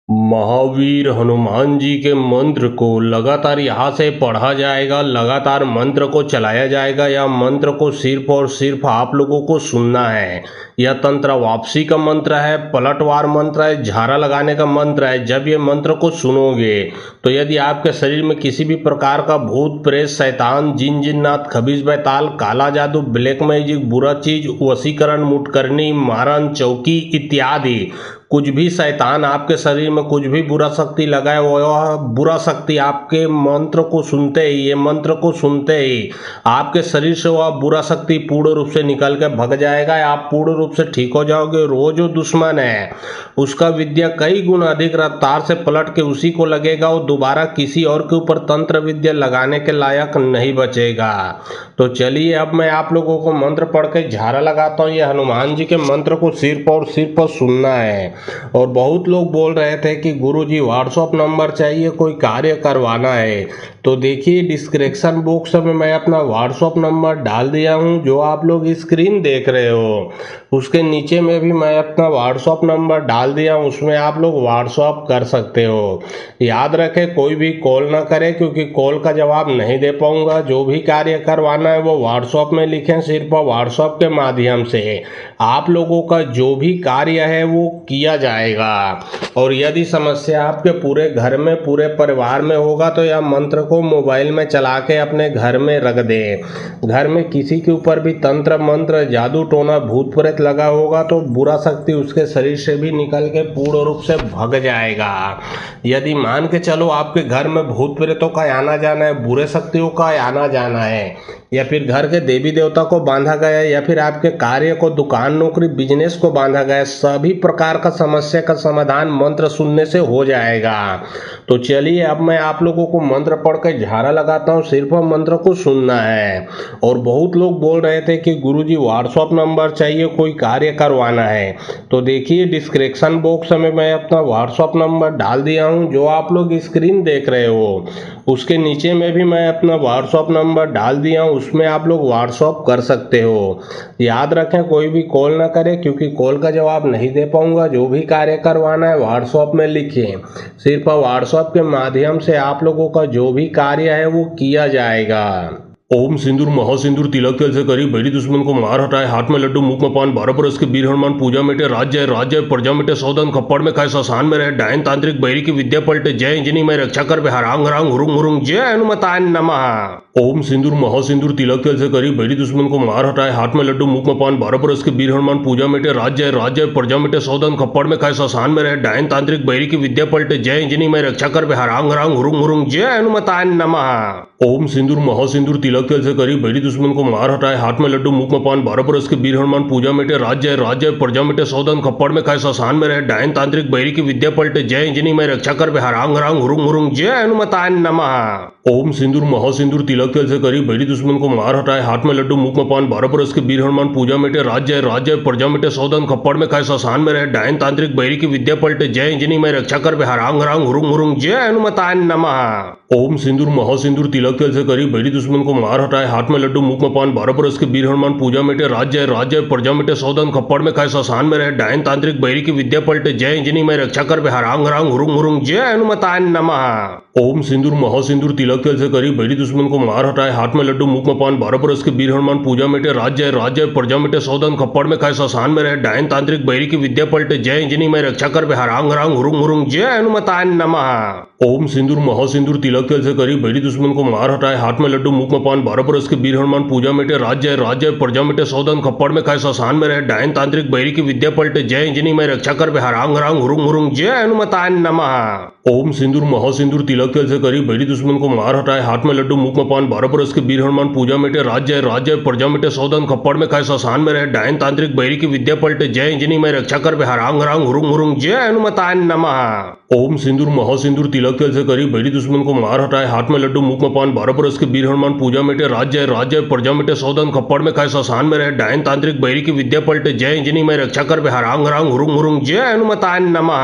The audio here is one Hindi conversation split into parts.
महावीर हनुमान जी के मंत्र को लगातार यहाँ से पढ़ा जाएगा, लगातार मंत्र को चलाया जाएगा। या मंत्र को सिर्फ और सिर्फ आप लोगों को सुनना है। यह तंत्र वापसी का मंत्र है, पलटवार मंत्र है, झाड़ा लगाने का मंत्र है। जब ये मंत्र को सुनोगे तो यदि आपके शरीर में किसी भी प्रकार का भूत प्रेत शैतान जिन जिन्नात खबीज बैताल काला जादू ब्लैक मैजिक बुरा चीज वशीकरण मुटकरनी मारन चौकी इत्यादि कुछ भी शैतान आपके शरीर में कुछ भी बुरा शक्ति लगाए, वह बुरा शक्ति आपके मंत्र को सुनते ही, ये मंत्र को सुनते ही आपके शरीर से वह बुरा शक्ति पूर्ण रूप से निकल के भग जाएगा। आप पूर्ण रूप से ठीक हो जाओगे। वो जो दुश्मन है उसका विद्या कई गुण अधिक रफ्तार से पलट के उसी को लगेगा। वो दोबारा किसी और के ऊपर तंत्र विद्या लगाने के लायक नहीं बचेगा। तो चलिए अब मैं आप लोगों को मंत्र पढ़ के झाड़ा लगाता हूँ। ये हनुमान जी के मंत्र को सिर्फ और सिर्फ सुनना है। और बहुत लोग बोल रहे थे कि गुरुजी व्हाट्सएप नंबर चाहिए, कोई कार्य करवाना है। तो देखिए डिस्क्रिप्शन बॉक्स में मैं अपना व्हाट्सएप नंबर डाल दिया हूँ, जो आप लोग स्क्रीन देख रहे हो। उसके नीचे में भी मैं अपना व्हाट्सएप नंबर डाल दिया हूँ, उसमें आप लोग व्हाट्सएप कर सकते हो। याद रखें कोई भी कॉल ना करे, क्योंकि कॉल का जवाब नहीं दे पाऊंगा। जो भी कार्य करवाना है वो व्हाट्सएप में लिखें, सिर्फ व्हाट्सएप के माध्यम से आप लोगों का जो भी कार्य है वो किया जाएगा। और यदि समस्या आपके पूरे घर में पूरे परिवार में होगा तो यह मंत्र को मोबाइल में चला के अपने घर में रख दें। घर में किसी के ऊपर भी तंत्र मंत्र जादू टोना भूत प्रेत लगा होगा तो बुरा शक्ति उसके शरीर से भी निकल के पूर्ण रूप से भग जाएगा। यदि मान के चलो आपके घर में भूत प्रेतों का आना जाना है, बुरे शक्तियों का आना जाना है, या फिर घर के देवी देवता को बांधा गया है, या फिर आपके कार्य को दुकान नौकरी बिजनेस को बांधा गया है, सभी प्रकार का समस्या का समाधान मंत्र सुनने से हो जाएगा। तो चलिए अब मैं आप लोगों को मंत्र पढ़ कर झाड़ा लगाता हूँ, सिर्फ मंत्र को सुनना है। और बहुत लोग बोल रहे थे कि गुरुजी व्हाट्सएप नंबर चाहिए, कोई कार्य करवाना है। तो देखिए डिस्क्रिप्शन बॉक्स में मैं अपना व्हाट्सएप नंबर डाल दिया हूँ, जो आप लोग स्क्रीन देख रहे हो। उसके नीचे में भी मैं अपना व्हाट्सएप नंबर डाल दिया हूँ, उसमें आप लोग व्हाट्सएप कर सकते हो। याद रखें कोई भी कॉल ना करे, क्योंकि कॉल का जवाब नहीं दे पाऊंगा। जो भी कार्य करवाना है व्हाट्सएप में लिखें, सिर्फ व्हाट्सएप के माध्यम से आप लोगों का जो भी कार्य है वो किया जाएगा। ओम सिंदूर महासिंदूर तिलक तेल से करी बैरी दुश्मन को मार हटाए, हाथ में लड्डू मुख में पान, 12 बरस के वीर हनुमान पूजा मिटे, राज्य राज्य प्रजा मिटे, सौदन खप्पड़ में खाए, शशान में रहे, डायन तांत्रिक बैरी की विद्या पलटे, जय इंजनी में रक्षा कर हरांग हरांग हुरुंग हुरुंग, जय हनुमताय नमः। ओम सिंदूर महासिंदूर तिलक तेल से करी बैरी दुश्मन को मार हटाए, हाथ में लड्डू मुख में पान, 12 बरस के वीर हनुमान पूजा मिटे, राज्य राज्य प्रजा मिटे, सौदन खप्पड़ में खाए, शशान में रहे, डायन तांत्रिक बैरी की विद्या पलटे, जय इंजनी में रक्षा कर हरांग हरांग हुरुंग हुरुंग, जय हनुमताय नमः। ओम सिंदूर महासिंदूर तिलक तेल से करी बैरी दुश्मन को मार हटाए, हाथ में लड्डू मुख में पान, 12 बरस के वीर हनुमान पूजा मिटे, राज्य राज्य प्रजा मिटे, सौदन खप्पड़ में खाए, शशान में रहे, डायन तांत्रिक बैरी की विद्या पलटे, जय इंजनी में रक्षा कर हरांग हरांग हुरुंग हुरुंग, जय हनुमताय नमः। ओम सिंदूर महासिंदूर तिलक तेल से करी बैरी दुश्मन को मार हटाए, हाथ में लड्डू मुख में पान, 12 बरस के वीर हनुमान पूजा मिटे, राज्य राज्य प्रजा मिटे, सौदन खप्पड़ में खाए, शशान में रहे, डायन तांत्रिक बैरी की विद्या पलटे, जय इंजनी में रक्षा कर हरांग हरांग हुरुंग हुरुंग, जय हनुमताय नमः। ओम सिंदूर महासिंदूर तिलक तेल से करी बैरी दुश्मन को मार हटाए, हाथ में लड्डू मुख में पान, 12 बरस के वीर हनुमान पूजा मिटे, राज्य राज्य प्रजा मिटे, सौदन खप्पड़ में खाए, शशान में रहे, डायन तांत्रिक बैरी की विद्या पलटे, जय इंजनी में रक्षा कर हरांग हरांग हुरुंग हुरुंग, जय हनुमताय नमः। ओम सिंदूर महासिंदूर तिलक तेल से करी बैरी दुश्मन को मार हटाए, हाथ में लड्डू मुख में पान, 12 बरस के वीर हनुमान पूजा मिटे, राज्य राज्य प्रजा मिटे, सौदन खप्पड़ में खाए, शशान में रहे, डायन तांत्रिक बैरी की विद्या पलटे, जय इंजनी में रक्षा कर हरांग हरांग हुरुंग हुरुंग, जय हनुमताय नमः। ओम सिंदूर महासिंदूर तिलक तेल से करी बैरी दुश्मन को मार हटाए, हाथ में लड्डू मुख में पान, 12 बरस के वीर हनुमान पूजा मिटे, राज्य राज्य प्रजा मिटे, सौदन खप्पड़ में खाए, शशान में रहे, डायन तांत्रिक बैरी की विद्या पलटे, जय इंजनी में रक्षा कर हरांग हरांग हुरुंग हुरुंग, जय हनुमताय नमः। ओम सिंदूर महासिंदूर तिलक तेल से करी बैरी दुश्मन को मार हटाए, हाथ में लड्डू मुख में पान, 12 बरस के वीर हनुमान पूजा मिटे, राज्य राज्य प्रजा मिटे, सौदन खप्पड़ में खाए, शशान में रहे, डायन तांत्रिक बैरी की विद्या पलटे, जय इंजनी में रक्षा कर हरांग हरांग हुरुंग हुरुंग, जय हनुमताय नमः। ओम सिंदूर महासिंदूर तिलक तेल से करी बैरी दुश्मन को मार हटाए, हाथ में लड्डू मुख में पान, 12 बरस के वीर हनुमान पूजा मिटे, राज्य राज्य प्रजा मिटे, सौदन खप्पड़ में खाए, शशान में रहे, डायन तांत्रिक बैरी की विद्या पलटे, जय इंजनी में रक्षा कर हरांग हरांग हुरुंग हुरुंग, जय हनुमताय नमः।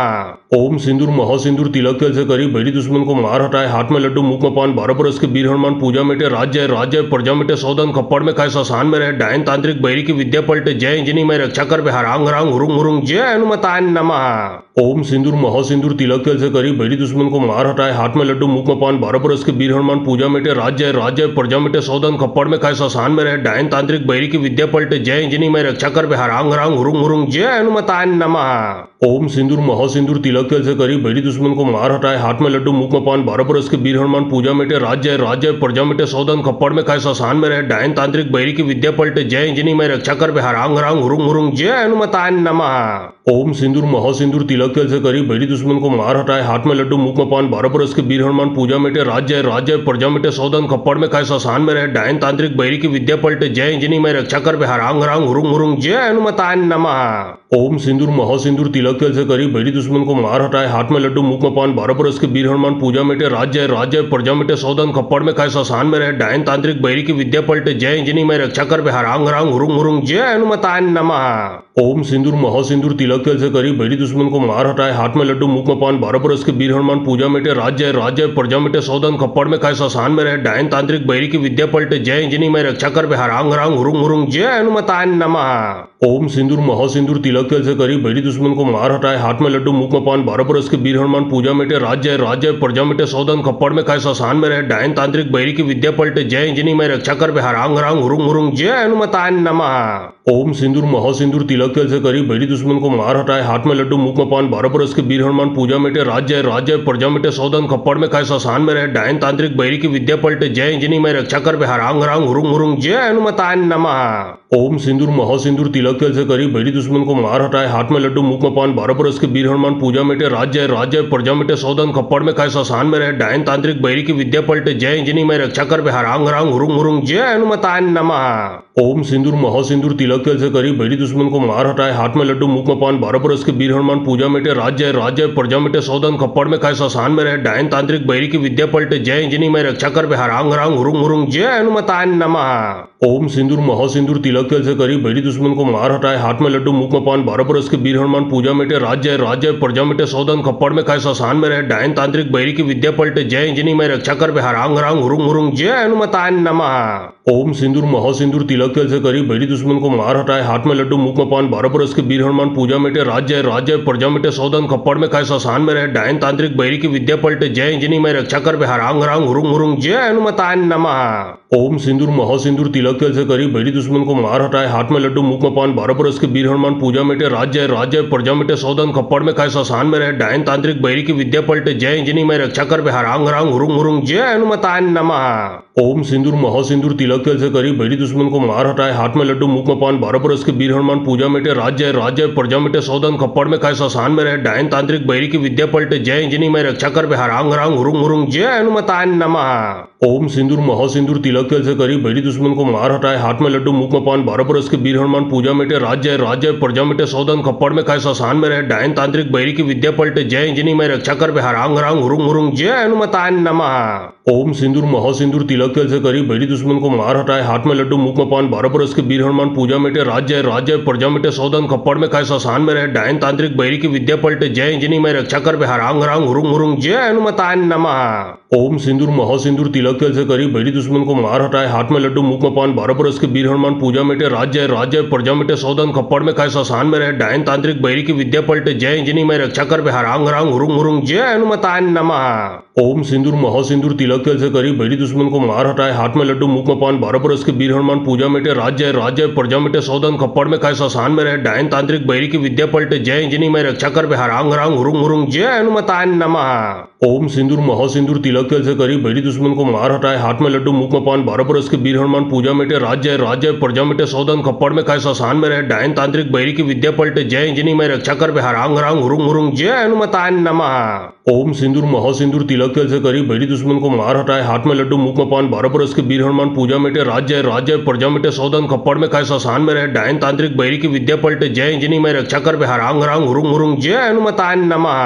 ओम सिंदूर महासिंदूर तिलक तेल से करी बैरी दुश्मन को मार हटाए, हाथ में लड्डू मुख में पान, 12 बरस के वीर हनुमान पूजा मिटे, राज्य राज्य प्रजा मिटे, सौदन खप्पड़ में खाए, शशान में रहे, डायन तांत्रिक बैरी की विद्या पलटे, जय इंजनी में रक्षा कर हरांग हरांग हुरुंग हुरुंग, जय हनुमताय नमः। ओम सिंदूर महासिंदूर तिलक तेल से करी बैरी दुश्मन को मार हटाए, हाथ में लड्डू मुख में पान, 12 बरस के वीर हनुमान पूजा मिटे, राज्य राज्य प्रजा मिटे, सौदन खप्पड़ में खाए, शशान में रहे, डायन तांत्रिक बैरी की विद्या पलटे, जय इंजनी में रक्षा कर हरांग हरांग हुरुंग हुरुंग, जय हनुमताय नमः। ओम सिंदूर महासिंदूर तिलक तेल से करी बैरी दुश्मन को मार हटाए, हाथ में लड्डू मुख में पान, 12 बरस के वीर हनुमान पूजा मिटे, राज्य राज्य प्रजा मिटे, सौदन खप्पड़ में खाए, शशान में रहे, डायन तांत्रिक बैरी की विद्या पलटे, जय इंजनी में रक्षा कर हरांग हरांग हुरुंग हुरुंग, जय हनुमताय नमः। ओम सिंदूर महासिंदूर तिलक तेल से करी बैरी दुश्मन को मार हटाए, हाथ में लड्डू मुख में पान, 12 बरस के वीर हनुमान पूजा मिटे, राज्य राज्य प्रजा मिटे, सौदन खप्पड़ में खाए, शशान में रहे, डायन तांत्रिक बैरी की विद्या पलटे, जय इंजनी में रक्षा कर हरांग हरांग हुरुंग हुरुंग, जय हनुमताय नमः। ओम सिंदूर महासिंदूर तिलक तेल से करी बैरी दुश्मन को मार हटाए, हाथ में लड्डू मुख में पान, 12 बरस के वीर हनुमान पूजा मिटे, राज्य राज्य प्रजा मिटे, सौदन खप्पड़ में खाए, शशान में रहे, डायन तांत्रिक बैरी की विद्या पलटे, जय इंजनी में रक्षा कर हरांग हरांग हुरुंग हुरुंग, जय हनुमताय नमः। ओम सिंदूर महासिंदूर तिलक तेल से करी बैरी दुश्मन को मार हटाए, हाथ में लड्डू मुख में पान, 12 बरस के वीर हनुमान पूजा मिटे, राज्य राज्य प्रजा मिटे, सौदन खप्पड़ में खाए, शशान में रहे, डायन तांत्रिक बैरी की विद्या पलटे, जय इंजनी में रक्षा कर हरांग हरांग हुरुंग हुरुंग, जय हनुमताय नमः। ओम सिंदूर महासिंदूर तिलक तेल से करी बैरी दुश्मन को मार हटाए, हाथ में लड्डू मुख में पान, 12 बरस के वीर हनुमान पूजा मिटे, राज्य राज्य प्रजा मिटे, सौदन खप्पड़ में खाए, शशान में रहे, डायन तांत्रिक बैरी की विद्या पलटे, जय इंजनी में रक्षा कर हरांग हरांग हुरुंग हुरुंग, जय हनुमताय नमः। ओम सिंदूर महासिंदूर तिलक तेल से करी बैरी दुश्मन को मार हटाए, हाथ में लड्डू मुख में पान, 12 बरस के वीर हनुमान पूजा मिटे, राज्य राज्य प्रजा मिटे, सौदन खप्पड़ में खाए, शशान में रहे, डायन तांत्रिक बैरी की विद्या पलटे, जय इंजनी में रक्षा कर हरांग हरांग हुरुंग हुरुंग, जय हनुमताय नमः। ओम सिंदूर महासिंदूर तिलक तेल से करी बैरी दुश्मन को मार हटाए, हाथ में लड्डू मुख में पान, 12 बरस के वीर हनुमान पूजा मिटे, राज्य राज्य प्रजा मिटे, सौदन खप्पड़ में खाए, शशान में रहे, डायन तांत्रिक बैरी की विद्या पलटे, जय इंजनी में रक्षा कर हरांग हरांग हुरुंग हुरुंग, जय हनुमताय नमः। ओम सिंदूर महासिंदूर तिलक तेल से करी बैरी दुश्मन को मार हटाए, हाथ में लड्डू मुख में पान, 12 बरस के वीर हनुमान पूजा मिटे, राज्य राज्य प्रजा मिटे, सौदन खप्पड़ में खाए, शशान में रहे, डायन तांत्रिक बैरी की विद्या पलटे, जय इंजनी में रक्षा कर हरांग हरांग हुरुंग हुरुंग, जय हनुमताय नमः। ओम सिंदूर महासिंदूर तिलक तेल से करी बैरी दुश्मन को मार हटाए, हाथ में लड्डू मुख में पान, 12 बरस के वीर हनुमान पूजा मिटे, राज्य राज्य प्रजा मिटे, सौदन खप्पड़ में खाए, शशान में रहे, डायन तांत्रिक बैरी की विद्या पलटे, जय इंजनी में रक्षा कर हरांग हरांग हुरुंग हुरुंग, जय हनुमताय नमः। ओम सिंदूर महासिंदूर तिलक तेल से करी बैरी दुश्मन को मार हटाए, हाथ में लड्डू मुख में पान, 12 बरस के वीर हनुमान पूजा मिटे, राज्य राज्य प्रजा मिटे, सौदन खप्पड़ में खाए, शशान में रहे, डायन तांत्रिक बैरी की विद्या पलटे, जय इंजनी में रक्षा कर हरांग हरांग हुरुंग हुरुंग, जय हनुमताय नमः। ओम सिंदूर महासिंदूर तिलक तेल से करी बैरी दुश्मन को मार हटाए, हाथ में लड्डू मुख में पान, 12 बरस के वीर हनुमान पूजा मिटे, राज्य राज्य प्रजा मिटे, सौदन खप्पड़ में खाए, शशान में रहे, डायन तांत्रिक बैरी की विद्या पलटे, जय इंजनी में रक्षा कर हरांग हरांग हुरुंग हुरुंग, जय हनुमताय नमः। ओम सिंदूर महासिंदूर तिलक तेल से करी बैरी दुश्मन को मार हटाए, हाथ में लड्डू मुख में पान, 12 बरस के वीर हनुमान पूजा मिटे, राज्य राज्य प्रजा मिटे, सौदन खप्पड़ में खाए, शशान में रहे, डायन तांत्रिक बैरी की विद्या पलटे, जय इंजनी में रक्षा कर हरांग हरांग हुरुंग हुरुंग, जय हनुमताय नमः। ओम सिंदूर महासिंदूर तिलक तेल से करी बैरी दुश्मन को मार हटाए, हाथ में लड्डू मुख में पान, 12 बरस के वीर हनुमान पूजा मिटे, राज्य राज्य प्रजा मिटे, सौदन खप्पड़ में खाए, शशान में रहे, डायन तांत्रिक बैरी की विद्या पलटे, जय इंजनी में रक्षा कर हरांग हरांग हुरुंग हुरुंग, जय हनुमताय नमः। ओम सिंदूर महासिंदूर तिलक तेल से करी बैरी दुश्मन को मार हटाए, हाथ में लड्डू मुख में पान, 12 बरस के वीर हनुमान पूजा मिटे, राज्य राज्य प्रजा मिटे, सौदन खप्पड़ में खाए, शशान में रहे, डायन तांत्रिक बैरी की विद्या पलटे, जय इंजनी में रक्षा कर हरांग हरांग हुरुंग हुरुंग, जय हनुमताय नमः। ओम सिंदूर महासिंदूर तिलक तेल से करी बैरी दुश्मन को मार हटाए, हाथ में लड्डू मुख में पान, 12 बरस के वीर हनुमान पूजा मिटे, राज्य राज्य प्रजा मिटे, सौदन खप्पड़ में खाए, शशान में रहे, डायन तांत्रिक बैरी की विद्या पलटे, जय इंजनी में रक्षा कर हरांग हरांग हुरुंग हुरुंग, जय हनुमताय नमः। ओम सिंदूर महासिंदूर तिलक तेल से करी बैरी दुश्मन को मार हटाए, हाथ में लड्डू मुख में पान, 12 बरस के वीर हनुमान पूजा मिटे, राज्य राज्य प्रजा मिटे, सौदन खप्पड़ में खाए, शशान में रहे, डायन तांत्रिक बैरी की विद्या पलटे, जय इंजनी में रक्षा कर हरांग हरांग हुरुंग हुरुंग, जय हनुमताय नमः। ओम सिंदूर महासिंदूर तिलक तेल से करी बैरी दुश्मन को मार हटाए, हाथ में लड्डू मुख में पान, 12 बरस के वीर हनुमान पूजा मिटे, राज्य राज्य प्रजा मिटे, सौदन खप्पड़ में खाए, शशान में रहे, डायन तांत्रिक बैरी की विद्या पलटे, जय इंजनी में रक्षा कर हरांग हरांग हुरुंग हुरुंग, जय हनुमताय नमः। ओम सिंदूर महासिंदूर तिलक तेल से करी बैरी दुश्मन को मार हटाए, हाथ में लड्डू मुख में पान, 12 बरस के वीर हनुमान पूजा मिटे, राज्य राज्य प्रजा मिटे, सौदन खप्पड़ में खाए, शशान में रहे, डायन तांत्रिक बैरी की विद्या पलटे, जय इंजनी में रक्षा कर हरांग हरांग हुरुंग हुरुंग, जय हनुमताय नमः।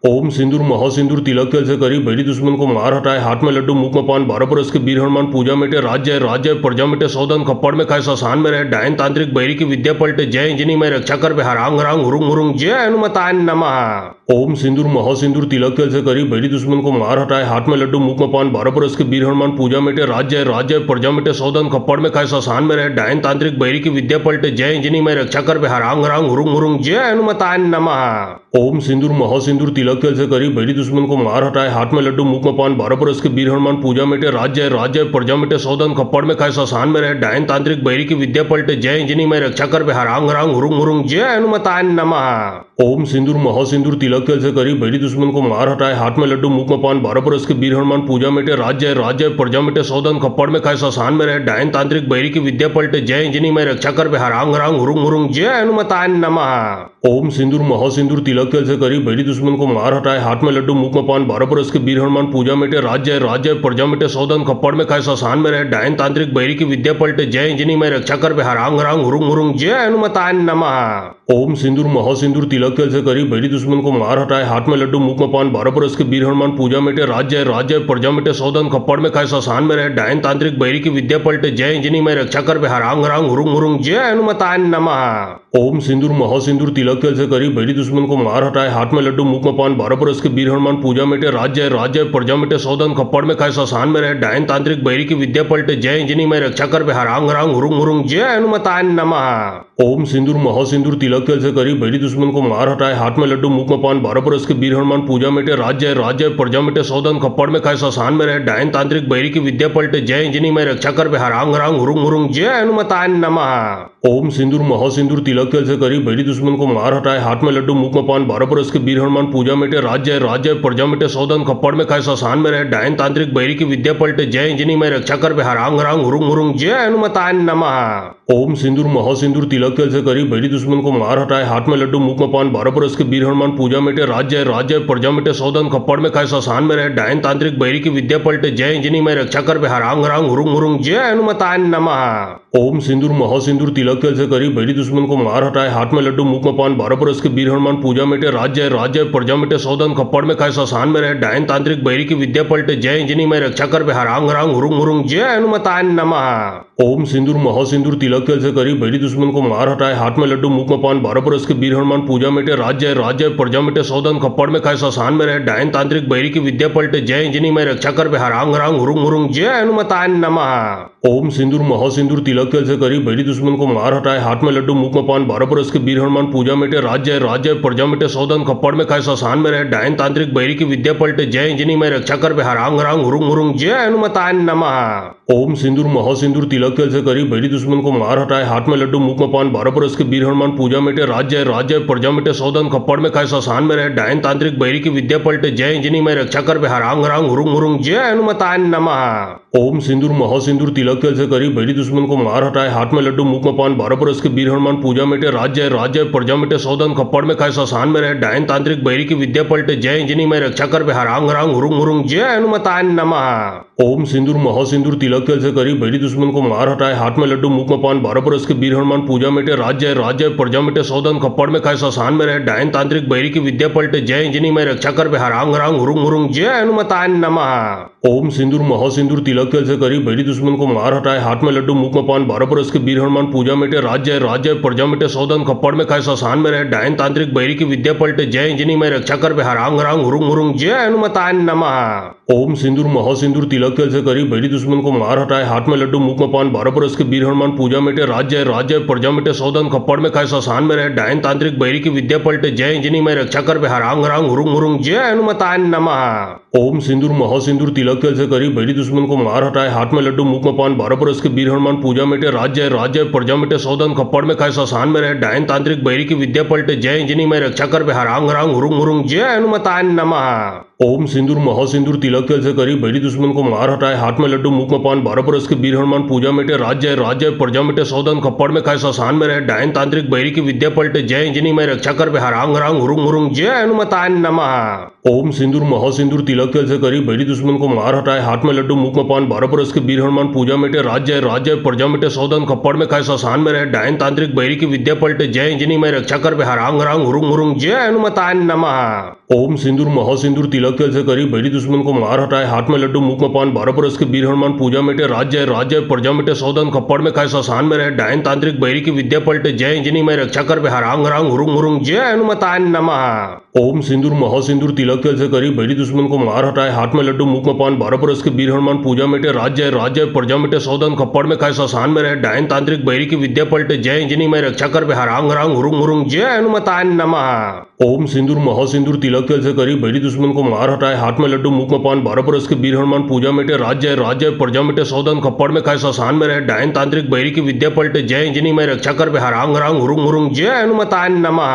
ओम सिंदूर महासिंदूर तिलक तेल से करी बैरी दुश्मन को मार हटाए, हाथ में लड्डू मुख में पान, 12 बरस के वीर हनुमान पूजा मिटे, राज्य राज्य प्रजा मिटे, सौदन खप्पड़ में खाए, शशान में रहे, डायन तांत्रिक बैरी की विद्या पलटे, जय इंजनी में रक्षा कर हरांग हरांग हुरुंग हुरुंग, जय हनुमताय नमः। ओम सिंदूर महासिंदूर तिलक तिल से करी बैरी दुश्मन को मार हटाए, हाथ में लड्डू मुख में पान, 12 बरस के वीर हनुमान पूजा मिटे, राज्य राज्य प्रजा मिटे, सौदन खप्पड़ में खाए, शशान में रहे, डायन तांत्रिक बैरी की विद्या पलटे, जय इंजनी में रक्षा कर बिहार, आंग रांग हुरुंग हुरुंग, जय हनुमताय नमः। ओम सिंदूर महासिंदूर तिलक तिल से करी बैरी दुश्मन को मार हटाए, हाथ में लड्डू मुख में पान, 12 बरस के वीर हनुमान पूजा मिटे, राज्य राज्य प्रजा मिटे, सौदन खप्पड़ में खाए, शशान में रहे, डायन तांत्रिक बैरी की विद्या पलटे, जय इंजनी में रक्षा कर बिहार, आंग रांग हुरुंग हुरुंग, जय हनुमताय नमः। ओम सिंदूर महासिंदूर तिलक तिल से करी बैरी दुश्मन को मार हटाए, हाथ में लड्डू मुख में पान, 12 बरस के वीर हनुमान पूजा मिटे, राज्य राज्य प्रजा मिटे, सौदन खप्पड़ में खाए, शशान में रहे, डायन तांत्रिक बैरी की विद्या पलटे, जय इंजनी में रक्षा कर बिहार, आंग रांग हुरुंग हुरुंग, जय हनुमताय नमः। ओम सिंदूर महासिंदूर तिलक तिल से करी बैरी दुश्मन को मार हटाए, हाथ में लड्डू मुख में पान, 12 बरस के वीर हनुमान पूजा मिटे, राज्य राज्य प्रजा मिटे, सौदन खप्पड़ में खाए, शशान में रहे, डायन तांत्रिक बैरी की विद्या पलटे, जय इंजनी में रक्षा कर बिहार, आंग रांग हुरुंग हुरुंग, जय हनुमताय नमः। ओम सिंदूर महासिंदूर तिलक तिल से करी बैरी दुश्मन को मार हटाए, हाथ में लड्डू मुख में पान, 12 बरस के वीर हनुमान पूजा मिटे, राज्य राज्य प्रजा मिटे, सौदन खप्पड़ में खाए, शशान में रहे, डायन तांत्रिक बैरी की विद्या पलटे, जय इंजनी में रक्षा कर बिहार, आंग रांग हुरुंग हुरुंग, जय हनुमताय नमः। ओम सिंदूर महासिंदूर तिलक तिल से करी बैरी दुश्मन को मार हटाए, हाथ में लड्डू मुख में पान, 12 बरस के वीर हनुमान पूजा मिटे, राज्य राज्य प्रजा मिटे, सौदन खप्पड़ में खाए, शशान में रहे, डायन तांत्रिक बैरी की विद्या पलटे, जय इंजनी में रक्षा कर बिहार, आंग रांग हुरुंग हुरुंग, जय हनुमताय नमः। ओम सिंदूर महासिंदूर तिलक तिल से करी बैरी दुश्मन को मार हटाए, हाथ में लड्डू मुख में पान, 12 बरस के वीर हनुमान पूजा मिटे, राज्य राज्य प्रजा मिटे, सौदन खप्पड़ में खाए, शशान में रहे, डायन तांत्रिक बैरी की विद्या पलटे, जय इंजनी में रक्षा कर बिहार, आंग रांग हुरुंग हुरुंग, जय हनुमताय नमः। ओम सिंदूर महासिंदूर तिलक तिल से करी बैरी दुश्मन को मार हटाए, हाथ में लड्डू मुख में पान, 12 बरस के वीर हनुमान पूजा मिटे, राज्य राज्य प्रजा मिटे, सौदन खप्पड़ में खाए, शशान में रहे, डायन तांत्रिक बैरी की विद्या पलटे, जय इंजनी में रक्षा कर बिहार, आंग रांग हुरुंग हुरुंग, जय हनुमताय नमः। ओम सिंदूर महासिंदूर तिलक तिल से करी बैरी दुश्मन को मार हटाए, हाथ में लड्डू मुख में पान, 12 बरस के वीर हनुमान पूजा मिटे, राज्य राज्य प्रजा मिटे, सौदन खप्पड़ में खाए, शशान में रहे, डायन तांत्रिक बैरी की विद्या पलटे, जय इंजनी में रक्षा कर बिहार, आंग रांग हुरुंग हुरुंग, जय हनुमताय नमः। ओम सिंदूर महासिंदूर तिलक तिल से करी बैरी दुश्मन को मार हटाए, हाथ में लड्डू मुख में पान, 12 बरस के वीर हनुमान पूजा मिटे, राज्य राज्य प्रजा मिटे, सौदन खप्पड़ में खाए, शशान में रहे, डायन तांत्रिक बैरी की विद्या पलटे, जय इंजनी में रक्षा कर बिहार, आंग रांग हुरुंग हुरुंग, जय हनुमताय नमः। ओम सिंदूर महासिंदूर तिलक तिल से करी बैरी दुश्मन को मार हटाए, हाथ में लड्डू मुख में पान, 12 बरस के वीर हनुमान पूजा मिटे, राज्य राज्य प्रजा मिटे, सौदन खप्पड़ में खाए, शशान में रहे, डायन तांत्रिक बैरी की विद्या पलटे, जय इंजनी में रक्षा कर बिहार, आंग रांग हुरुंग हुरुंग, जय हनुमताय नमः। ओम सिंदूर महासिंदूर तिलक तिल से करी बैरी दुश्मन को मार हटाए, हाथ में लड्डू मुख में पान, 12 बरस के वीर हनुमान पूजा मिटे, राज्य राज्य प्रजा मिटे, सौदन खप्पड़ में खाए, शशान में रहे, डायन तांत्रिक बैरी की विद्या पलटे, जय इंजनी में रक्षा कर बिहार, आंग रांग हुरुंग हुरुंग, जय हनुमताय नमः। ओम सिंदूर महासिंदूर तिलक तिल से करी बैरी दुश्मन को मार हटाए, हाथ में लड्डू मुख में पान, 12 बरस के वीर हनुमान पूजा मिटे, राज्य राज्य प्रजा मिटे, सौदन खप्पड़ में खाए, शशान में रहे, डायन तांत्रिक बैरी की विद्या पलटे, जय इंजनी में रक्षा कर बिहार, आंग रांग हुरुंग हुरुंग, जय हनुमताय नमः। ओम सिंदूर महासिंदूर तिलक तिल से करी बैरी दुश्मन को मार हटाए, हाथ में लड्डू मुख में पान, 12 बरस के वीर हनुमान पूजा मिटे, राज्य राज्य प्रजा मिटे, सौदन खप्पड़ में खाए, शशान में रहे, डायन तांत्रिक बैरी की विद्या पलटे, जय इंजनी में रक्षा कर बिहार, आंग रांग हुरुंग हुरुंग, जय हनुमताय नमः। ओम सिंदूर महासिंदूर तिलक तिल से करी बैरी दुश्मन को मार हटाए, हाथ में लड्डू मुख में पान, 12 बरस के वीर हनुमान पूजा मिटे, राज्य राज्य प्रजा मिटे, सौदन खप्पड़ में खाए, शशान में रहे, डायन तांत्रिक बैरी की विद्या पलटे, जय इंजनी में रक्षा कर बिहार, आंग रांग हुरुंग हुरुंग, जय हनुमताय नमः। ओम सिंदूर महासिंदूर तिलक तिल से करी बैरी दुश्मन को मार हटाए, हाथ में लड्डू मुख में पान, 12 बरस के वीर हनुमान पूजा मिटे, राज्य राज्य प्रजा मिटे, सौदन खप्पड़ में खाए, शशान में रहे, डायन तांत्रिक बैरी की विद्या पलटे, जय इंजनी में रक्षा कर बिहार, आंग रांग हुरुंग हुरुंग, जय हनुमताय नमः। ओम सिंदूर महासिंदूर तिलक तिल से करी बैरी दुश्मन को मार हटाए, हाथ में लड्डू मुख में पान, 12 बरस के वीर हनुमान पूजा मिटे, राज्य राज्य प्रजा मिटे, सौदन खप्पड़ में खाए, शशान में रहे, डायन तांत्रिक बैरी की विद्या पलटे, जय इंजनी में रक्षा कर बिहार, आंग रांग हुरुंग हुरुंग, जय हनुमताय नमः। ओम सिंदूर महासिंदूर तिलक तिल से करी बैरी दुश्मन को मार हटाए, हाथ में लड्डू मुख में पान, 12 बरस के वीर हनुमान पूजा मिटे, राज्य राज्य प्रजा मिटे, सौदन खप्पड़ में खाए, शशान में रहे, डायन तांत्रिक बैरी की विद्या पलटे, जय इंजनी में रक्षा कर बिहार, आंग रांग हुरुंग हुरुंग, जय हनुमताय नमः। ओम सिंदूर महासिंदूर तिलक तिल से करी बैरी दुश्मन को मार हटाए, हाथ में लड्डू मुख में पान, 12 बरस के वीर हनुमान पूजा मिटे, राज्य राज्य प्रजा मिटे, सौदन खप्पड़ में खाए, शशान में रहे, डायन तांत्रिक बैरी की विद्या पलटे, जय इंजनी में रक्षा कर बिहार, आंग रांग हुरुंग हुरुंग, जय हनुमताय नमः। ओम सिंदूर महासिंदूर तिलक तिल से करी बैरी दुश्मन को मार हटाए, हाथ में लड्डू मुख में पान, 12 बरस के वीर हनुमान पूजा मिटे, राज्य राज्य प्रजा मिटे, सौदन खप्पड़ में खाए, शशान में रहे, डायन तांत्रिक बैरी की विद्या पलटे, जय इंजनी में रक्षा कर बिहार, आंग रांग हुरुंग हुरुंग, जय हनुमताय नमः। ओम सिंदूर महासिंदूर तिलक तिल से करी बैरी दुश्मन को मार हटाए, हाथ में लड्डू मुख में पान, 12 बरस के वीर हनुमान पूजा मिटे, राज्य राज्य प्रजा मिटे, सौदन खप्पड़ में खाए, शशान में रहे, डायन तांत्रिक बैरी की विद्या पलटे, जय इंजनी में रक्षा कर बिहार, आंग रांग हुरुंग हुरुंग, जय हनुमताय नमः। ओम सिंदूर महासिंदूर तिलक जल से करी बैरी दुश्मन को मार हटाए, हाथ में लड्डू मुख में पान, 12 बरस के वीर हनुमान पूजा मिटे, राज्य राज्य प्रजा मिटे सौदन, खप्पड़ में खाए शशान में रहे, डायन तांत्रिक बैरी की विद्या पलटे, जय इंजनी में रक्षा कर हरांग रांग हुरुंग हुरुंग, जय हनुमताय नमः। ओम सिंदूर महासिंदूर तिलक जल से करी बैरी दुश्मन को मार हटाए, हाथ में लड्डू मुख में पान, 12 बरस के वीर हनुमान पूजा मिटे, राज्य राज्य प्रजा मिटे सौदन, खप्पड़ में खाए शशान में रहे, डायन तांत्रिक बैरी की विद्या पलटे, जय इंजनी में रक्षा कर हरांग रांग हुरुंग हुरुंग, जय हनुमताय नमः।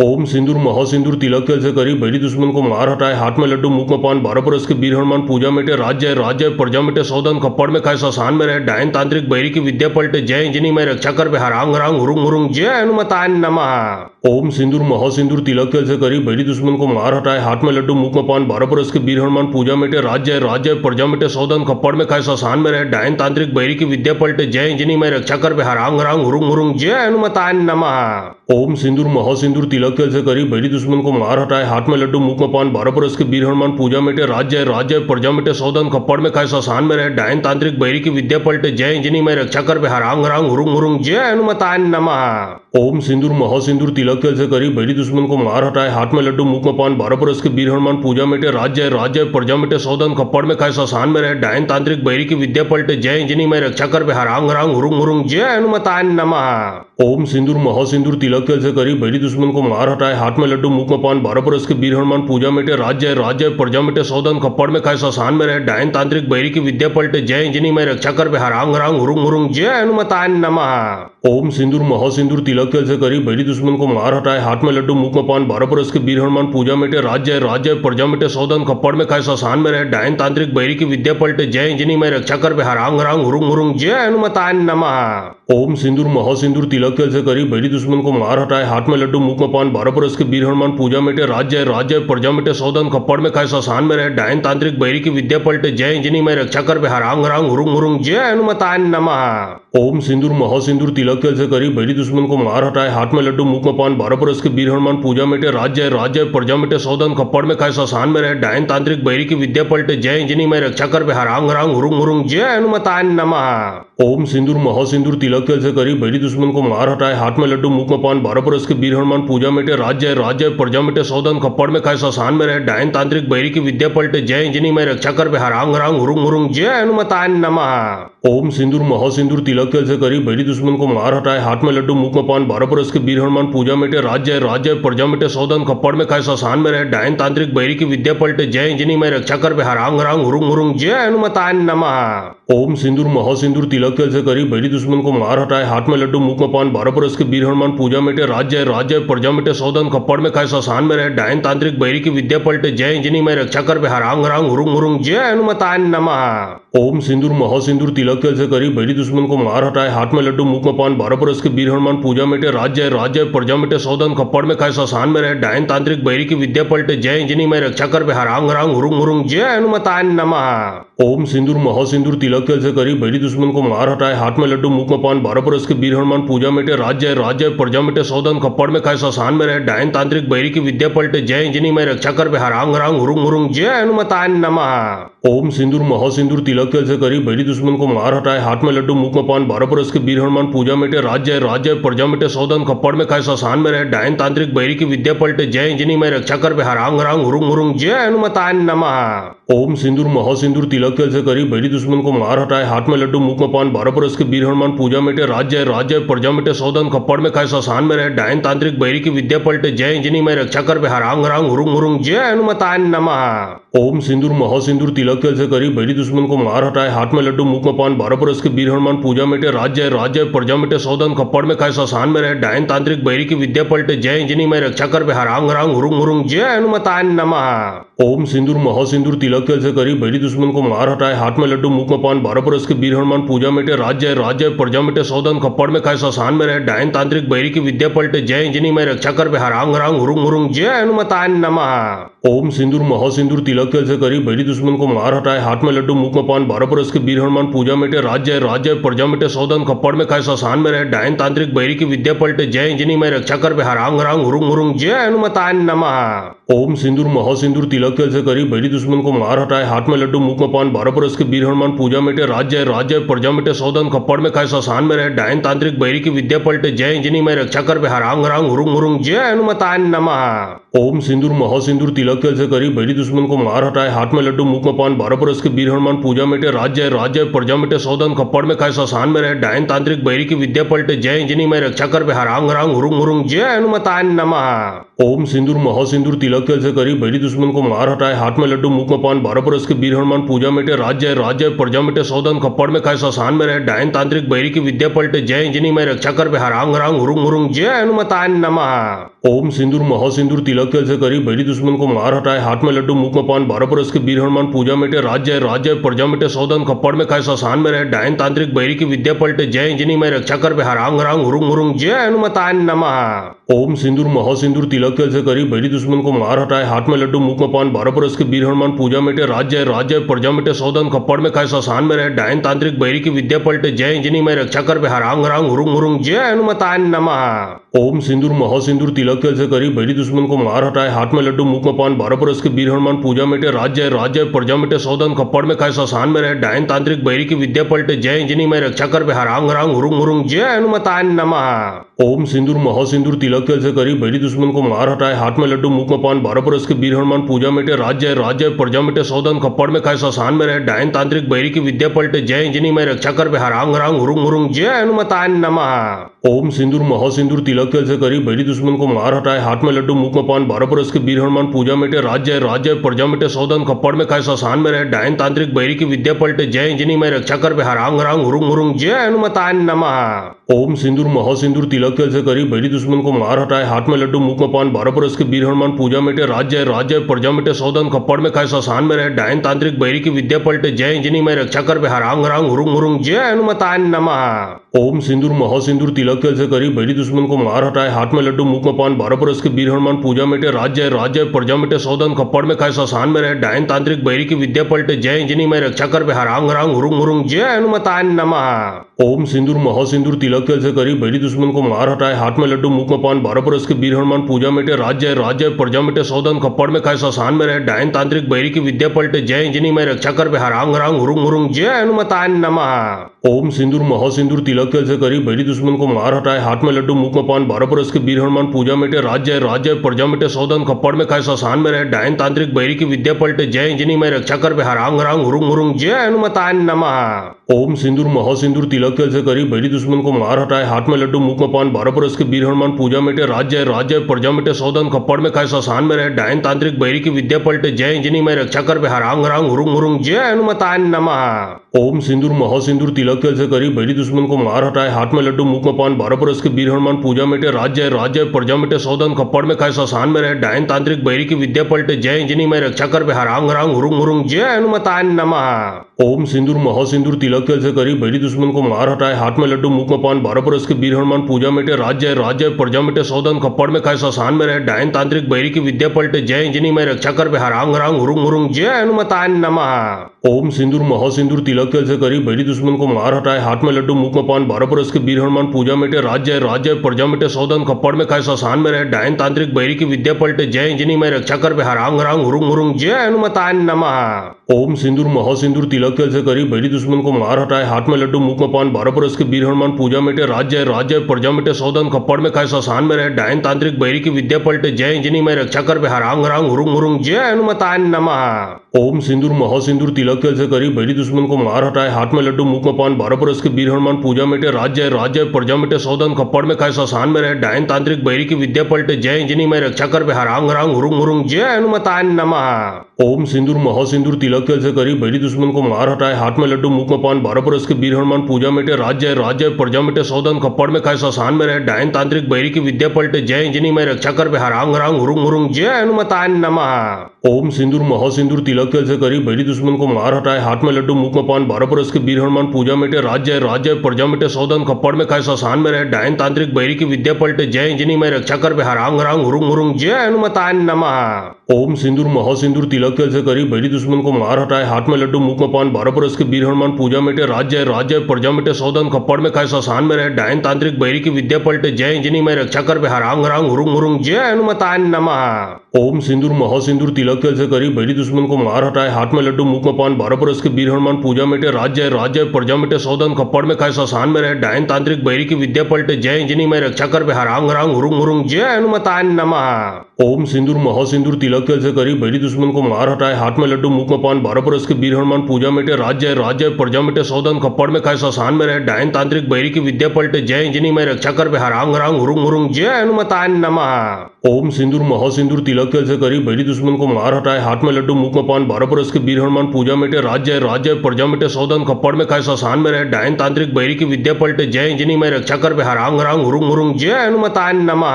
ओम सिंदूर महासिंदूर तिलक जल से करी बैरी दुश्मन को मार हटाए, हाथ में लड्डू मुख में पान, 12 बरस के वीर हनुमान पूजा मिटे, राज्य राज्य प्रजा मिटे सौदन, खप्पड़ में खाए शशान में रहे, डायन तांत्रिक बैरी की विद्या पलटे, जय इंजनी में रक्षा कर हरांग रांग हुरुंग हुरुंग, जय हनुमताय नमः। ओम सिंदूर महासिंदूर तिलक जल से करी बैरी दुश्मन को मार हटाए, हाथ में लड्डू मुख में पान, 12 बरस के वीर हनुमान पूजा मिटे, राज्य राज्य प्रजा मिटे सौदन, खप्पड़ में खाए शशान में रहे, डायन तांत्रिक बैरी की विद्या पलटे, जय इंजनी में रक्षा कर हरांग रांग हुरुंग हुरुंग, जय हनुमताय नमः। ओम सिंदूर महासिंदूर तिलक जल से करी बैरी दुश्मन को मार हटाए, हाथ में लड्डू मुख में पान, 12 बरस के वीर हनुमान पूजा मिटे, राज्य राज्य प्रजा मिटे सौदन, खप्पड़ में खाए शशान में रहे, डायन तांत्रिक बैरी की विद्या पलटे, जय इंजनी में रक्षा कर हरांग रांग हुरुंग हुरुंग, जय हनुमताय नमः। ओम सिंदूर महासिंदूर तिलक जल से करी बैरी दुश्मन को मार हटाए, हाथ में लड्डू मुख में पान, 12 बरस के वीर हनुमान पूजा मिटे, राज्य राज्य प्रजा मिटे सौदन, खप्पड़ में खाए शशान में रहे, डायन तांत्रिक बैरी की विद्या पलटे, जय इंजनी में रक्षा कर हरांग रांग हुरुंग हुरुंग, जय हनुमताय नमः। ओम सिंदूर महासिंदूर तिलक जल से करी बैरी दुश्मन को मार हटाए, हाथ में लड्डू मुख में पान, 12 बरस के वीर हनुमान पूजा मिटे, राज्य राज्य प्रजा मिटे सौदन, खप्पड़ में खाए शशान में रहे, डायन तांत्रिक बैरी की विद्या पलटे, जय इंजनी में रक्षा कर हरांग रांग हुरुंग हुरुंग, जय हनुमताय नमः। ओम सिंदूर महासिंदूर तिलक जल से करी बैरी दुश्मन को मार हटाए, हाथ में लड्डू मुख में पान, 12 बरस के वीर हनुमान पूजा मिटे, राज्य राज्य प्रजा मिटे सौदन, खप्पड़ में खाए शशान में रहे, डायन तांत्रिक बैरी की विद्या पलटे, जय इंजनी में रक्षा कर हरांग रांग हुरुंग हुरुंग, जय हनुमताय नमः। ओम सिंदूर महासिंदूर तिलक जल से करी बैरी दुश्मन को मार हटाए, हाथ में लड्डू मुख में पान, 12 बरस के वीर हनुमान पूजा मिटे, राज्य राज्य प्रजा मिटे सौदन, खप्पड़ में खाए शशान में रहे, डायन तांत्रिक बैरी की विद्या पलटे, जय इंजनी में रक्षा कर हरांग रांग हुरुंग हुरुंग, जय हनुमताय नमः। ओम सिंदूर महासिंदूर तिलक जल से करी बैरी दुश्मन को मार हटाए, हाथ में लड्डू मुख में पान, 12 बरस के वीर हनुमान पूजा मिटे, राज्य राज्य प्रजा मिटे सौदन, खप्पड़ में खाए शशान में रहे, डायन तांत्रिक बैरी की विद्या पलटे, जय इंजनी में रक्षा कर हरांग रांग हुरुंग हुरुंग, जय हनुमताय नमः। ओम सिंदूर महासिंदूर तिलक जल से करी बैरी दुश्मन को मार हटाए, हाथ में लड्डू मुख में पान, 12 बरस के वीर हनुमान पूजा मिटे, राज्य राज्य प्रजा मिटे सौदन, खप्पड़ में खाए शशान में रहे, डायन तांत्रिक बैरी की विद्या पलटे, जय इंजनी में रक्षा कर हरांग रांग हुरुंग हुरुंग, जय हनुमताय नमः। ओम सिंदूर महासिंदूर तिलक जल से करी बैरी दुश्मन को मार हटाए, हाथ में लड्डू मुख में पान, 12 बरस के वीर हनुमान पूजा मिटे, राज्य राज्य प्रजा मिटे सौदन, खप्पड़ में खाए शशान में रहे, डायन तांत्रिक बैरी की विद्या पलटे, जय इंजनी में रक्षा कर हरांग रांग हुरुंग हुरुंग, जय हनुमताय नमः। ओम सिंदूर महासिंदूर तिलक जल से करी बैरी दुश्मन को मार हटाए, हाथ में लड्डू मुख में पान, 12 बरस के वीर हनुमान पूजा मिटे, राज्य राज्य प्रजा मिटे सौदन, खप्पड़ में खाए शशान में रहे, डायन तांत्रिक बैरी की विद्या पलटे, जय इंजनी में रक्षा कर हरांग रांग हुरुंग हुरुंग, जय हनुमताय नमः। ओम सिंदूर महासिंदूर तिलक जल से करी बैरी दुश्मन को मार हटाए, हाथ में लड्डू मुख में पान, 12 बरस के वीर हनुमान पूजा मिटे, राज्य राज्य प्रजा मिटे सौदन, खप्पड़ में खाए शशान में रहे, डायन तांत्रिक बैरी की विद्या पलटे, जय इंजनी में रक्षा कर हरांग रांग हुरुंग हुरुंग, जय हनुमताय नमः। ओम सिंदूर महासिंदूर तिलक जल से करी बैरी दुश्मन को मार हटाए, हाथ में लड्डू मुख में पान, 12 बरस के वीर हनुमान पूजा मिटे, राज्य राज्य प्रजा मिटे सौदन, खप्पड़ में खाए शशान में रहे, डायन तांत्रिक बैरी की विद्या पलटे, जय इंजनी में रक्षा कर हरांग रांग हुरुंग हुरुंग, जय हनुमताय नमः। ओम सिंदूर महासिंदूर तिलक जल से करी बैरी दुश्मन को मार हटाए, हाथ में लड्डू मुख में पान, 12 बरस के वीर हनुमान पूजा मिटे, राज्य राज्य प्रजा मिटे सौदन, खप्पड़ में खाए शशान में रहे, डायन तांत्रिक बैरी की विद्या पलटे, जय इंजनी में रक्षा कर हरांग रांग हुरुंग हुरुंग, जय हनुमताय नमः। ओम सिंदूर महासिंदूर तिलक जल से करी बैरी दुश्मन को मार हटाए, हाथ में लड्डू मुख में पान, 12 बरस के वीर हनुमान पूजा मिटे, राज्य राज्य प्रजा मिटे सौदन, खप्पड़ में खाए शशान में रहे, डायन तांत्रिक बैरी की विद्या पलटे, जय इंजनी में रक्षा कर हरांग रांग हुरुंग हुरुंग, जय हनुमताय नमः। ओम सिंदूर महासिंदूर तिलक जल से करी बैरी दुश्मन को मार हटाए, हाथ में लड्डू मुख में पान, 12 बरस के वीर हनुमान पूजा मिटे, राज्य राज्य प्रजा मिटे सौदन, खप्पड़ में खाए शशान में रहे, डायन तांत्रिक बैरी की विद्या पलटे, जय इंजनी में रक्षा कर हरांग रांग हुरुंग हुरुंग, जय हनुमताय नमः। ओम सिंदूर महासिंदूर तिलक जल से करी बैरी दुश्मन को मार हटाए, हाथ में लड्डू मुख में पान, 12 बरस के वीर हनुमान पूजा मिटे, राज्य राज्य प्रजा मिटे सौदन, खप्पड़ में खाए शशान में रहे, डायन तांत्रिक बैरी की विद्या पलटे, जय इंजनी में रक्षा कर हरांग रांग हुरुंग हुरुंग, जय हनुमताय नमः। ओम सिंदूर महासिंदूर तिलक जल से करी बैरी दुश्मन को मार हटाए, हाथ में लड्डू मुख में पान, 12 बरस के वीर हनुमान पूजा मिटे, राज्य राज्य प्रजा मिटे सौदन, खप्पड़ में खाए शशान में रहे, डायन तांत्रिक बैरी की विद्या पलटे, जय इंजनी में रक्षा कर हरांग रांग हुरुंग हुरुंग, जय हनुमताय नमः। ओम सिंदूर महासिंदूर तिलक जल से करी बैरी दुश्मन को मार हटाए, हाथ में लड्डू मुख में पान, 12 बरस के वीर हनुमान पूजा मिटे, राज्य राज्य प्रजा मिटे सौदन, खप्पड़ में खाए शशान में रहे, डायन तांत्रिक बैरी की विद्या पलटे, जय इंजनी में रक्षा कर हरांग रांग हुरुंग हुरुंग, जय हनुमताय नमः। ओम सिंदूर महासिंदूर तिलक जल से करी बैरी दुश्मन को मार हटाए, हाथ में लड्डू मुख में पान, 12 बरस के वीर हनुमान पूजा मिटे, राज्य राज्य प्रजा मिटे, सौदन खप्पड़ में खाए, शशान में रहे, डायन तांत्रिक बैरी की विद्या पलटे, जय इंजनी में रक्षा कर हरांग हरांग हुरुंग हुरुंग, जय हनुमताय नमः। ओम सिंदूर महासिंदूर तिलक जल से करी बैरी दुश्मन को मार हटाए, हाथ में लड्डू मुख में पान, 12 बरस के वीर हनुमान पूजा मिटे, राज्य राज्य प्रजा मिटे, सौदन खप्पड़ में खाए, शशान में रहे, डायन तांत्रिक बैरी की विद्या पलटे, जय इंजनी में रक्षा कर हरांग हरांग हुरुंग हुरुंग, जय हनुमताय नमः। ओम सिंदूर महासिंदूर तिलक जल से करी बैरी दुश्मन को मार हटाए, हाथ में लड्डू मुख में पान, 12 बरस के वीर हनुमान पूजा मिटे, राज्य राज्य प्रजा मिटे, सौदन खप्पड़ में खाए, शशान में रहे, डायन तांत्रिक बैरी की विद्या पलटे, जय इंजनी में रक्षा कर हरांग हरांग हुरुंग हुरुंग, जय हनुमताय नमः। ओम सिंदूर महासिंदूर तिलक जल से करी बैरी दुश्मन को मार हटाए, हाथ में लड्डू मुख में पान, 12 बरस के वीर हनुमान पूजा मिटे, राज्य राज्य प्रजा मिटे, सौदन खप्पड़ में खाए, शशान में रहे, डायन तांत्रिक बैरी की विद्या पलटे, जय इंजनी में रक्षा कर हरांग हरांग हुरुंग हुरुंग, जय हनुमताय नमः। ओम सिंदूर महासिंदूर तिलक जल से करी बैरी दुश्मन को मार हटाए, हाथ में लड्डू मुख में पान, 12 बरस के वीर हनुमान पूजा मिटे, राज्य राज्य प्रजा मिटे, सौदन खप्पड़ में खाए, शशान में रहे, डायन तांत्रिक बैरी की विद्या पलटे, जय इंजनी में रक्षा कर हरांग हरांग हुरुंग हुरुंग, जय हनुमताय नमः। ओम सिंदूर महासिंदूर तिलक जल से करी बैरी दुश्मन को मार हटाए, हाथ में लड्डू मुख में पान, 12 बरस के वीर हनुमान पूजा मिटे, राज्य राज्य प्रजा मिटे, सौदन खप्पड़ में खाए, शशान में रहे, डायन तांत्रिक बैरी की विद्या पलटे, जय इंजनी में रक्षा कर हरांग हरांग हुरुंग हुरुंग, जय हनुमताय नमः। ओम सिंदूर महासिंदूर तिलक जल से करी बैरी दुश्मन को मार हटाए, हाथ में लड्डू मुख में पान, 12 बरस के वीर हनुमान पूजा मिटे, राज्य राज्य प्रजा मिटे, सौदन खप्पड़ में खाए, शशान में रहे, डायन तांत्रिक बैरी की विद्या पलटे, जय इंजनी में रक्षा कर हरांग हरांग हुरुंग हुरुंग, जय हनुमताय नमः। ओम सिंदूर महासिंदूर तिलक जल से करी बैरी दुश्मन को मार हटाए, हाथ में लड्डू मुख में पान, 12 बरस के वीर हनुमान पूजा मिटे, राज्य राज्य प्रजा मिटे, सौदन खप्पड़ में खाए, शशान में रहे, डायन तांत्रिक बैरी की विद्या पलटे, जय इंजनी में रक्षा कर हरांग हरांग हुरुंग हुरुंग, जय हनुमताय नमः। ओम सिंदूर महासिंदूर तिलक जल से करी बैरी दुश्मन को मार हटाए, हाथ में लड्डू मुख में पान, 12 बरस के वीर हनुमान पूजा मिटे, राज्य राज्य प्रजा मिटे, सौदन खप्पड़ में खाए, शशान में रहे, डायन तांत्रिक बैरी की विद्या पलटे, जय इंजनी में रक्षा कर हरांग हरांग हुरुंग हुरुंग, जय हनुमताय नमः। ओम सिंदूर महासिंदूर तिलक जल से करी बैरी दुश्मन को मार हटाए, हाथ में लड्डू मुख में पान, 12 बरस के वीर हनुमान पूजा मिटे, राज्य राज्य प्रजा मिटे, सौदन खप्पड़ में खाए, शशान में रहे, डायन तांत्रिक बैरी की विद्या पलटे, जय इंजनी में रक्षा कर हरांग हरांग हुरुंग हुरुंग, जय हनुमताय नमः। ओम सिंदूर महासिंदूर तिलक जल से करी बैरी दुश्मन को मार हटाए, हाथ में लड्डू मुख में पान, 12 बरस के वीर हनुमान पूजा मिटे, राज्य राज्य प्रजा मिटे, सौदन खप्पड़ में खाए, शशान में रहे, डायन तांत्रिक बैरी की विद्या पलटे, जय इंजनी में रक्षा कर हरांग हरांग हुरुंग हुरुंग, जय हनुमताय नमः। ओम सिंदूर महासिंदूर तिलक जल से करी बैरी दुश्मन को मार हटाए, हाथ में लड्डू मुख में पान, 12 बरस के वीर हनुमान पूजा मिटे, राज्य राज्य प्रजा मिटे, सौदन खप्पड़ में खाए, शशान में रहे, डायन तांत्रिक बैरी की विद्या पलटे, जय इंजनी में रक्षा कर हरांग हरांग हुरुंग हुरुंग, जय हनुमताय नमः। ओम सिंदूर महासिंदूर तिलक जल से करी बैरी दुश्मन को मार हटाए, हाथ में लड्डू मुख में पान, 12 बरस के वीर हनुमान पूजा मिटे, राज्य राज्य प्रजा मिटे, सौदन खप्पड़ में खाए, शशान में रहे, डायन तांत्रिक बैरी की विद्या पलटे, जय इंजनी में रक्षा कर हरांग हरांग हुरुंग हुरुंग, जय हनुमताय नमः। ओम सिंदूर महासिंदूर तिलक जल से करी बैरी दुश्मन को मार हटाए, हाथ में लड्डू मुख में पान, 12 बरस के वीर हनुमान पूजा मिटे, राज्य राज्य प्रजा मिटे, सौदन खप्पड़ में खाए, शशान में रहे, डायन तांत्रिक बैरी की विद्या पलटे, जय इंजनी में रक्षा कर हरांग हरांग हुरुंग हुरुंग, जय हनुमताय नमः। ओम सिंदूर महासिंदूर तिलक जल से करी बैरी दुश्मन को मार हटाए, हाथ में लड्डू मुख में पान, 12 बरस के वीर हनुमान पूजा मिटे, राज्य राज्य प्रजा मिटे, सौदन खप्पड़ में खाए, शशान में रहे, डायन तांत्रिक बैरी की विद्या पलटे, जय इंजनी में रक्षा कर हरांग हरांग हुरुंग हुरुंग, जय हनुमताय नमः। ओम सिंदूर महासिंदूर तिलक जल से करी बैरी दुश्मन को मार हटाए, हाथ में लड्डू मुख में पान, 12 बरस के वीर हनुमान पूजा मिटे, राज्य राज्य प्रजा मिटे, सौदन खप्पड़ में खाए, शशान में रहे, डायन तांत्रिक बैरी की विद्या पलटे, जय इंजनी में रक्षा कर हरांग हरांग हुरुंग हुरुंग, जय हनुमताय नमः। ओम सिंदूर महासिंदूर तिलक जल से करी बैरी दुश्मन को मार हटाए, हाथ में लड्डू मुख में पान, 12 बरस के वीर हनुमान पूजा मिटे, राज्य राज्य प्रजा मिटे, सौदन खप्पड़ में खाए, शशान में रहे, डायन तांत्रिक बैरी की विद्या पलटे, जय इंजनी में रक्षा कर हरांग हरांग हुरुंग हुरुंग, जय हनुमताय नमः। ओम सिंदूर महासिंदूर तिलक जल से करी बैरी दुश्मन को मार हटाए, हाथ में लड्डू मुख में पान, 12 बरस के वीर हनुमान पूजा मिटे, राज्य राज्य प्रजा मिटे, सौदन खप्पड़ में खाए, शशान में रहे, डायन तांत्रिक बैरी की विद्या पलटे, जय इंजनी में रक्षा कर हरांग हरांग हुरुंग हुरुंग, जय हनुमताय नमः। ओम सिंदूर महासिंदूर तिलक जल से करी बैरी दुश्मन को मार हटाए, हाथ में लड्डू मुख में पान, 12 बरस के वीर हनुमान पूजा मिटे, राज्य राज्य प्रजा मिटे, सौदन खप्पड़ में खाए, शशान में रहे, डायन तांत्रिक बैरी की विद्या पलटे, जय इंजनी में रक्षा कर हरांग हरांग हुरुंग हुरुंग, जय हनुमताय नमः। ओम सिंदूर महासिंदूर तिलक जल से करी बैरी दुश्मन को मार हटाए, हाथ में लड्डू मुख में पान, 12 बरस के वीर हनुमान पूजा मिटे, राज्य राज्य प्रजा मिटे, सौदन खप्पड़ में खाए, शशान में रहे, डायन तांत्रिक बैरी की विद्या पलटे, जय इंजनी में रक्षा कर हरांग हरांग हुरुंग हुरुंग, जय हनुमताय नमः। ओम सिंदूर महासिंदूर तिलक जल से करी बैरी दुश्मन को मार हटाए, हाथ में लड्डू मुख में पान, 12 बरस के वीर हनुमान पूजा मिटे, राज्य राज्य प्रजा मिटे, सौदन खप्पड़ में खाए, शशान में रहे, डायन तांत्रिक बैरी की विद्या पलटे, जय इंजनी में रक्षा कर हरांग हरांग हुरुंग हुरुंग, जय हनुमताय नमः। ओम सिंदूर महासिंदूर तिलक जल से करी बैरी दुश्मन को मार हटाए, हाथ में लड्डू मुख में पान, 12 बरस के वीर हनुमान पूजा मिटे, राज्य है राज्य है, प्रजा मिटे सौदन, खप्पड़ में खाए शशान में रहे, डायन तांत्रिक बैरी की विद्या पलटे, जय इंजनी में रक्षा कर बे, हरांग हरांग हुरुंग हुरुंग, जय हनुमताय नमः। ओम सिंदूर महासिंदूर तिलक जल से करी बैरी दुश्मन को मार हटाए, हाथ में लड्डू मुख में पान, 12 बरस के वीर हनुमान पूजा मिटे, राज्य है राज्य है, प्रजा मिटे सौदन, खप्पड़ में खाए शशान में रहे, डायन तांत्रिक बैरी की विद्या पलटे, जय इंजनी में रक्षा कर बे, हरांग हरांग हुरुंग हुरुंग, जय हनुमताय नमः।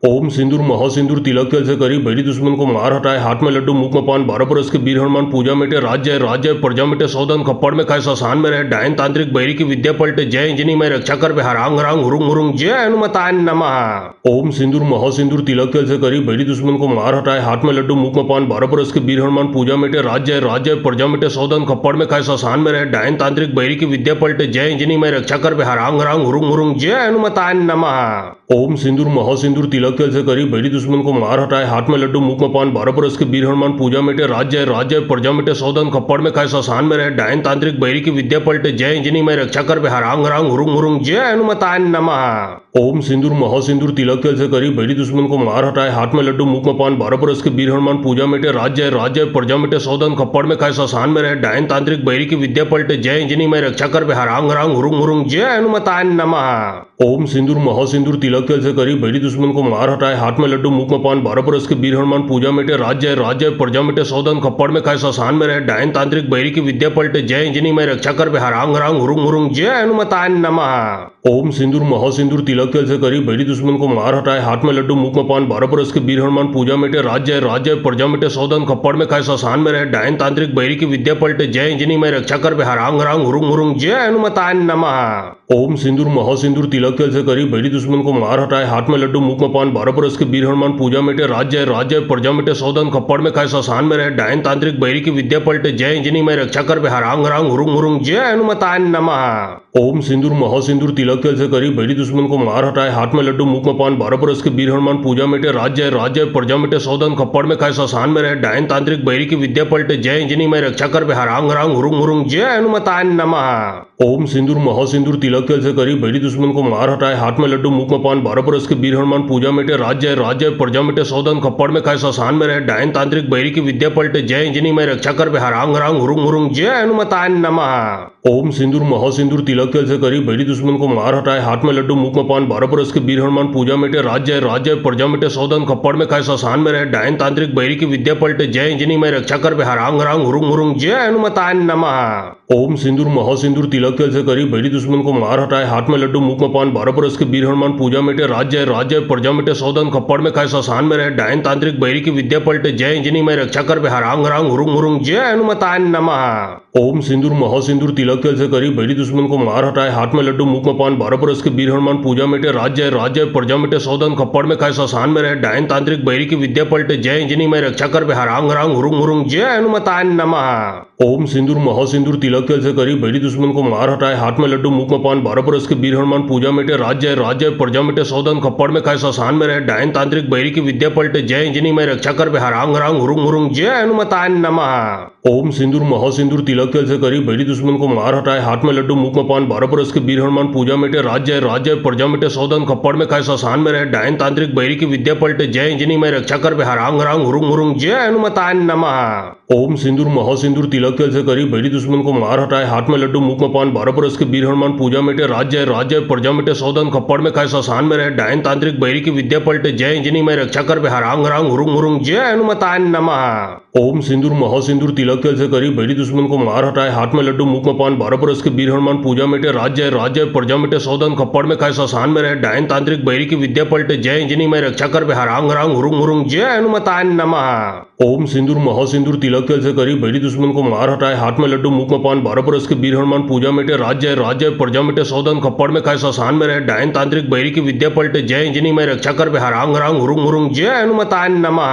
ओम सिंदूर महासिंदूर तिलक जल से करी बैरी दुश्मन को मार हटाए, हाथ में लड्डू मुख में पान, 12 बरस के वीर हनुमान पूजा मिटे, राज्य है राज्य है, प्रजा मिटे सौदन, खप्पड़ में खाए शशान में रहे, डायन तांत्रिक बैरी की विद्या पलटे, जय इंजनी में रक्षा कर बे, हरांग हरांग हुरुंग हुरुंग, जय हनुमताय नमः। ओम सिंदूर महासिंदूर तिलक जल से करी बैरी दुश्मन को मार हटाए, हाथ में लड्डू मुख में पान, 12 बरस के वीर हनुमान पूजा मिटे, राज्य है राज्य है, प्रजा मिटे सौदन, खप्पड़ में खाए शशान में रहे, डायन तांत्रिक बैरी की विद्या पलटे, जय इंजनी में रक्षा कर बे, हरांग हरांग हुरुंग हुरुंग, जय हनुमताय नमः। ओम सिंदूर महासिंदूर तिलक जल से करी बैरी दुश्मन को मार हटाए, हाथ में लड्डू मुख में पान, 12 बरस के वीर हनुमान पूजा मिटे, राज्य है राज्य है, प्रजा मिटे सौदन, खप्पड़ में खाए शशान में रहे, डायन तांत्रिक बैरी की विद्या पलटे, जय इंजनी में रक्षा कर बे, हरांग हरांग हुरुंग हुरुंग, जय हनुमताय नमः। ओम सिंदूर महासिंदूर तिलक जल से करी बैरी दुश्मन को मार हटाए, हाथ में लड्डू मुख में पान, 12 बरस के वीर हनुमान पूजा मिटे, राज्य है राज्य है, प्रजा मिटे सौदन, खप्पड़ में खाए शशान में रहे, डायन तांत्रिक बैरी की विद्या पलटे, जय इंजनी में रक्षा कर बे, हरांग हरांग हुरुंग हुरुंग, जय हनुमताय नमः। ओम सिंदूर महासिंदूर तिलक जल से करी बैरी दुश्मन को मार हटाए, हाथ में लड्डू मुख में पान, 12 बरस के वीर हनुमान पूजा मिटे, राज्य है राज्य है, प्रजा मिटे सौदन, खप्पड़ में खाए शशान में रहे, डायन तांत्रिक बैरी की विद्या पलटे, जय इंजनी में रक्षा कर बे, हरांग हरांग हुरुंग हुरुंग, जय हनुमताय नमः। ओम सिंदूर महासिंदूर तिलक जल से करी बैरी दुश्मन को मार हटाए, हाथ में लड्डू मुख में पान, 12 बरस के वीर हनुमान पूजा मिटे, राज्य है राज्य है, प्रजा मिटे सौदन, खप्पड़ में खाए शशान में रहे, डायन तांत्रिक बैरी की विद्या पलटे, जय इंजनी में रक्षा कर बे, हरांग हरांग हुरुंग हुरुंग, जय हनुमताय नमः। ओम सिंदूर महासिंदूर तिलक जल से करी बैरी दुश्मन को मार हटाए, हाथ में लड्डू मुख में पान, 12 बरस के वीर हनुमान पूजा मिटे, राज्य है राज्य है, प्रजा मिटे सौदन, खप्पड़ में खाए शशान में रहे, डायन तांत्रिक बैरी की विद्या पलटे, जय इंजनी में रक्षा कर बे, हरांग हरांग हुरुंग हुरुंग, जय हनुमताय नमः। ओम सिंदूर महासिंदूर तिलक जल से करी बैरी दुश्मन को मार हटाए, हाथ में लड्डू मुख में पान, 12 बरस के वीर हनुमान पूजा मिटे, राज्य है राज्य है, प्रजा मिटे सौदन, खप्पड़ में खाए शशान में रहे, डायन तांत्रिक बैरी की विद्या पलटे, जय इंजनी में रक्षा कर बे, हरांग हरांग हुरुंग हुरुंग, जय हनुमताय नमः। ओम सिंदूर महासिंदूर तिलक जल से करी बैरी दुश्मन को मार हटाए, हाथ में लड्डू मुख में पान, 12 बरस के वीर हनुमान पूजा मिटे, राज्य है राज्य है, प्रजा मिटे सौदन, खप्पड़ में खाए शशान में रहे, डायन तांत्रिक बैरी की विद्या पलटे, जय इंजनी में रक्षा कर बे, हरांग हरांग हुरुंग हुरुंग, जय हनुमताय नमः। ओम सिंदूर महासिंदूर तिलक जल से करी बैरी दुश्मन को मार हटाए, हाथ में लड्डू मुख में पान, 12 बरस के वीर हनुमान पूजा मिटे, राज्य है राज्य है, प्रजा मिटे सौदन, खप्पड़ में खाए शशान में रहे, डायन तांत्रिक बैरी की विद्या पलटे, जय इंजनी में रक्षा कर बे, हरांग हरांग हुरुंग हुरुंग, जय हनुमताय नमः। ओम सिंदूर महासिंदूर तिलक जल से करी बैरी दुश्मन को मार हटाए, हाथ में लड्डू मुख में पान, 12 बरस के वीर हनुमान पूजा मिटे, राज्य है राज्य है, प्रजा मिटे सौदन, खप्पड़ में खाए शशान में रहे, डायन तांत्रिक बैरी की विद्या पलटे, जय इंजनी में रक्षा कर बे, हरांग हरांग हुरुंग हुरुंग, जय हनुमताय नमः। ओम सिंदूर महासिंदूर तिलक जल से करी बैरी दुश्मन को मार हटाए, हाथ में लड्डू मुख में पान, 12 बरस के वीर हनुमान पूजा मिटे, राज्य है राज्य है, प्रजा मिटे सौदन, खप्पड़ में खाए शशान में रहे, डायन तांत्रिक बैरी की विद्या पलटे, जय इंजनी में रक्षा कर बे, हरांग हरांग हुरुंग हुरुंग, जय हनुमताय नमः। ओम सिंदूर महासिंदूर तिलक जल से करी बैरी दुश्मन को मार हटाए, हाथ में लड्डू मुख में पान, 12 बरस के वीर हनुमान पूजा मिटे, राज्य है राज्य है, प्रजा मिटे सौदन, खप्पड़ में खाए शशान में रहे, डायन तांत्रिक बैरी की विद्या पलटे, जय इंजनी में रक्षा कर बे, हरांग हरांग हुरुंग हुरुंग, जय हनुमताय नमः। ओम सिंदूर महासिंदूर तिलक जल से करी बैरी दुश्मन को मार हटाए, हाथ में लड्डू मुख में पान, 12 बरस के वीर हनुमान पूजा मिटे, राज्य है राज्य है, प्रजा मिटे सौदन, खप्पड़ में खाए शशान में रहे, डायन तांत्रिक बैरी की विद्या पलटे, जय इंजनी में रक्षा कर बे, हरांग हरांग हुरुंग हुरुंग, जय हनुमताय नमः। ओम सिंदूर महासिंदूर तिलक जल से करी बैरी दुश्मन को मार हटाए, हाथ में लड्डू मुख में पान, 12 बरस के वीर हनुमान पूजा मिटे, राज्य है राज्य है, प्रजा मिटे सौदन, खप्पड़ में खाए शशान में रहे, डायन तांत्रिक बैरी की विद्या पलटे, जय इंजनी में रक्षा कर बे, हरांग हरांग हुरुंग हुरुंग, जय हनुमताय नमः। ओम सिंदूर महासिंदूर तिलक जल से करी बैरी दुश्मन को मार हटाए, हाथ में लड्डू मुख में पान, 12 बरस के वीर हनुमान पूजा मिटे, राज्य है राज्य है, प्रजा मिटे सौदन, खप्पड़ में खाए शशान में रहे, डायन तांत्रिक बैरी की विद्या पलटे, जय इंजनी में रक्षा कर बे, हरांग हरांग हुरुंग हुरुंग, जय हनुमताय नमः। ओम सिंदूर महासिंदूर तिलक जल से करी बैरी दुश्मन को मार हटाए, हाथ में लड्डू मुख में पान, 12 बरस के वीर हनुमान पूजा मिटे, राज्य है राज्य है, प्रजा मिटे सौदन, खप्पड़ में खाए शशान में रहे, डायन तांत्रिक बैरी की विद्या पलटे, जय इंजनी में रक्षा कर बे, हरांग हरांग हुरुंग हुरुंग, जय हनुमताय नमः।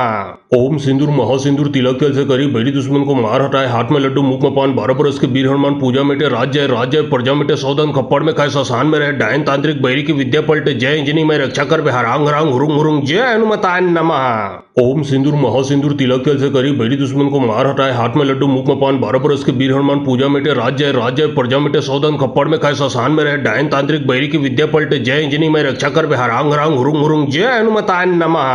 ओम सिंदूर महासिंदूर तिलक तिल से करी बैरी दुश्मन को मार हटाए हाथ में लड्डू मुख में पान 12 बरस के वीर हनुमान पूजा मिटे राज्य प्रजा मिटे सौदन खप्पड़ में खाए शशान में रहे डायन तांत्रिक बैरी की विद्या पलटे जय इंजनी में रक्षा कर हारांग हरांग हुरुंग हुरुंग जय हनुमताय नमः। ओम सिंदूर महासिंदूर तिलक तिल से करी बैरी दुश्मन को मार हटाए हाथ में लड्डू मुख में पान 12 बरस के वीर हनुमान पूजा मिटे राज्य प्रजा मिटे सौदन खप्पड़ में खाए शशान में रहे डायन तांत्रिक बैरी की विद्या पलटे जय इंजनी में रक्षा कर हारांग हरांग हुरुंग हुरुंग जय हनुमताय नमः।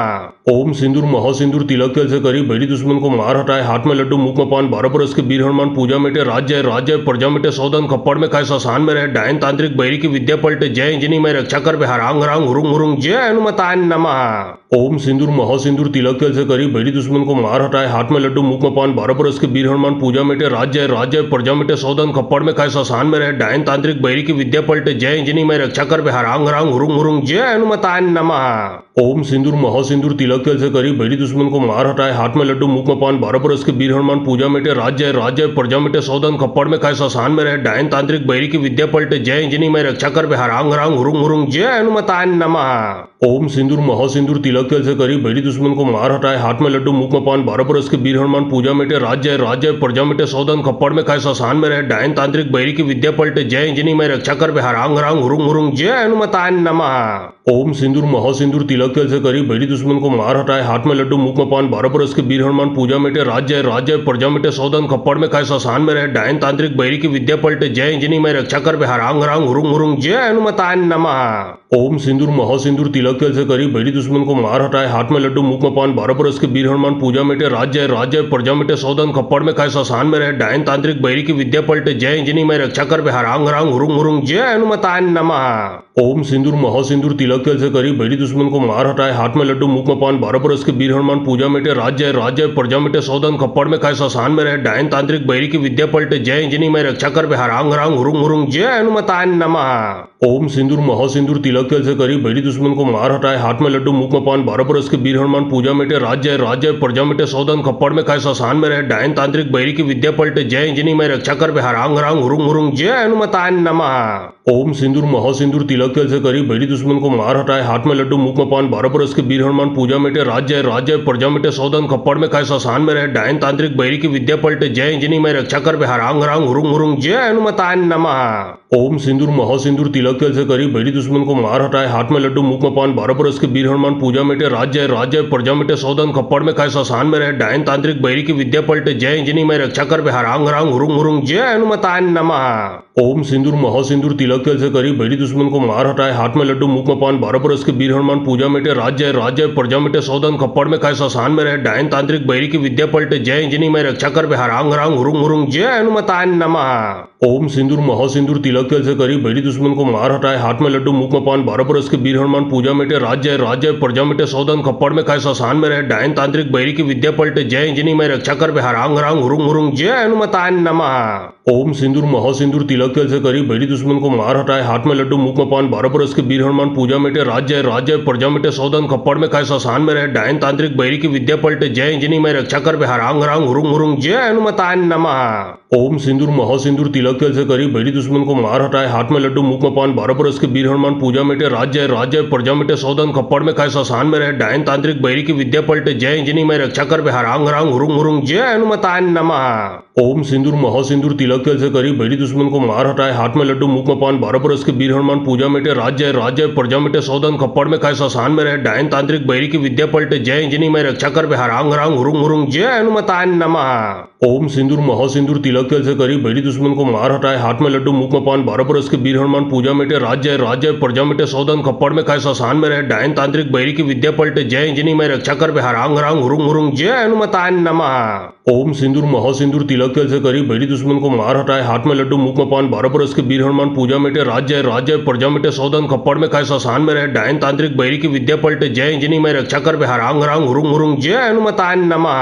ओम सिंदूर महासिंदूर तिलक तिल से करी बैरी दुश्मन को मार हटाए हाथ में लड्डू मुख में पान 12 बरस के वीर हनुमान पूजा मिटे राज्य प्रजा मिटे सौदन खप्पड़ में खाए शशान में रहे डायन तांत्रिक बैरी की विद्या पलटे जय इंजनी में रक्षा कर हारांग हरांग हुरुंग हुरुंग जय हनुमताय नमः। ओम सिंदूर महासिंदूर तिलक तिल से करी बैरी दुश्मन को मार हटाए हाथ में लड्डू मुख में पान 12 बरस के वीर हनुमान पूजा मिटे राज्य प्रजा मिटे सौदन खप्पड़ में खाए शशान में रहे डायन तांत्रिक बैरी की विद्या पलटे जय इंजनी में रक्षा कर हारांग हरांग हुरुंग हुरुंग जय हनुमताय नमः। ओम सिंदूर महासिंदूर तिलक तिल से करी बैरी दुश्मन को मार हटाए हाथ में लड्डू मुख में पान 12 बरस के वीर हनुमान पूजा मिटे राज्य प्रजा मिटे सौदन खप्पड़ में खाए शशान में रहे डायन तांत्रिक बैरी की विद्या पलटे जय इंजनी में रक्षा कर हारांग हरांग हुरुंग हुरुंग जय हनुमताय नमः। ओम सिंदूर महासिंदूर तिलक तिल से करी बैरी दुश्मन को मार हटाए हाथ में लड्डू मुख में पान 12 बरस के वीर हनुमान पूजा मिटे राज्य प्रजा मिटे सौदन खप्पड़ में खाए शशान में रहे डायन तांत्रिक बैरी की विद्या पलटे जय इंजनी में रक्षा कर हारांग हरांग हुरुंग हुरुंग जय हनुमताय नमः। ओम सिंदूर महासिंदूर तिलक तिल से करी बैरी दुश्मन को मार हटाए हाथ में लड्डू मुख में पान 12 बरस के वीर हनुमान पूजा मिटे राज्य प्रजा मिटे सौदन खप्पड़ में खाए शशान में रहे डायन तांत्रिक बैरी की विद्या पलटे जय इंजनी में रक्षा कर हारांग हरांग हुरुंग हुरुंग जय हनुमताय नमः। ओम सिंदूर महासिंदूर तिलक तिल से करी बैरी दुश्मन को मार हटाए हाथ में लड्डू मुख में पान 12 बरस के वीर हनुमान पूजा मिटे राज्य प्रजा मिटे सौदन खप्पड़ में खाए शशान में रहे डायन तांत्रिक बैरी की विद्या पलटे जय इंजनी में रक्षा कर हारांग हरांग हुरुंग हुरुंग जय हनुमताय नमः। ओम सिंदूर महासिंदूर तिलक तिल से करी बैरी दुश्मन को मार हटाए हाथ में लड्डू मुख में पान 12 बरस के वीर हनुमान पूजा मिटे राज्य प्रजा मिटे सौदन खप्पड़ में खाए शशान में रहे डायन तांत्रिक बैरी की विद्या पलटे जय इंजनी में रक्षा कर हारांग हरांग हुरुंग हुरुंग जय हनुमताय नमः। ओम सिंदूर महासिंदूर तिलक तिल से करी बैरी दुश्मन को मार हटाए हाथ में लड्डू मुख में पान 12 बरस के वीर हनुमान पूजा मिटे राज्य प्रजा मिटे सौदन खप्पड़ में खाए शशान में रहे डायन तांत्रिक बैरी की विद्या पलटे जय इंजनी में रक्षा कर हारांग हरांग हुरुंग हुरुंग जय हनुमताय नमः। ओम सिंदूर महासिंदूर तिलक तिल से करी बैरी दुश्मन को मार हटाए हाथ में लड्डू मुख में पान 12 बरस के वीर हनुमान पूजा मिटे राज्य प्रजा मिटे सौदन खप्पड़ में खाए शशान में रहे डायन तांत्रिक बैरी की विद्या पलटे जय इंजनी में रक्षा कर हारांग हरांग हुरुंग हुरुंग जय हनुमताय नमः। ओम सिंदूर महासिंदूर तिलक तिल से करी बैरी दुश्मन को मार हटाए हाथ में लड्डू मुख में पान 12 बरस के वीर हनुमान पूजा मिटे राज्य प्रजा मिटे सौदन खप्पड़ में खाए शशान में रहे डायन तांत्रिक बैरी की विद्या पलटे जय इंजनी में रक्षा कर हारांग हरांग हुरुंग हुरुंग जय हनुमताय नमः। ओम सिंदूर महासिंदूर तिलक तिल से करी बैरी दुश्मन को मार हटाए हाथ में लड्डू मुख में पान 12 बरस के वीर हनुमान पूजा मिटे राज्य प्रजा मिटे सौदन खप्पड़ में खाए शशान में रहे डायन तांत्रिक बैरी की विद्या पलटे जय इंजनी में रक्षा कर हारांग हरांग हुरुंग हुरुंग जय हनुमताय नमः। ओम सिंदूर महासिंदूर तिलक तिल से करी बैरी दुश्मन को मार हटाए हाथ में लड्डू मुख में पान 12 बरस के वीर हनुमान पूजा मिटे राज्य प्रजा मिटे सौदन खप्पड़ में खाए शशान में रहे डायन तांत्रिक बैरी की विद्या पलटे जय इंजनी में रक्षा कर हारांग हरांग हुरुंग हुरुंग जय हनुमताय नमः। ओम सिंदूर महासिंदूर तिलक तिल से करी बैरी दुश्मन को मार हटाए हाथ में लड्डू मुख में पान 12 बरस के वीर हनुमान पूजा मिटे राज्य प्रजा मिटे सौदन खप्पड़ में खाए शशान में रहे डायन तांत्रिक बैरी की विद्या पलटे जय इंजनी में रक्षा कर हारांग हरांग हुरुंग हुरुंग जय हनुमताय नमः। ओम सिंदूर महासिंदूर तिलक तिल से करी बैरी दुश्मन को मार हटाए हाथ में लड्डू मुख में पान 12 बरस के वीर हनुमान पूजा मिटे राज्य प्रजा मिटे सौदन खप्पड़ में खाए शशान में रहे डायन तांत्रिक बैरी की विद्या पलटे जय इंजनी में रक्षा कर हारांग हरांग हुरुंग हुरुंग जय हनुमताय नमः। ओम सिंदूर महासिंदूर तिलक तिल से करी बैरी दुश्मन को मार हटाए हाथ में लड्डू मुख में पान 12 बरस के वीर हनुमान पूजा मिटे राज्य प्रजा मिटे सौदन खप्पड़ में खाए शशान में रहे डायन तांत्रिक बैरी की विद्या पलटे जय इंजनी में रक्षा कर हारांग हरांग हुरुंग हुरुंग जय हनुमताय नमः। ओम सिंदूर महासिंदूर तिलक तिल से करी बैरी दुश्मन को मार हटाए हाथ में लड्डू मुख में पान 12 बरस के वीर हनुमान पूजा मिटे राज्य प्रजा मिटे सौदन खप्पड़ में खाए शशान में रहे डायन तांत्रिक बैरी की विद्या पलटे जय इंजनी में रक्षा कर हारांग हरांग हुरुंग हुरुंग जय हनुमताय नमः। ओम सिंदूर महासिंदूर तिलक तिल से करी बैरी दुश्मन को मार हटाए हाथ में लड्डू मुख में पान 12 बरस के वीर हनुमान पूजा मिटे राज्य प्रजा मिटे सौदन खप्पड़ में खाए शशान में रहे डायन तांत्रिक बैरी की विद्या पलटे जय इंजनी में रक्षा कर हारांग हरांग हुरुंग हुरुंग जय हनुमताय नमः।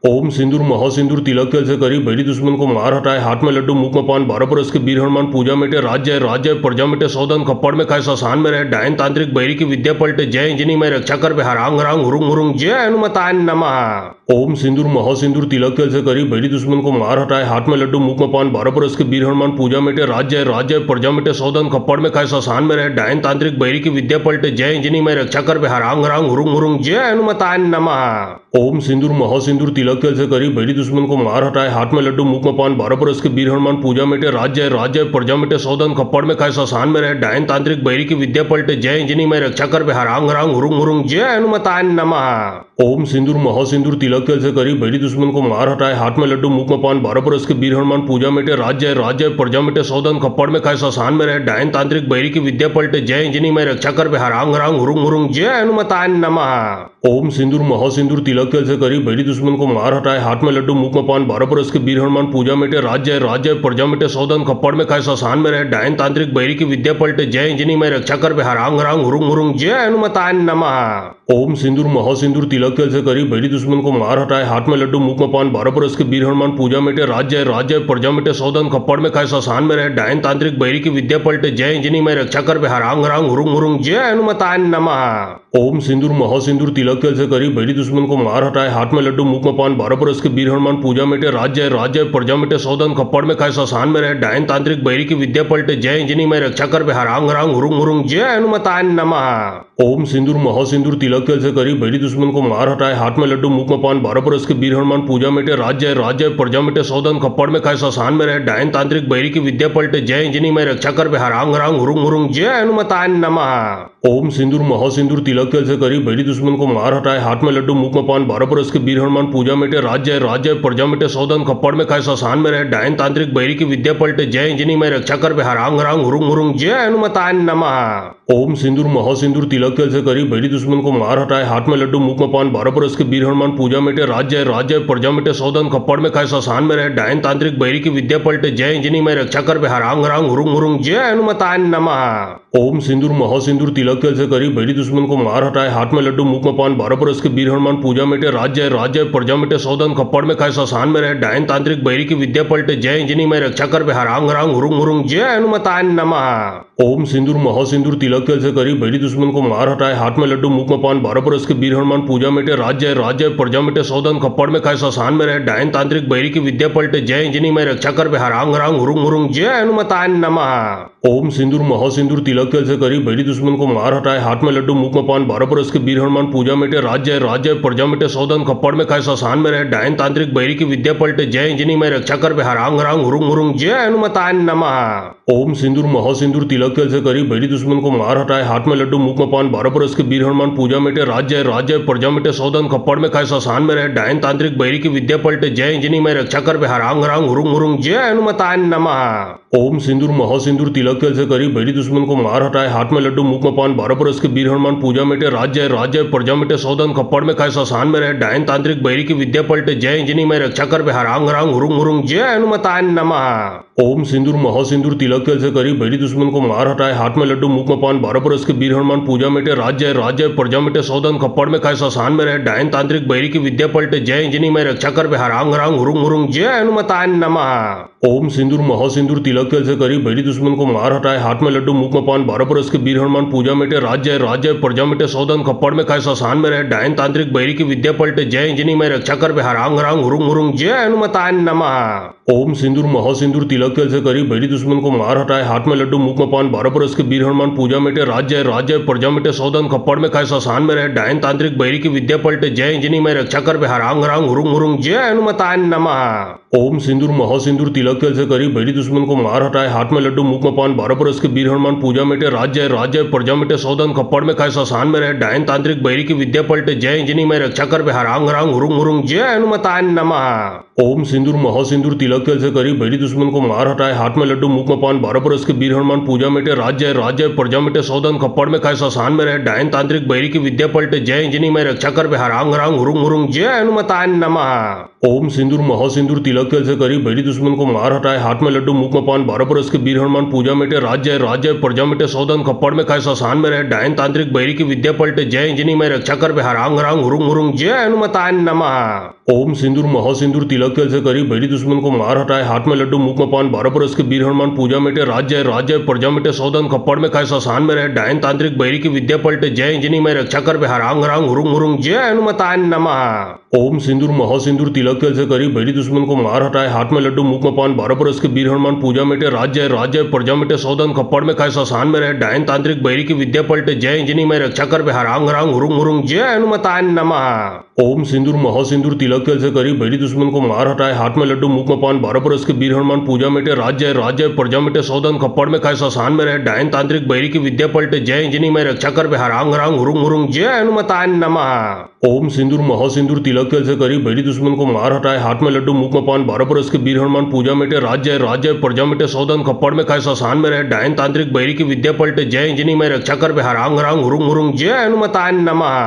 ओम सिंदूर महासिंदूर तिलक तेल से करी बैरी दुश्मन को मार हटाए, हाथ में लड्डू मुख में पान, 12 बरस के वीर हनुमान पूजा मिटे, राज्य राज्य प्रजा मिटे, सौदन खप्पड़ में खाए, शशान में रहे, डायन तांत्रिक बैरी की विद्या पलटे, जय इंजनी में रक्षा कर हरांग हरांग हुरुंग हुरुंग, जय हनुमताय नमः। ओम सिंदूर महासिंदूर तिलक तेल से करी बैरी दुश्मन को मार हटाए, हाथ में लड्डू मुख में पान, 12 बरस के वीर हनुमान पूजा मिटे, राज्य राज्य प्रजा मिटे, सौदन खप्पड़ में खाए, शशान में रहे, डायन तांत्रिक बैरी की विद्या पलटे, जय इंजनी में रक्षा कर हरांग हरांग हुरुंग हुरुंग, जय हनुमताय नमः। ओम सिंदूर महासिंदूर तिलक तेल से करी बैरी दुश्मन को मार हटाए, हाथ में लड्डू मुख में पान, 12 बरस के वीर हनुमान पूजा मिटे, राज्य राज्य प्रजा मिटे, सौदन खप्पड़ में खाए, शशान में रहे, डायन तांत्रिक बैरी की विद्या पलटे, जय इंजनी में रक्षा कर हरांग हरांग हुरुंग हुरुंग, जय हनुमताय नमः। ओम सिंदूर महासिंदूर तिलक तेल से करी बैरी दुश्मन को मार हटाए, हाथ में लड्डू मुख में पान, 12 बरस के वीर हनुमान पूजा मिटे, राज्य राज्य प्रजा मिटे, सौदन खप्पड़ में खाए, शशान में रहे, डायन तांत्रिक बैरी की विद्या पलटे, जय इंजनी में रक्षा कर हरांग हरांग हुरुंग हुरुंग, जय हनुमताय नमः। ओम सिंदूर महासिंदूर तिलक तेल से करी बैरी दुश्मन को मार हटाए, हाथ में लड्डू मुख में पान, 12 बरस के वीर हनुमान पूजा मिटे, राज्य राज्य प्रजा मिटे, सौदन खप्पड़ में खाए, शशान में रहे, डायन तांत्रिक बैरी की विद्या पलटे, जय इंजनी में रक्षा कर हरांग हरांग हुरुंग हुरुंग, जय हनुमताय नमः। ओम सिंदूर महासिंदूर तिलक तेल से करी बैरी दुश्मन को मार हटाए, हाथ में लड्डू मुख में पान, 12 बरस के वीर हनुमान पूजा मिटे, राज्य राज्य प्रजा मिटे, सौदन खप्पड़ में खाए, शशान में रहे, डायन तांत्रिक बैरी की विद्या पलटे, जय इंजनी में रक्षा कर हरांग हरांग हुरुंग हुरुंग, जय हनुमताय नमः। ओम सिंदूर महासिंदूर तिलक तेल से करी बैरी दुश्मन को मार हटाए, हाथ में लड्डू मुख में पान, 12 बरस के वीर हनुमान पूजा मिटे, राज्य राज्य प्रजा मिटे, सौदन खप्पड़ में खाए, शशान में रहे, डायन तांत्रिक बैरी की विद्या पलटे, जय इंजनी में रक्षा कर हरांग हरांग हुरुंग हुरुंग, जय हनुमताय नमः। ओम सिंदूर महासिंदूर तिलक तेल से करी बैरी दुश्मन को मार हटाए, हाथ में लड्डू मुख में पान, 12 बरस के वीर हनुमान पूजा मिटे, राज्य राज्य प्रजा मिटे, सौदन खप्पड़ में खाए, शशान में रहे, डायन तांत्रिक बैरी की विद्या पलटे, जय इंजनी में रक्षा कर हरांग हरांग हुरुंग हुरुंग, जय हनुमताय नमः। ओम सिंदूर महासिंदूर तिलक तेल से करी बैरी दुश्मन को मार हटाए, हाथ में लड्डू मुख में पान, 12 बरस के वीर हनुमान पूजा मिटे, राज्य राज्य प्रजा मिटे, सौदन खप्पड़ में खाए, शशान में रहे, डायन तांत्रिक बैरी की विद्या पलटे, जय इंजनी में रक्षा कर हरांग हरांग हुरुंग हुरुंग, जय हनुमताय नमः। ओम सिंदूर महासिंदूर तिलक तेल से करी बैरी दुश्मन को मार हटाए, हाथ में लड्डू मुख में पान, 12 बरस के वीर हनुमान पूजा मिटे, राज्य राज्य प्रजा मिटे, सौदन खप्पड़ में खाए, शशान में रहे, डायन तांत्रिक बैरी की विद्या पलटे, जय इंजनी में रक्षा कर हरांग हरांग हुरुंग हुरुंग, जय हनुमताय नमः। ओम सिंदूर महासिंदूर तिलक तेल से करी बैरी दुश्मन को मार हटाए, हाथ में लड्डू मुख में पान, 12 बरस के वीर हनुमान पूजा मिटे, राज्य राज्य प्रजा मिटे, सौदन खप्पड़ में खाए, शशान में रहे, डायन तांत्रिक बैरी की विद्या पलटे, जय इंजनी में रक्षा कर हरांग हरांग हुरुंग हुरुंग, जय हनुमताय नमः। ओम सिंदूर महासिंदूर तिलक तेल से करी बैरी दुश्मन को मार हटाए, हाथ में लड्डू मुख में पान, 12 बरस के वीर हनुमान पूजा मिटे, राज्य राज्य प्रजा मिटे, सौदन खप्पड़ में खाए, शशान में रहे, डायन तांत्रिक बैरी की विद्या पलटे, जय इंजनी में रक्षा कर हरांग हरांग हुरुंग हुरुंग, जय हनुमताय नमः। ओम सिंदूर महासिंदूर तिलक तेल से करी बैरी दुश्मन को मार हटाए, हाथ में लड्डू मुख में पान, 12 बरस के वीर हनुमान पूजा मिटे, राज्य राज्य प्रजा मिटे, सौदन खप्पड़ में खाए, शशान में रहे, डायन तांत्रिक बैरी की विद्या पलटे, जय इंजनी में रक्षा कर हरांग हरांग हुरुंग हुरुंग, जय हनुमताय नमः। ओम सिंदूर महासिंदूर तिलक तेल से करी बैरी दुश्मन को मार हटाए, हाथ में लड्डू मुख में पान, 12 बरस के वीर हनुमान पूजा मिटे, राज्य राज्य प्रजा मिटे, सौदन खप्पड़ में खाए, शशान में रहे, डायन तांत्रिक बैरी की विद्या पलटे, जय इंजनी में रक्षा कर हरांग हरांग हुरुंग हुरुंग, जय हनुमताय नमः। ओम सिंदूर महासिंदूर तिलक तेल से करी बैरी दुश्मन को मार हटाए, हाथ में लड्डू मुख में पान, 12 बरस के वीर हनुमान पूजा मिटे, राज्य राज्य प्रजा मिटे, सौदन खप्पड़ में खाए, शशान में रहे, डायन तांत्रिक बैरी की विद्या पलटे, जय इंजनी में रक्षा कर हरांग हरांग हुरुंग हुरुंग, जय हनुमताय नमः। ओम सिंदूर महासिंदूर तिलक तेल से करी बैरी दुश्मन को मार हटाए, हाथ में लड्डू मुख में पान, 12 बरस के वीर हनुमान पूजा मिटे, राज्य राज्य प्रजा मिटे, सौदन खप्पड़ में खाए, शशान में रहे, डायन तांत्रिक बैरी की विद्या पलटे, जय इंजनी में रक्षा कर हरांग हरांग हुरुंग हुरुंग, जय हनुमताय नमः। ओम सिंदूर महासिंदूर तिलक तेल से करी बैरी दुश्मन को मार हटाए, हाथ में लड्डू मुख में पान, 12 बरस के वीर हनुमान पूजा मिटे, राज्य राज्य प्रजा मिटे, सौदन खप्पड़ में खाए, शशान में रहे, डायन तांत्रिक बैरी की विद्या पलटे, जय इंजनी में रक्षा कर हरांग हरांग हुरुंग हुरुंग, जय हनुमताय नमः। ओम सिंदूर महासिंदूर तिलक तेल से करी बैरी दुश्मन को मार हटाए, हाथ में लड्डू मुख में पान, 12 बरस के वीर हनुमान पूजा मिटे, राज्य राज्य प्रजा मिटे, सौदन खप्पड़ में खाए, शशान में रहे, डायन तांत्रिक बैरी की विद्या पलटे, जय इंजनी में रक्षा कर हरांग हरांग हुरुंग हुरुंग, जय हनुमताय नमः। ओम सिंदूर महासिंदूर तिलक तेल से करी बैरी दुश्मन को मार हटाए, हाथ में लड्डू मुख में पान, 12 बरस के वीर हनुमान पूजा मिटे, राज्य राज्य प्रजा मिटे, सौदन खप्पड़ में खाए, शशान में रहे, डायन तांत्रिक बैरी की विद्या पलटे, जय इंजनी में रक्षा कर हरांग हरांग हुरुंग हुरुंग, जय हनुमताय नमः। ओम सिंदूर महासिंदूर तिलक तेल से करी बैरी दुश्मन को मार हटाए, हाथ में लड्डू मुख में पान, 12 बरस के वीर हनुमान पूजा मिटे, राज्य राज्य प्रजा मिटे, सौदन खप्पड़ में खाए, शशान में रहे, डायन तांत्रिक बैरी की विद्या पलटे, जय इंजनी में रक्षा कर हरांग हरांग हुरुंग हुरुंग, जय हनुमताय नमः। ओम सिंदूर महासिंदूर तिलक तेल से करी बैरी दुश्मन को मार हटाए, हाथ में लड्डू मुख में पान, 12 बरस के वीर हनुमान पूजा मिटे, राज्य राज्य प्रजा मिटे, सौदन खप्पड़ में खाए, शशान में रहे, डायन तांत्रिक बैरी की विद्या पलटे, जय इंजनी में रक्षा कर हरांग हरांग हुरुंग हुरुंग, जय हनुमताय नमः। ओम सिंदूर महासिंदूर तिलक तेल से करी बैरी दुश्मन को मार हटाए, हाथ में लड्डू मुख में पान, 12 बरस के वीर हनुमान पूजा मिटे, राज्य राज्य प्रजा मिटे, सौदन खप्पड़ में खाए, शशान में रहे, डायन तांत्रिक बैरी की विद्या पलटे, जय इंजनी में रक्षा कर हरांग हरांग हुरुंग हुरुंग, जय हनुमताय नमः। ओम सिंदूर महासिंदूर तिलक तेल से करी बैरी दुश्मन को मार हटाए, हाथ में लड्डू मुख में पान, 12 बरस के वीर हनुमान पूजा मिटे, राज्य राज्य प्रजा मिटे, सौदन खप्पड़ में खाए, शशान में रहे, डायन तांत्रिक बैरी की विद्या पलटे, जय इंजनी में रक्षा कर हरांग हरांग हुरुंग हुरुंग, जय हनुमताय नमः। ओम सिंदूर महासिंदूर तिलक तेल से करी बैरी दुश्मन को मार हटाए, हाथ में लड्डू मुख में पान, 12 बरस के वीर हनुमान पूजा मिटे, राज्य राज्य प्रजा मिटे, सौदन खप्पड़ में खाए, शशान में रहे, डायन तांत्रिक बैरी की विद्या पलटे, जय इंजनी में रक्षा कर हरांग हरांग हुरुंग हुरुंग, जय हनुमताय नमः। ओम सिंदूर महासिंदूर तिलक तेल से करी बैरी दुश्मन को मार हटाए, हाथ में लड्डू मुख में पान, 12 बरस के वीर हनुमान पूजा मिटे, राज्य राज्य प्रजा मिटे, सौदन खप्पड़ में खाए, शशान में रहे, डायन तांत्रिक बैरी की विद्या पलटे, जय इंजनी में रक्षा कर हरांग हरांग हुरुंग हुरुंग, जय हनुमताय नमः।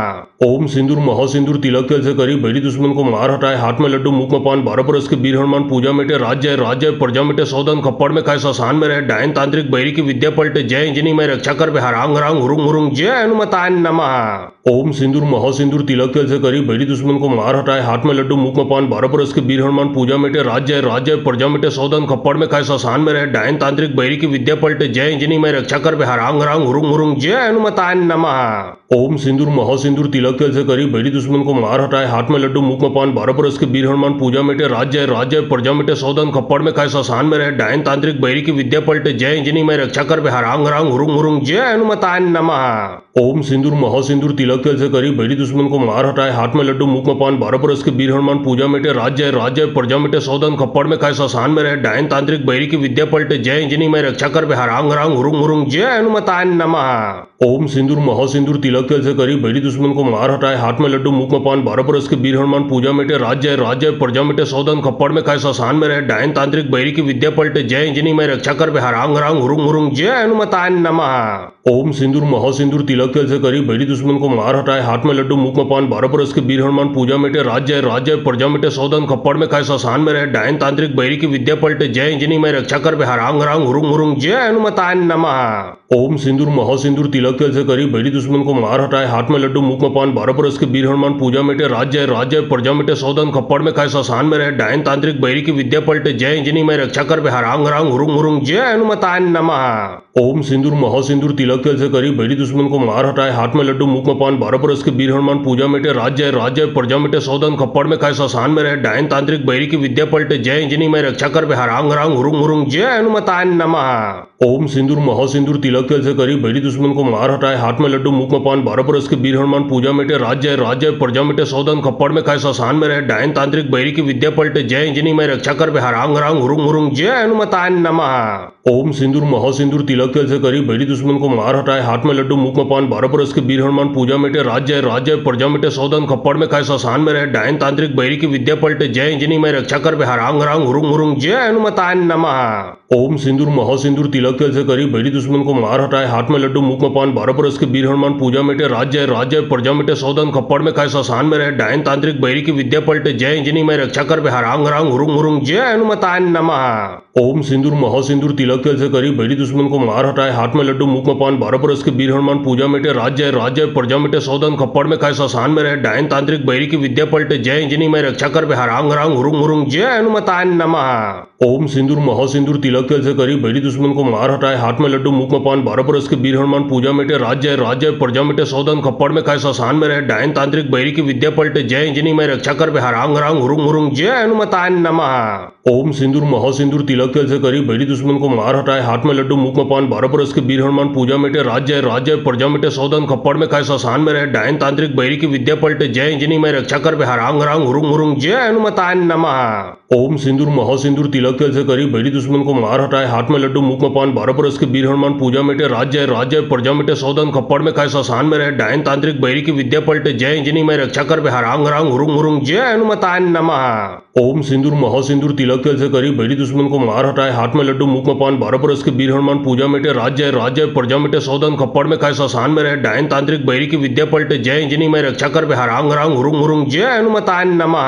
ओम सिंदूर महासिंदूर तिलक तेल से करी बैरी दुश्मन को मार हटाए, हाथ में लड्डू मुख में पान, 12 बरस के वीर हनुमान पूजा मिटे, राज्य राज्य प्रजा मिटे, सौदन खप्पड़ में खाए, शशान में रहे, डायन तांत्रिक बैरी की विद्या पलटे, जय इंजनी में रक्षा कर हरांग हरांग हुरुंग हुरुंग, जय हनुमताय नमः। ओम सिंदूर महासिंदूर तिलक तेल से करी बैरी दुश्मन को मार हटाए, हाथ में लड्डू मुख में पान, 12 बरस के वीर हनुमान पूजा मिटे, राज्य राज्य प्रजा मिटे, सौदन खप्पड़ में खाए, शशान में रहे, डायन तांत्रिक बैरी की विद्या पलटे, जय इंजनी में रक्षा कर हरांग हरांग हुरुंग हुरुंग, जय हनुमताय नमः। ओम सिंदूर महासिंदूर तिलक तेल से करी बैरी दुश्मन को मार हटाए, हाथ में लड्डू मुख में पान, 12 बरस के वीर हनुमान पूजा मिटे, राज्य राज्य प्रजा मिटे, सौदन खप्पड़ में खाए, शशान में रहे, डायन तांत्रिक बैरी की विद्या पलटे, जय इंजनी में रक्षा कर हरांग हरांग हुरुंग हुरुंग, जय हनुमताय नमः। ओम सिंदूर महासिंदूर तिलक तेल से करी बैरी दुश्मन को मार हटाए, हाथ में लड्डू मुख में पान, 12 बरस के वीर हनुमान पूजा मिटे, राज्य राज्य प्रजा मिटे, सौदन खप्पड़ में खाए, शशान में रहे, डायन तांत्रिक बैरी की विद्या पलटे, जय इंजनी में रक्षा कर हरांग हरांग हुरुंग हुरुंग, जय हनुमताय नमः। ओम सिंदूर महासिंदूर तिलक तेल से करी बैरी दुश्मन को मार हटाए, हाथ में लड्डू मुख में पान, 12 बरस के वीर हनुमान पूजा मिटे, राज्य राज्य प्रजा मिटे, सौदन खप्पड़ में खाए, शशान में रहे, डायन तांत्रिक बैरी की विद्या पलटे, जय इंजनी में रक्षा कर हरांग हरांग हुरुंग हुरुंग, जय हनुमताय नमः। ओम सिंदूर महासिंदूर तिलक तेल से करी बैरी दुश्मन को मार हटाए, हाथ में लड्डू मुख में पान, 12 बरस के वीर हनुमान पूजा मिटे, राज्य राज्य प्रजा मिटे, सौदन खप्पड़ में खाए, शशान में रहे, डायन तांत्रिक बैरी की विद्या पलटे, जय इंजनी में रक्षा कर हरांग हरांग हुरुंग हुरुंग, जय हनुमताय नमः। ओम सिंदूर महासिंदूर तिलक तेल से करी बैरी दुश्मन को मार हटाए, हाथ में लड्डू मुख में पान, 12 बरस के वीर हनुमान पूजा मिटे, राज्य राज्य प्रजा मिटे, सौदन खप्पड़ में खाए, शशान में रहे, डायन तांत्रिक बैरी की विद्या पलटे, जय इंजनी में रक्षा कर हरांग हरांग हुरुंग हुरुंग, जय हनुमताय नमः। ओम सिंदूर महासिंदूर तिलक तेल से करी बैरी दुश्मन को मार हटाए, हाथ में लड्डू मुख में पान, 12 बरस के वीर हनुमान पूजा मिटे, राज्य राज्य प्रजा मिटे, सौदन खप्पड़ में खाए, शशान में रहे, डायन तांत्रिक बैरी की विद्या पलटे, जय इंजनी में रक्षा कर हरांग हरांग हुरुंग हुरुंग, जय हनुमताय नमः। ओम सिंदूर महासिंदूर तिलक तेल से करी बैरी दुश्मन को मार हटाए, हाथ में लड्डू मुख में पान, 12 बरस के वीर हनुमान पूजा मिटे, राज्य राज्य प्रजा मिटे, सौदन खप्पड़ में खाए, शशान में रहे, डायन तांत्रिक बैरी की विद्या पलटे, जय इंजनी में रक्षा कर हरांग हरांग हुरुंग हुरुंग, जय हनुमताय नमः। ओम सिंदूर महासिंदूर तिलक तेल से करी बैरी दुश्मन को मार हटाए, हाथ में लड्डू मुख में पान, 12 बरस के वीर हनुमान पूजा मिटे, राज्य राज्य प्रजा मिटे, सौदन खप्पड़ में खाए, शशान में रहे, डायन तांत्रिक बैरी की विद्या पलटे, जय इंजनी में रक्षा कर हरांग हरांग हुरुंग हुरुंग, जय हनुमताय नमः। ओम सिंदूर महासिंदूर तिलक तेल से करी बैरी दुश्मन को मार हटाए, हाथ में लड्डू मुख में पान, 12 बरस के वीर हनुमान पूजा मिटे, राज्य राज्य प्रजा मिटे, सौदन खप्पड़ में खाए, शशान में रहे, डायन तांत्रिक बैरी की विद्या पलटे, जय इंजनी में रक्षा कर हरांग हरांग हुरुंग हुरुंग, जय हनुमताय नमः। ओम सिंदूर महासिंदूर तिलक तेल से करी बैरी दुश्मन को मार हटाए, हाथ में लड्डू मुख में पान, 12 बरस के वीर हनुमान पूजा मिटे, राज्य राज्य प्रजा मिटे, सौदन खप्पड़ में खाए, शशान में रहे, डायन तांत्रिक बैरी की विद्या पलटे, जय इंजनी में रक्षा कर हरांग हरांग हुरुंग हुरुंग, जय हनुमताय नमः। ओम सिंदूर महासिंदूर तिलक तेल से करी बैरी दुश्मन को मार हटाए, हाथ में लड्डू मुख में पान, 12 बरस के वीर हनुमान पूजा मिटे, राज्य राज्य प्रजा मिटे, सौदन खप्पड़ में खाए, शशान में रहे, डायन तांत्रिक बैरी की विद्या पलटे, जय इंजनी में रक्षा कर हरांग हरांग हुरुंग हुरुंग, जय हनुमताय नमः। ओम सिंदूर महासिंदूर तिलक तेल से करी बैरी दुश्मन को मार हटाए, हाथ में लड्डू मुख में पान, 12 बरस के वीर हनुमान पूजा मिटे, राज्य राज्य प्रजा मिटे, सौदन खप्पड़ में खाए, शशान में रहे, डायन तांत्रिक बैरी की विद्या पलटे, जय इंजनी में रक्षा कर हरांग हरांग हुरुंग हुरुंग, जय हनुमताय नमः। ओम सिंदूर महासिंदूर तिलक तेल से करी बैरी दुश्मन को मार हटाए, हाथ में लड्डू मुख में पान, 12 बरस के वीर हनुमान पूजा मिटे, राज्य राज्य प्रजा मिटे, सौदन खप्पड़ में खाए, शशान में रहे, डायन तांत्रिक बैरी की विद्या पलटे, जय इंजनी में रक्षा कर हरांग हरांग हुरुंग हुरुंग, जय हनुमताय नमः। ओम सिंदूर महासिंदूर तिलक तेल से करी बैरी दुश्मन को मार हटाए, हाथ में लड्डू मुख में पान, 12 बरस के वीर हनुमान पूजा मिटे, राज्य राज्य प्रजा मिटे, सौदन खप्पड़ में खाए, शशान में रहे, डायन तांत्रिक बैरी की विद्या पलटे, जय इंजनी में रक्षा कर हरांग हरांग हुरुंग हुरुंग, जय हनुमताय नमः।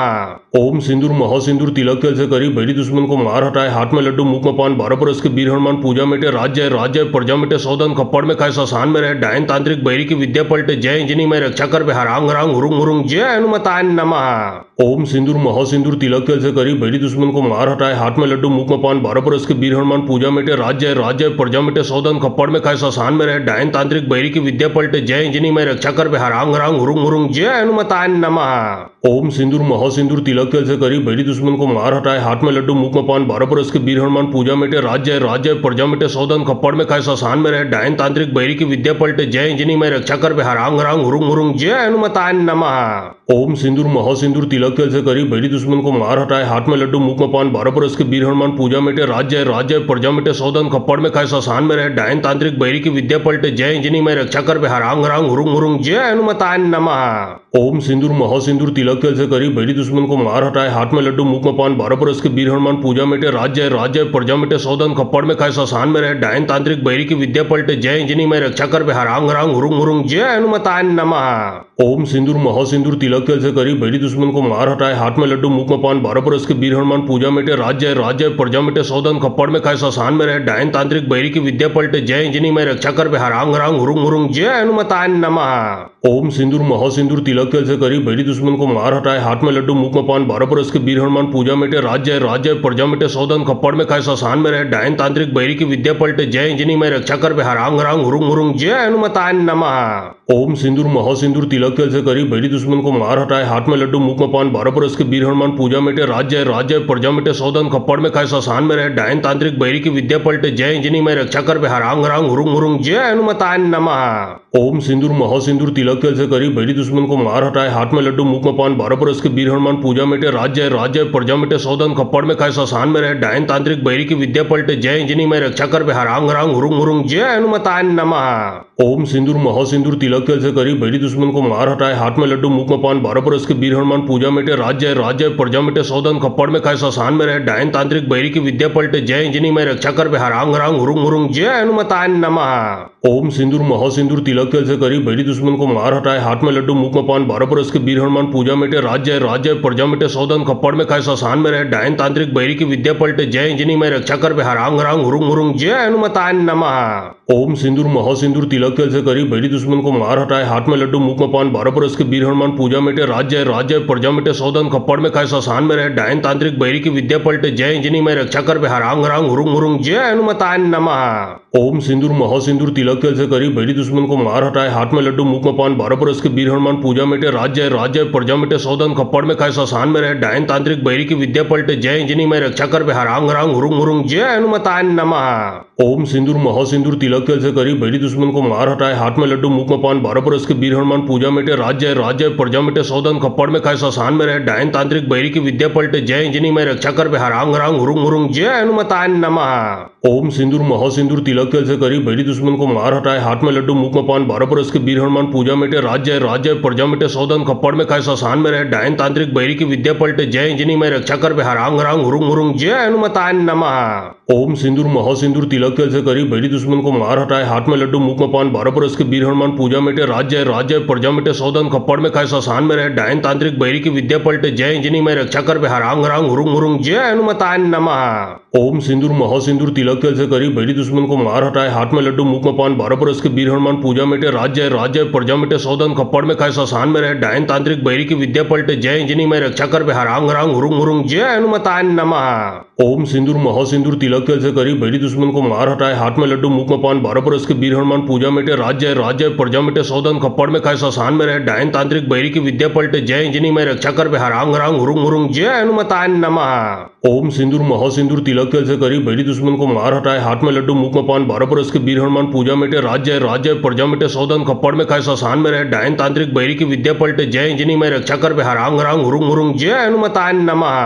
ओम सिंदूर महासिंदूर तिलक तिल से करी बैरी दुश्मन को मार हटाए हाथ में लड्डू मुख में पान 12 बरस के वीर हनुमान पूजा मिटे राज्य प्रजा मिटे सौदन खप्पड़ में खाए शशान में रहे डायन तांत्रिक बैरी की विद्या पलटे जय इंजनी में रक्षा कर हरांग रांग हुरुंग हुरुंग जय हनुमताय नमः। ओम सिंदूर महासिंदूर तिलक तिल से करी बैरी दुश्मन को मार हटाए हाथ में लड्डू मुख में पान 12 बरस के वीर हनुमान पूजा मिटे राज्य प्रजा मिटे सौदन खप्पड़ में खाए शशान में रहे डायन तांत्रिक बैरी की विद्या पलटे जय इंजनी में रक्षा कर हरांग रांग हुरुंग हुरुंग जय हनुमताय नमः। ओम सिंदूर महासिंदूर तिलक तिल से करी बैरी दुश्मन को मार हटाए हाथ में लड्डू मुख में पान 12 बरस के वीर हनुमान पूजा मिटे राज्य प्रजा मिटे सौदन खप्पड़ में खाए शशान में रहे डायन तांत्रिक बैरी की विद्या पलटे जय इंजनी में रक्षा कर हरांग रांग हुरुंग हुरुंग जय हनुमताय नमः। ओम सिंदूर महासिंदूर तिलक तिल से करी बैरी दुश्मन को मार हटाए हाथ में लड्डू मुख में पान 12 बरस के वीर हनुमान पूजा मिटे राज्य प्रजा मिटे सौदन खप्पड़ में खाए शशान में रहे डायन तांत्रिक बैरी की विद्या पलटे जय इंजनी में रक्षा कर हरांग रांग हुरुंग हुरुंग जय हनुमताय नमः। ओम सिंदूर महासिंदूर तिलक तिल से करी बैरी दुश्मन को मार हटाए हाथ में लड्डू मुख में पान 12 बरस के वीर हनुमान पूजा मिटे राज्य प्रजा मिटे सौदन खप्पड़ में खाए शशान में रहे डायन तांत्रिक बैरी की विद्या पलटे जय इंजनी में रक्षा कर हरांग रांग हुरुंग हुरुंग जय हनुमताय नमः। ओम सिंदूर महासिंदूर तिलक तिल से करी बैरी दुश्मन को मार हटाए हाथ में लड्डू मुख में पान 12 बरस के वीर हनुमान पूजा मिटे राज्य प्रजा मिटे सौदन खप्पड़ में खाए शशान में रहे डायन तांत्रिक बैरी की विद्या पलटे जय इंजनी में रक्षा कर हरांग रांग हुरुंग हुरुंग जय हनुमताय नमः। ओम सिंदूर महासिंदूर तिलक तिल से करी बैरी दुश्मन को मार हटाए हाथ में लड्डू मुख में पान 12 बरस के वीर हनुमान पूजा मिटे राज्य प्रजा मिटे सौदन खप्पड़ में खाए शशान में रहे डायन तांत्रिक बैरी की विद्या पलटे जय इंजनी में रक्षा कर हरांग रांग हुरुंग हुरुंग जय हनुमताय नमः। ओम सिंदूर महासिंदूर तिलक तिल से करी बैरी दुश्मन को मार हटाए हाथ में लड्डू मुख में पान 12 बरस के वीर हनुमान पूजा मिटे राज्य प्रजा मिटे सौदन खप्पड़ में खाए शशान में रहे डायन तांत्रिक बैरी की विद्या पलटे जय इंजनी में रक्षा कर हरांग रांग हुरुंग हुरुंग जय हनुमताय नमः। ओम सिंदूर महासिंदूर तिलक तिल से करी बैरी दुश्मन को मार हटाए हाथ में लड्डू मुख में पान 12 बरस के वीर हनुमान पूजा मिटे राज्य प्रजा मिटे सौदन खप्पड़ में खाए शशान में रहे डायन तांत्रिक बैरी की विद्या पलटे जय इंजनी में रक्षा कर हरांग रांग हुरुंग हुरुंग जय हनुमताय नमः। ओम सिंदूर महासिंदूर तिलक तिल से करी बैरी दुश्मन को मार हटाए हाथ में लड्डू मुख में पान 12 बरस के वीर हनुमान पूजा मिटे राज्य प्रजा मिटे सौदन खप्पड़ में खाए शशान में रहे डायन तांत्रिक बैरी की विद्या पलटे जय इंजनी में रक्षा कर हरांग रांग हुरुंग हुरुंग जय हनुमताय नमः। ओम सिंदूर महासिंदूर तिलक तिल से करी बैरी दुश्मन को मार हटाए हाथ में लड्डू मुख में पान 12 बरस के वीर हनुमान पूजा मिटे राज्य प्रजा मिटे सौदन खप्पड़ में खाए शशान में रहे डायन तांत्रिक बैरी की विद्या पलटे जय इंजनी में रक्षा कर हरांग रांग हुरुंग हुरुंग जय हनुमताय नमः। ओम सिंदूर महासिंदूर तिलक तिल से करी बैरी दुश्मन को मार हटाए हाथ में लड्डू मुख में पान 12 बरस के वीर हनुमान पूजा मिटे राज्य प्रजा मिटे सौदन खप्पड़ में खाए शशान में रहे डायन तांत्रिक बैरी की विद्या पलटे जय इंजनी में रक्षा कर हरांग रांग हुरुंग हुरुंग जय हनुमताय नमः। ओम सिंदूर महासिंदूर तिलक तिल से करी बैरी दुश्मन को मार हटाए हाथ में लड्डू मुख में पान 12 बरस के वीर हनुमान पूजा मिटे राज्य प्रजा मिटे सौदन खप्पड़ में खाए शशान में रहे डायन तांत्रिक बैरी की विद्या पलटे जय इंजनी में रक्षा कर हरांग रांग हुरुंग हुरुंग जय हनुमताय नमः। ओम सिंदूर महासिंदूर तिलक तिल से करी बैरी दुश्मन को मार हटाए हाथ में लड्डू मुख में पान 12 बरस के वीर हनुमान पूजा मिटे राज्य प्रजा मिटे सौदन खप्पड़ में खाए शशान में रहे डायन तांत्रिक बैरी की विद्या पलटे जय इंजनी में रक्षा कर हरांग रांग हुरुंग हुरुंग जय हनुमताय नमः। ओम सिंदूर महासिंदूर तिलक तिल से करी बैरी दुश्मन को मार हटाए हाथ में लड्डू मुख में पान 12 बरस के वीर हनुमान पूजा मिटे राज्य प्रजा मिटे सौदन खप्पड़ में खाए शशान में रहे डायन तांत्रिक बैरी की विद्या पलटे जय इंजनी में रक्षा कर हरांग रांग हुरुंग हुरुंग जय हनुमताय नमः। ओम सिंदूर महासिंदूर तिलक तिल से करी बैरी दुश्मन को मार हटाए हाथ में लड्डू मुख में पान 12 बरस के वीर हनुमान पूजा मिटे राज्य प्रजा मिटे सौदन खप्पड़ में खाए शशान में रहे डायन तांत्रिक बैरी की विद्या पलटे जय इंजनी में रक्षा कर हरांग रांग हुरुंग हुरुंग जय हनुमताय नमः। ओम सिंदूर महासिंदूर तिलक तिल से करी बैरी दुश्मन को मार हटाए हाथ में लड्डू मुख में पान 12 बरस के वीर हनुमान पूजा मिटे राज्य प्रजा मिटे सौदन खप्पड़ में खाए शशान में रहे डायन तांत्रिक बैरी की विद्या पलटे जय इंजनी में रक्षा कर हरांग रांग हुरुंग हुरुंग जय हनुमताय नमः। ओम सिंदूर महासिंदूर तिलक तिल से करी बैरी दुश्मन को मार हटाए हाथ में लड्डू मुख में पान 12 बरस के वीर हनुमान पूजा मिटे राज्य प्रजा मिटे सौदन खप्पड़ में खाए शशान में रहे डायन तांत्रिक बैरी की विद्या पलटे जय इंजनी में रक्षा कर हरांग रांग हुरुंग हुरुंग जय हनुमताय नमः। ओम सिंदूर महासिंदूर तिलक तिल से करी बैरी दुश्मन को मार हटाए हाथ में लड्डू मुख में पान 12 बरस के वीर हनुमान पूजा मिटे राज्य प्रजा मिटे सौदन खप्पड़ में खाए शशान में रहे डायन तांत्रिक बैरी की विद्या पलटे जय इंजनी में रक्षा कर हरांग रांग हुरुंग हुरुंग जय हनुमताय नमः।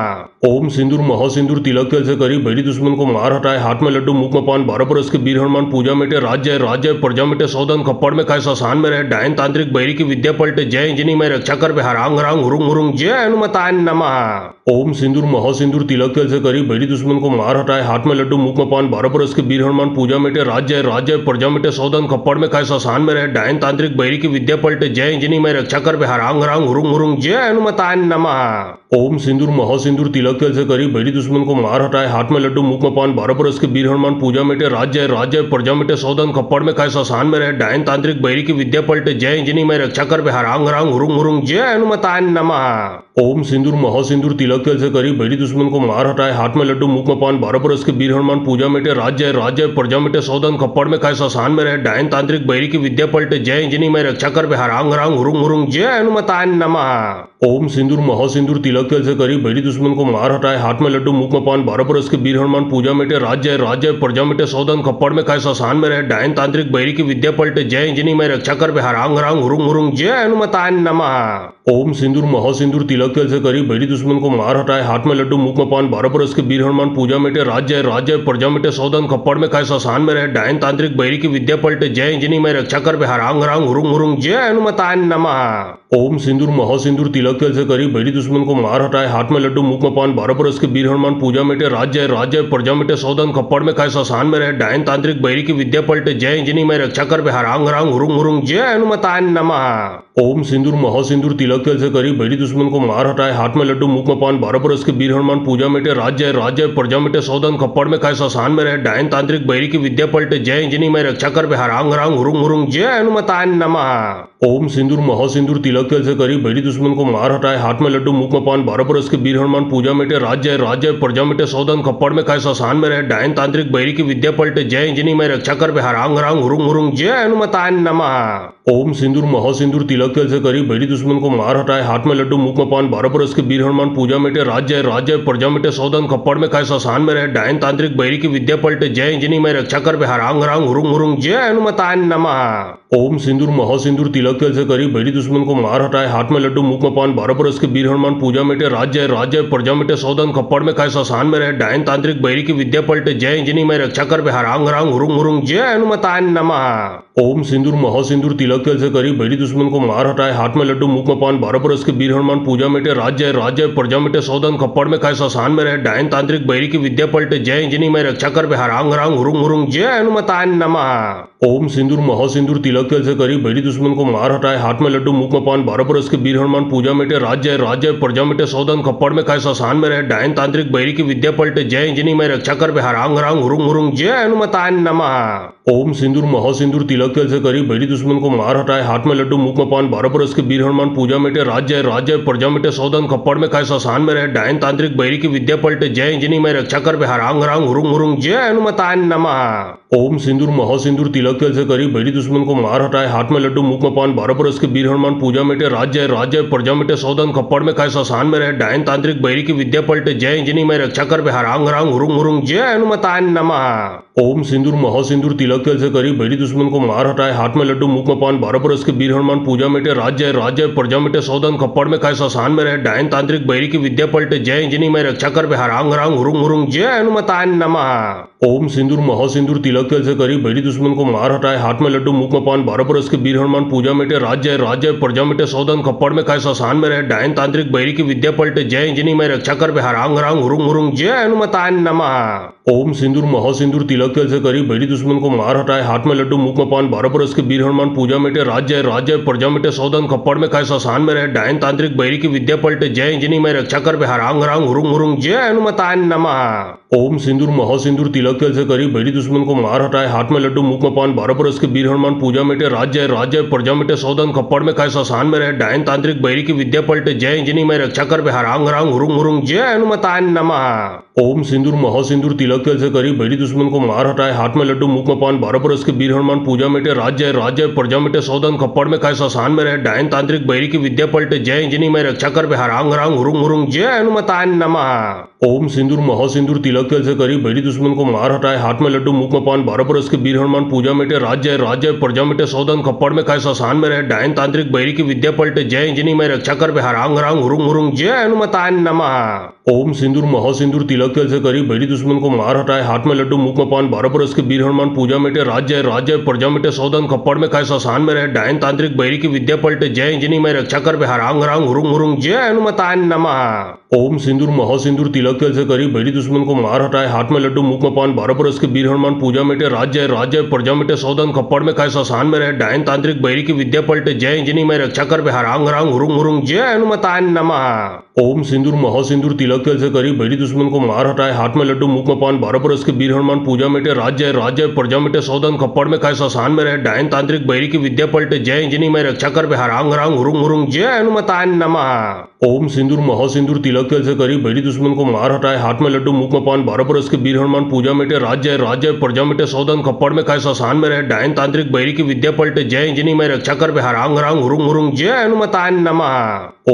ओम सिंदूर महासिंदूर तिलक तेल से करी बैरी दुश्मन को मार हटाए, हाथ में लड्डू मुख में पान, 12 बरस के वीर हनुमान पूजा मिटे, राज्य राज्य प्रजा मिटे, सौदन खप्पड़ में खाए, शशान में रहे, डायन तांत्रिक बैरी की विद्या पलटे, जय इंजनी में रक्षा कर हरांग हरांग हुरुंग हुरुंग, जय हनुमताय नमः। ओम सिंदूर महासिंदूर तिलक तेल से करी बैरी दुश्मन को मार हटाए, हाथ में लड्डू मुख में पान, 12 बरस के वीर हनुमान पूजा मिटे, राज्य राज्य प्रजा मिटे, सौदन खप्पड़ में खाए, शशान में रहे, डायन तांत्रिक बैरी की विद्या पलटे, जय इंजनी में रक्षा कर हरांग हरांग हुरुंग हुरुंग, जय हनुमताय नमः। ओम सिंदूर महासिंदूर तिलक तेल से करी बैरी दुश्मन को मार हटाए, हाथ में लड्डू मुख में पान, 12 बरस के वीर हनुमान पूजा मिटे, राज्य राज्य प्रजा मिटे, सौदन खप्पड़ में खाए, शशान में रहे, डायन तांत्रिक बैरी की विद्या पलटे, जय इंजनी में रक्षा कर हरांग हरांग हुरुंग हुरुंग, जय हनुमताय नमः। ओम सिंदूर महासिंदूर तिलक तेल से करी बैरी दुश्मन को मार हटाए, हाथ में लड्डू मुख में पान, 12 बरस के वीर हनुमान पूजा मिटे, राज्य राज्य प्रजा मिटे, सौदन खप्पड़ में खाए, शशान में रहे, डायन तांत्रिक बैरी की विद्या पलटे, जय इंजनी में रक्षा कर हरांग हरांग हुरुंग हुरुंग, जय हनुमताय नमः। ओम सिंदूर महासिंदूर तिलक तेल से करी बैरी दुश्मन को मार हटाए, हाथ में लड्डू मुख में पान, 12 बरस के वीर हनुमान पूजा मिटे, राज्य राज्य प्रजा मिटे, सौदन खप्पड़ में खाए, शशान में रहे, डायन तांत्रिक बैरी की विद्या पलटे, जय इंजनी में रक्षा कर हरांग हरांग हुरुंग हुरुंग, जय हनुमताय नमः। ओम सिंदूर महासिंदूर तिलक तेल से करी बैरी दुश्मन को मार हटाए, हाथ में लड्डू मुख में पान, 12 बरस के वीर हनुमान पूजा मिटे, राज्य राज्य प्रजा मिटे, सौदन खप्पड़ में खाए, शशान में रहे, डायन तांत्रिक बैरी की विद्या पलटे, जय इंजनी में रक्षा कर हरांग हरांग हुरुंग हुरुंग, जय हनुमताय नमः। ओम सिंदूर महासिंदूर तिलक तेल से करी बैरी दुश्मन को मार हटाए, हाथ में लड्डू मुख में पान, 12 बरस के वीर हनुमान पूजा मिटे, राज्य राज्य प्रजा मिटे, सौदन खप्पड़ में खाए, शशान में रहे, डायन तांत्रिक बैरी की विद्या पलटे, जय इंजनी में रक्षा कर हरांग हरांग हुरुंग हुरुंग, जय हनुमताय नमः। ओम सिंदूर महासिंदूर तिलक तेल से करी बैरी दुश्मन को मार हटाए, हाथ में लड्डू मुख में पान, 12 बरस के वीर हनुमान पूजा मिटे, राज्य राज्य प्रजा मिटे, सौदन खप्पड़ में खाए, शशान में रहे, डायन तांत्रिक बैरी की विद्या पलटे, जय इंजनी में रक्षा कर हरांग हरांग हुरुंग हुरुंग, जय हनुमताय नमः। ओम सिंदूर महासिंदूर तिलक तेल से करी बैरी दुश्मन को मार हटाए, हाथ में लड्डू मुख में पान, 12 बरस के वीर हनुमान पूजा मिटे, राज्य राज्य प्रजा मिटे, सौदन खप्पड़ में खाए, शशान में रहे, डायन तांत्रिक बैरी की विद्या पलटे, जय इंजनी में रक्षा कर हरांग हरांग हुरुंग हुरुंग, जय हनुमताय नमः। ओम सिंदूर महासिंदूर तिलक तेल से करी बैरी दुश्मन को मार हटाए, हाथ में लड्डू मुख में पान, 12 बरस के वीर हनुमान पूजा मिटे, राज्य राज्य प्रजा मिटे, सौदन खप्पड़ में खाए, शशान में रहे, डायन तांत्रिक बैरी की विद्या पलटे, जय इंजनी में रक्षा कर हरांग हरांग हुरुंग हुरुंग, जय हनुमताय नमः। ओम सिंदूर महासिंदूर तिलक तेल से करी बैरी दुश्मन को मार हटाए, हाथ में लड्डू मुख में पान, 12 बरस के वीर हनुमान पूजा मिटे, राज्य राज्य प्रजा मिटे, सौदन खप्पड़ में खाए, शशान में रहे, डायन तांत्रिक बैरी की विद्या पलटे, जय इंजनी में रक्षा कर हरांग हरांग हुरुंग हुरुंग, जय हनुमताय नमः। ओम सिंदूर महासिंदूर तिलक तेल से करी बैरी दुश्मन को मार हटाए, हाथ में लड्डू मुख में पान, 12 बरस के वीर हनुमान पूजा मिटे, राज्य राज्य प्रजा मिटे, सौदन खप्पड़ में खाए, शशान में रहे, डायन तांत्रिक बैरी की विद्या पलटे, जय इंजनी में रक्षा कर हरांग हरांग हुरुंग हुरुंग, जय हनुमताय नमः। ओम सिंदूर महासिंदूर तिलक तेल से करी बैरी दुश्मन को मार हटाए, हाथ में लड्डू मुख में पान, 12 बरस के वीर हनुमान पूजा मिटे, राज्य राज्य प्रजा मिटे, सौदन खप्पड़ में खाए, शशान में रहे, डायन तांत्रिक बैरी की विद्या पलटे, जय इंजनी में रक्षा कर हरांग हरांग हुरुंग हुरुंग, जय हनुमताय नमः। ओम सिंदूर महासिंदूर तिलक तेल से करी बैरी दुश्मन को मार हटाए, हाथ में लड्डू मुख में पान, 12 बरस के वीर हनुमान पूजा मिटे, राज्य राज्य प्रजा मिटे, सौदन खप्पड़ में खाए, शशान में रहे, डायन तांत्रिक बैरी की विद्या पलटे, जय इंजनी में रक्षा कर हरांग हरांग हुरुंग हुरुंग, जय हनुमताय नमः। ओम सिंदूर महासिंदूर तिलक तेल से करी बैरी दुश्मन को मार हटाए, हाथ में लड्डू मुख में पान, 12 बरस के वीर हनुमान पूजा मिटे, राज्य राज्य प्रजा मिटे, सौदन खप्पड़ में खाए, शशान में रहे, डायन तांत्रिक बैरी की विद्या पलटे, जय इंजनी में रक्षा कर हरांग हरांग हुरुंग हुरुंग, जय हनुमताय नमः। ओम सिंदूर महासिंदूर तिलक तेल से करी बैरी दुश्मन को मार हटाए, हाथ में लड्डू मुख में पान, 12 बरस के वीर हनुमान पूजा मिटे, राज्य राज्य प्रजा मिटे, सौदन खप्पड़ में खाए, शशान में रहे, डायन तांत्रिक बैरी की विद्या पलटे, जय इंजनी में रक्षा कर हरांग हरांग हुरुंग हुरुंग, जय हनुमताय नमः। ओम सिंदूर महासिंदूर तिलक तेल से करी बैरी दुश्मन को मार हटाए, हाथ में लड्डू मुख में पान, 12 बरस के वीर हनुमान पूजा मिटे, राज्य राज्य प्रजा मिटे, सौदन खप्पड़ में खाए, शशान में रहे, डायन तांत्रिक बैरी की विद्या पलटे, जय इंजनी में रक्षा कर हरांग हरांग हुरुंग हुरुंग, जय हनुमताय नमः। ओम सिंदूर महासिंदूर तिलक तेल से करी बैरी दुश्मन को मार हटाए, हाथ में लड्डू मुख में पान, 12 बरस के वीर हनुमान पूजा मिटे, राज्य राज्य प्रजा मिटे, सौदन खप्पड़ में खाए, शशान में रहे, डायन तांत्रिक बैरी की विद्या पलटे, जय इंजनी में रक्षा कर हरांग हरांग हुरुंग हुरुंग, जय हनुमताय नमः। ओम सिंदूर महासिंदूर तिलक तेल से करी बैरी दुश्मन को मार हटाए, हाथ में लड्डू मुख में पान, 12 बरस के वीर हनुमान पूजा मिटे, राज्य राज्य प्रजा मिटे, सौदन खप्पड़ में खाए, शशान में रहे, डायन तांत्रिक बैरी की विद्या पलटे, जय इंजनी में रक्षा कर हरांग हरांग हुरुंग हुरुंग, जय हनुमताय नमः। ओम सिंदूर महासिंदूर तिलक तेल से करी बैरी दुश्मन को मार हटाए, हाथ में लड्डू मुख में पान, 12 बरस के वीर हनुमान पूजा मिटे, राज्य राज्य प्रजा मिटे, सौदन खप्पड़ में खाए, शशान में रहे, डायन तांत्रिक बैरी की विद्या पलटे, जय इंजनी में रक्षा कर हरांग हरांग हुरुंग हुरुंग, जय हनुमताय नमः। ओम सिंदूर महासिंदूर तिलक तेल से करी बैरी दुश्मन को मार हटाए, हाथ में लड्डू मुख में पान, 12 बरस के वीर हनुमान पूजा मिटे, राज्य राज्य प्रजा मिटे, सौदन खप्पड़ में खाए, शशान में रहे, डायन तांत्रिक बैरी की विद्या पलटे, जय इंजनी में रक्षा कर हरांग हरांग हुरुंग हुरुंग, जय हनुमताय नमः। ओम सिंदूर महासिंदूर तिलक तेल से करी बैरी दुश्मन को मार हटाए, हाथ में लड्डू मुख में पान, 12 बरस के वीर हनुमान पूजा मिटे, राज्य राज्य प्रजा मिटे, सौदन खप्पड़ में खाए, शशान में रहे, डायन तांत्रिक बैरी की विद्या पलटे, जय इंजनी में रक्षा कर हरांग हरांग हुरुंग हुरुंग, जय हनुमताय नमः। ओम सिंदूर महासिंदूर तिलक तेल से करी बैरी दुश्मन को मार हटाए, हाथ में लड्डू मुख में पान, 12 बरस के वीर हनुमान पूजा मिटे, राज्य राज्य प्रजा मिटे, सौदन खप्पड़ में खाए, शशान में रहे, डायन तांत्रिक बैरी की विद्या पलटे, जय इंजनी में रक्षा कर हरांग हरांग हुरुंग हुरुंग, जय हनुमताय नमः। ओम सिंदूर महासिंदूर तिलक तेल से करी बैरी दुश्मन को मार हटाए, हाथ में लड्डू मुख में पान, 12 बरस के वीर हनुमान पूजा मिटे, राज्य राज्य प्रजा मिटे, सौदन खप्पड़ में खाए, शशान में रहे, डायन तांत्रिक बैरी की विद्या पलटे, जय इंजनी में रक्षा कर हरांग हरांग हुरुंग हुरुंग, जय हनुमताय नमः। ओम सिंदूर महासिंदूर तिलक तेल से करी बैरी दुश्मन को मार हटाए, हाथ में लड्डू मुख में पान, 12 बरस के वीर हनुमान पूजा मिटे, राज्य राज्य प्रजा मिटे, सौदन खप्पड़ में खाए, शशान में रहे, डायन तांत्रिक बैरी की विद्या पलटे, जय इंजनी में रक्षा कर हरांग हरांग हुरुंग हुरुंग, जय हनुमताय नमः।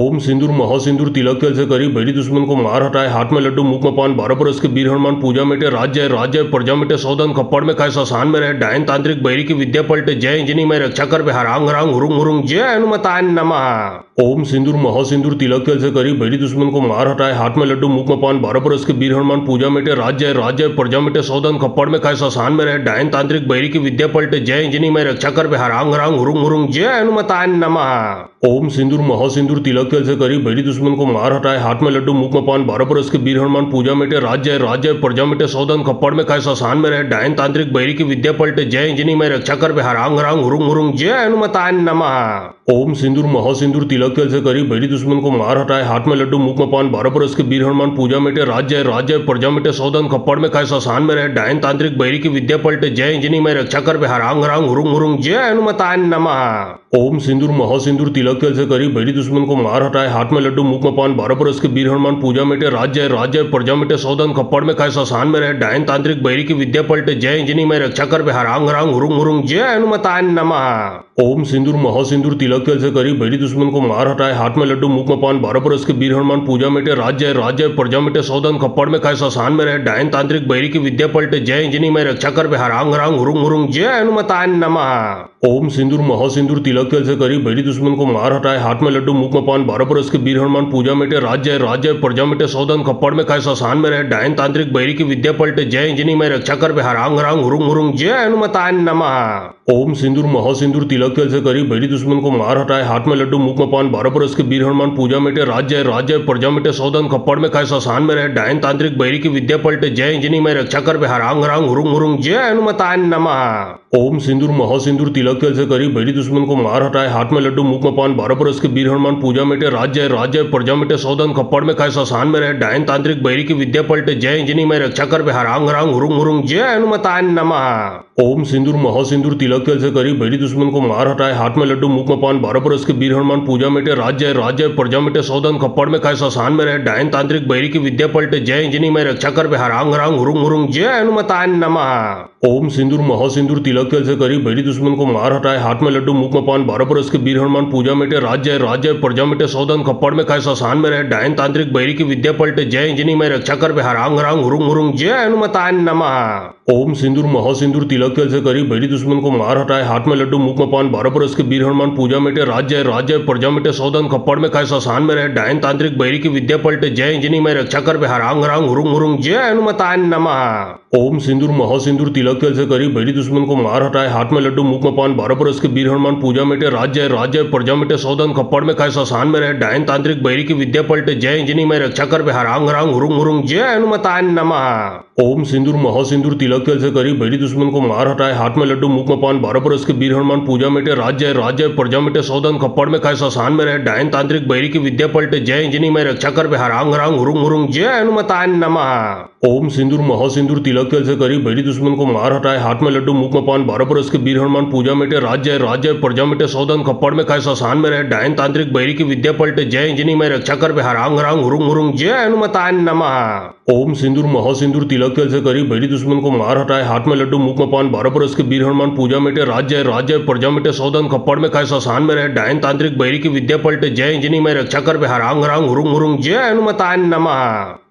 ओम सिंदूर महासिंदूर तिलक तेल से करी बैरी दुश्मन को मार हटाए, हाथ में लड्डू मुख में पान, 12 बरस के वीर हनुमान पूजा मिटे, राज्य राज्य प्रजा मिटे, सौदन खप्पड़ में खाए, शशान में रहे, डायन तांत्रिक बैरी की विद्या पलटे, जय इंजनी में रक्षा कर हरांग हरांग हुरुंग हुरुंग, जय हनुमताय नमः। ओम सिंदूर महासिंदूर तिलक तेल से करी बैरी दुश्मन को मार हटाए, हाथ में लड्डू मुख में पान, 12 बरस के वीर हनुमान पूजा मिटे, राज्य राज्य प्रजा मिटे, सौदन खप्पड़ में खाए, शशान में रहे, डायन तांत्रिक बैरी की विद्या पलटे, जय इंजनी में रक्षा कर हरांग हरांग हुरुंग हुरुंग, जय हनुमताय नमः। ओम सिंदूर महासिंदूर तिलक तेल से करी बैरी दुश्मन को मार हटाए, हाथ में लड्डू मुख में पान, 12 बरस के वीर हनुमान पूजा मिटे, राज्य राज्य प्रजा मिटे, सौदन खप्पड़ में खाए, शशान में रहे, डायन तांत्रिक बैरी की विद्या पलटे, जय इंजनी में रक्षा कर हरांग हरांग हुरुंग हुरुंग, जय हनुमताय नमः। ओम सिंदूर महासिंदूर तिलक तेल से करी बैरी दुश्मन को मार हटाए, हाथ में लड्डू मुख में पान, 12 बरस के वीर हनुमान पूजा मिटे, राज्य राज्य प्रजा मिटे, सौदन खप्पड़ में खाए, शशान में रहे, डायन तांत्रिक बैरी की विद्या पलटे, जय इंजनी में रक्षा कर हरांग हरांग हुरुंग हुरुंग, जय हनुमताय नमः। ओम सिंदूर महासिंदूर तिलक तेल से करी बैरी दुश्मन को मार हटाए, हाथ में लड्डू मुख में पान, 12 बरस के वीर हनुमान पूजा मिटे, राज्य राज्य प्रजा मिटे, सौदन खप्पड़ में खाए, शशान में रहे, डायन तांत्रिक बैरी की विद्या पलटे, जय इंजनी में रक्षा कर हरांग हरांग हुरुंग हुरुंग, जय हनुमताय नमः। ओम सिंदूर महासिंदूर तिलक तेल से करी बैरी दुश्मन को मार हटाए, हाथ में लड्डू मुख में पान, 12 बरस के वीर हनुमान पूजा मिटे, राज्य राज्य प्रजा मिटे, सौदन खप्पड़ में खाए, शशान में रहे, डायन तांत्रिक बैरी की विद्या पलटे, जय इंजनी में रक्षा कर हरांग हरांग हुरुंग हुरुंग, जय हनुमताय नमः। ओम सिंदूर महासिंदूर तिलक तेल से करी बैरी दुश्मन को मार हटाए, हाथ में लड्डू मुख में पान, 12 बरस के वीर हनुमान पूजा मिटे, राज्य राज्य प्रजा मिटे, सौदन खप्पड़ में खाए, शशान में रहे, डायन तांत्रिक बैरी की विद्या पलटे, जय इंजनी में रक्षा कर हरांग हरांग हुरुंग हुरुंग, जय हनुमताय नमः। ओम सिंदूर महासिंदूर तिलक तेल से करी बैरी दुश्मन को मार हटाए, हाथ में लड्डू मुख में पान, 12 बरस के वीर हनुमान पूजा मिटे, राज्य राज्य प्रजा मिटे, सौदन खप्पड़ में खाए, शशान में रहे, डायन तांत्रिक बैरी की विद्या पलटे, जय इंजनी में रक्षा कर हरांग हरांग हुरुंग हुरुंग, जय हनुमताय नमः। ओम सिंदूर महासिंदूर तिलक तेल से करी बैरी दुश्मन को मार हटाए, हाथ में लड्डू मुख में पान, 12 बरस के वीर हनुमान पूजा मिटे, राज्य राज्य प्रजा मिटे, सौदन खप्पड़ में खाए, शशान में रहे, डायन तांत्रिक बैरी की विद्या पलटे, जय इंजनी में रक्षा कर हरांग हरांग हुरुंग हुरुंग, जय हनुमताय नमः। ओम सिंदूर महासिंदूर तिलक तेल से करी बैरी दुश्मन को मार हटाए, हाथ में लड्डू मुख में पान, 12 बरस के वीर हनुमान पूजा मिटे, राज्य राज्य प्रजा मिटे, सौदन खप्पड़ में खाए, शशान में रहे, डायन तांत्रिक बैरी की विद्या पलटे, जय इंजनी में रक्षा कर हरांग हरांग हुरुंग हुरुंग, जय हनुमताय नमः। ओम सिंदूर महासिंदूर तिलक तेल से करी बैरी दुश्मन को मार हटाए, हाथ में लड्डू मुख में पान, 12 बरस के वीर हनुमान पूजा मिटे, राज्य राज्य प्रजा मिटे, सौदन खप्पड़ में खाए, शशान में रहे, डायन तांत्रिक बैरी की विद्या पलटे, जय इंजनी में रक्षा कर हरांग हरांग हुरुंग हुरुंग, जय हनुमताय नमः। ओम सिंदूर महासिंदूर तिलक तेल से करी बैरी दुश्मन को मार हटाए, हाथ में लड्डू मुख में पान, 12 बरस के वीर हनुमान पूजा मिटे, राज्य राज्य प्रजा मिटे, सौदन खप्पड़ में खाए, शशान में रहे, डायन तांत्रिक बैरी की विद्या पलटे, जय इंजनी में रक्षा कर हरांग हरांग हुरुंग हुरुंग, जय हनुमताय नमः। ओम सिंदूर महासिंदूर तिलक तेल से करी बैरी दुश्मन को मार हटाए, हाथ में लड्डू मुख में पान, 12 बरस के वीर हनुमान पूजा मिटे, राज्य राज्य प्रजा मिटे, सौदन खप्पड़ में खाए, शशान में रहे, डायन तांत्रिक बैरी की विद्या पलटे, जय इंजनी में रक्षा कर हरांग हरांग हुरुंग हुरुंग, जय हनुमताय नमः। ओम सिंदूर महासिंदूर तिलक तेल से करी बैरी दुश्मन को मार हटाए, हाथ में लड्डू मुख में पान, 12 बरस के वीर हनुमान पूजा मिटे, राज्य राज्य प्रजा मिटे, सौदन खप्पड़ में खाए, शशान में रहे, डायन तांत्रिक बैरी की विद्या पलटे, जय इंजनी में रक्षा कर हरांग हरांग हुरुंग हुरुंग, जय हनुमताय नमः। ओम सिंदूर महासिंदूर तिलक तेल से करी बैरी दुश्मन को मार हटाए, हाथ में लड्डू मुख में पान, 12 बरस के वीर हनुमान पूजा मिटे, राज्य राज्य प्रजा मिटे, सौदन खप्पड़ में खाए, शशान में रहे, डायन तांत्रिक बैरी की विद्या पलटे, जय इंजनी में रक्षा कर हरांग हरांग हुरुंग हुरुंग, जय हनुमताय नमः। ओम सिंदूर महासिंदूर तिलक तेल से करी बैरी दुश्मन को मार हटाए, हाथ में लड्डू मुख में पान, 12 बरस के वीर हनुमान पूजा मिटे, राज्य राज्य प्रजा मिटे, सौदन खप्पड़ में खाए, शशान में रहे, डायन तांत्रिक बैरी की विद्या पलटे, जय इंजनी में रक्षा कर हरांग हरांग हुरुंग हुरुंग, जय हनुमताय नमः।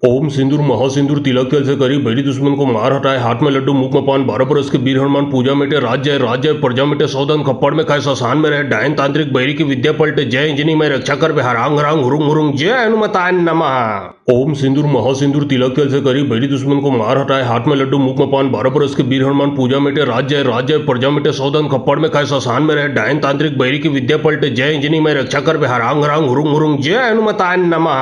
ओम सिंदूर महासिंदूर तिलक जल से करी बैरी दुश्मन को मार हटाए, हाथ में लड्डू मुख में पान, 12 बरस के वीर हनुमान पूजा मिटे, राज्य है राज्य है, प्रजा मिटे सौदन, खप्पड़ में खाए शशान में रहे, डायन तांत्रिक बैरी की विद्या पलटे, जय इंजनी में रक्षा कर हारांग हरांग हुरुंग हुरुंग, जय हनुमताय नमः। ओम सिंदूर महासिंदूर तिलक जल से करी बैरी दुश्मन को मार हटाए, हाथ में लड्डू मुख में पान, 12 बरस के वीर हनुमान पूजा मिटे, राज्य है राज्य है, प्रजा मिटे सौदन, खप्पड़ में खाए शशान में रहे, डायन तांत्रिक बैरी की विद्या पलटे, जय इंजनी में रक्षा कर हारांग हरांग हुरुंग हुरुंग, जय हनुमताय नमः।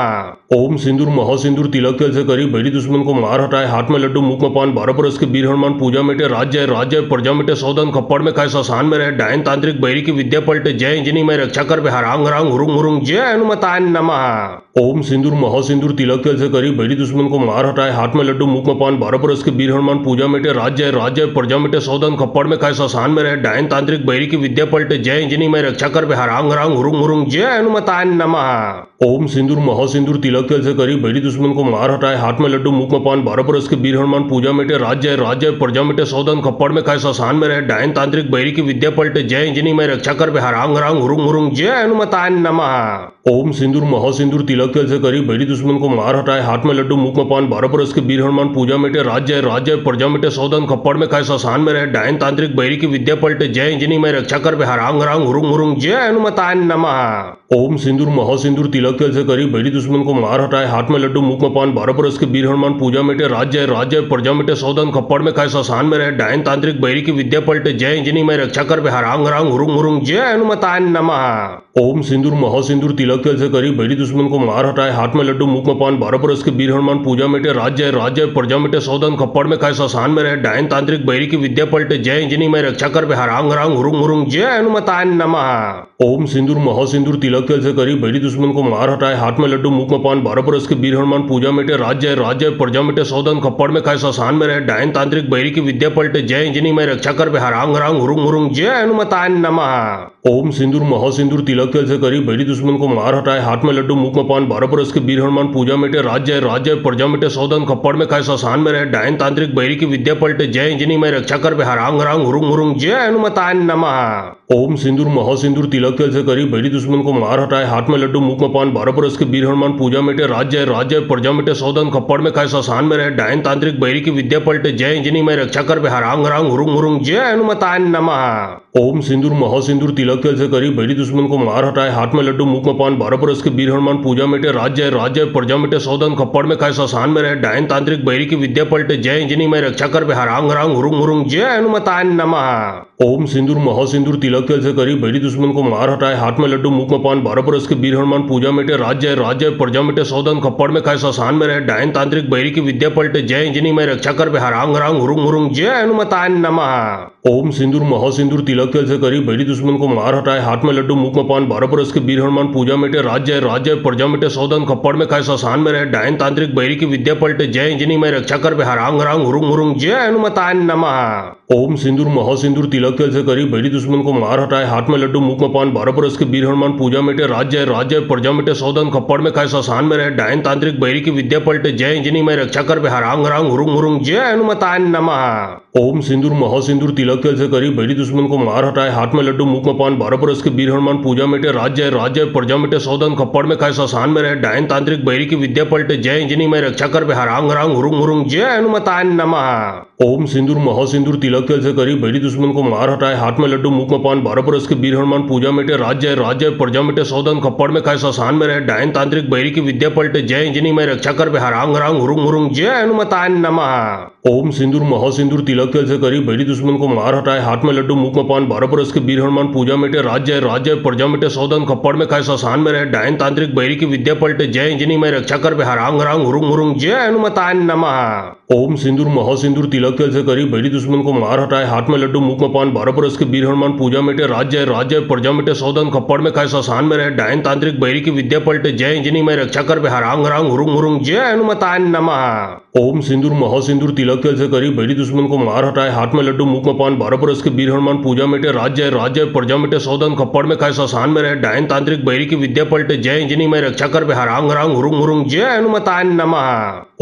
ओम सिंदूर महासिंदूर तिलक जल से करी बैरी दुश्मन को मार हटाए, हाथ में लड्डू मुख में पान, 12 बरस के वीर हनुमान पूजा मिटे, राज्य है राज्य है, प्रजा मिटे सौदन, खप्पड़ में खाए शशान में रहे, डायन तांत्रिक बैरी की विद्या पलटे, जय इंजनी में रक्षा कर हारांग हरांग हुरुंग हुरुंग, जय हनुमताय नमः। ओम सिंदूर महासिंदूर तिलक जल से करी बैरी दुश्मन को मार हटाए, हाथ में लड्डू मुख में पान, 12 बरस के वीर हनुमान पूजा मिटे, राज्य है राज्य है, प्रजा मिटे सौदन, खप्पड़ में खाए शशान में रहे, डायन तांत्रिक बैरी की विद्या पलटे, जय इंजनी में रक्षा कर हारांग हरांग हुरुंग हुरुंग, जय हनुमताय नमः। ओम सिंदूर महासिंदूर तिलक जल से करी बैरी दुश्मन को मार हटाए, हाथ में लड्डू मुख में पान, 12 बरस के वीर हनुमान पूजा मिटे, राज्य है राज्य है, प्रजा मिटे सौदन, खप्पड़ में खाए शशान में रहे, डायन तांत्रिक बैरी की विद्या पलटे, जय इंजनी में रक्षा कर हारांग हरांग हुरुंग हुरुंग, जय हनुमताय नमः। ओम सिंदूर महासिंदूर तिलक जल से करी बैरी दुश्मन को मार हटाए, हाथ में लड्डू मुख में पान, 12 बरस के वीर हनुमान पूजा मिटे, राज्य है राज्य है, प्रजा मिटे सौदन, खप्पड़ में खाए शशान में रहे, डायन तांत्रिक बैरी की विद्या पलटे, जय इंजनी में रक्षा कर हारांग हरांग हुरुंग हुरुंग, जय हनुमताय नमः। ओम सिंदूर महासिंदूर तिलक जल से करी बैरी दुश्मन को मार हटाए, हाथ में लड्डू मुख में पान, 12 बरस के वीर हनुमान पूजा मिटे, राज्य है राज्य है, प्रजा मिटे सौदन, खप्पड़ में खाए शशान में रहे, डायन तांत्रिक बैरी की विद्या पलटे, जय इंजनी में रक्षा कर हारांग हरांग हुरुंग हुरुंग, जय हनुमताय नमः। ओम सिंदूर महासिंदूर तिलक जल से करी बैरी दुश्मन को मार हटाए, हाथ में लड्डू मुख में पान, 12 बरस के वीर हनुमान पूजा मिटे, राज्य है राज्य है, प्रजा मिटे सौदन, खप्पड़ में खाए शशान में रहे, डायन तांत्रिक बैरी की विद्या पलटे, जय इंजनी में रक्षा कर हारांग हरांग हुरुंग हुरुंग, जय हनुमताय नमः। ओम सिंदूर महासिंदूर तिलक जल से करी बैरी दुश्मन को मार हटाए, हाथ में लड्डू मुख में पान, 12 बरस के वीर हनुमान पूजा मिटे, राज्य है राज्य है, प्रजा मिटे सौदन, खप्पड़ में खाए शशान में रहे, डायन तांत्रिक बैरी की विद्या पलटे, जय इंजनी में रक्षा कर हारांग हरांग हुरुंग हुरुंग, जय हनुमताय नमः। ओम सिंदूर महासिंदूर तिलक जल से करी बैरी दुश्मन को मार हटाए, हाथ में लड्डू मुख में पान, 12 बरस के वीर हनुमान पूजा मिटे, राज्य है राज्य है, प्रजा मिटे सौदन, खप्पड़ में खाए शशान में रहे, डायन तांत्रिक बैरी की विद्या पलटे, जय इंजनी में रक्षा कर हारांग हरांग हुरुंग हुरुंग, जय हनुमताय नमः। ओम सिंदूर महासिंदूर तिलक जल से करी बैरी दुश्मन को मार हटाए, हाथ में लड्डू मुख में पान, 12 बरस के वीर हनुमान पूजा मिटे, राज्य है राज्य है, प्रजा मिटे सौदन, खप्पड़ में खाए शशान में रहे, डायन तांत्रिक बैरी की विद्या पलटे, जय इंजनी में रक्षा कर हारांग हरांग हुरुंग हुरुंग, जय हनुमताय नमः। ओम सिंदूर महासिंदूर तिलक जल से करी बैरी दुश्मन को मार हटाए, हाथ में लड्डू मुख में पान, 12 बरस के वीर हनुमान पूजा मिटे, राज्य है राज्य है, प्रजा मिटे सौदन, खप्पड़ में खाए शशान में रहे, डायन तांत्रिक बैरी की विद्या पलटे, जय इंजनी में रक्षा कर हारांग हरांग हुरुंग हुरुंग, जय हनुमताय नमः। ओम सिंदूर महासिंदूर तिलक जल से करी बैरी दुश्मन को मार हटाए, हाथ में लड्डू मुख में पान, 12 बरस के वीर हनुमान पूजा मिटे, राज्य है राज्य है, प्रजा मिटे सौदन, खप्पड़ में खाए शशान में रहे, डायन तांत्रिक बैरी की विद्या पलटे, जय इंजनी में रक्षा कर हारांग हरांग हुरुंग हुरुंग, जय हनुमताय नमः। ओम सिंदूर महासिंदूर तिलक जल से करी बैरी दुश्मन को मार हटाए, हाथ में लड्डू मुख में पान, 12 बरस के वीर हनुमान पूजा मिटे, राज्य है राज्य है, प्रजा मिटे सौदन, खप्पड़ में खाए शशान में रहे, डायन तांत्रिक बैरी की विद्या पलटे, जय इंजनी में रक्षा कर हारांग हरांग हुरुंग हुरुंग, जय हनुमताय नमः। ओम सिंदूर महासिंदूर तिलक जल से करी बैरी दुश्मन को मार हटाए, हाथ में लड्डू मुख में पान, 12 बरस के वीर हनुमान पूजा मिटे, राज्य है राज्य है, प्रजा मिटे सौदन, खप्पड़ में खाए शशान में रहे, डायन तांत्रिक बैरी की विद्या पलटे, जय इंजनी में रक्षा कर हारांग हरांग हुरुंग हुरुंग, जय हनुमताय नमः। ओम सिंदूर महासिंदूर तिलक जल से करी बैरी दुश्मन को मार हटाए, हाथ में लड्डू मुख में पान, 12 बरस के वीर हनुमान पूजा मिटे, राज्य है राज्य है, प्रजा मिटे सौदन, खप्पड़ में खाए शशान में रहे, डायन तांत्रिक बैरी की विद्या पलटे, जय इंजनी में रक्षा कर हारांग हरांग हुरुंग हुरुंग, जय हनुमताय नमः। ओम सिंदूर महासिंदूर तिलक जल से करी बैरी दुश्मन को मार हटाए, हाथ में लड्डू मुख में पान, 12 बरस के वीर हनुमान पूजा मिटे, राज्य है राज्य है, प्रजा मिटे सौदन, खप्पड़ में खाए शशान में रहे, डायन तांत्रिक बैरी की विद्या पलटे, जय इंजनी में रक्षा कर हारांग हरांग हुरुंग हुरुंग, जय हनुमताय नमः। ओम सिंदूर महासिंदूर तिलक जल से करी बैरी दुश्मन को मार हटाए, हाथ में लड्डू मुख में पान, 12 बरस के वीर हनुमान पूजा मिटे, राज्य है राज्य है, प्रजा मिटे सौदन, खप्पड़ में खाए शशान में रहे, डायन तांत्रिक बैरी की विद्या पलटे, जय इंजनी में रक्षा कर हारांग हरांग हुरुंग हुरुंग, जय हनुमताय नमः। ओम सिंदूर महासिंदूर तिलक जल से करी बैरी दुश्मन को मार हटाए, हाथ में लड्डू मुख में पान, 12 बरस के वीर हनुमान पूजा मिटे, राज्य है राज्य है, प्रजा मिटे सौदन, खप्पड़ में खाए शशान में रहे, डायन तांत्रिक बैरी की विद्या पलटे, जय इंजनी में रक्षा कर हारांग हरांग हुरुंग हुरुंग, जय हनुमताय नमः। ओम सिंदूर महासिंदूर तिलक जल से करी बैरी दुश्मन को मार हटाए, हाथ में लड्डू मुख में पान, 12 बरस के वीर हनुमान पूजा मिटे, राज्य है राज्य है, प्रजा मिटे सौदन, खप्पड़ में खाए शशान में रहे, डायन तांत्रिक बैरी की विद्या पलटे, जय इंजनी में रक्षा कर हारांग हरांग हुरुंग हुरुंग, जय हनुमताय नमः।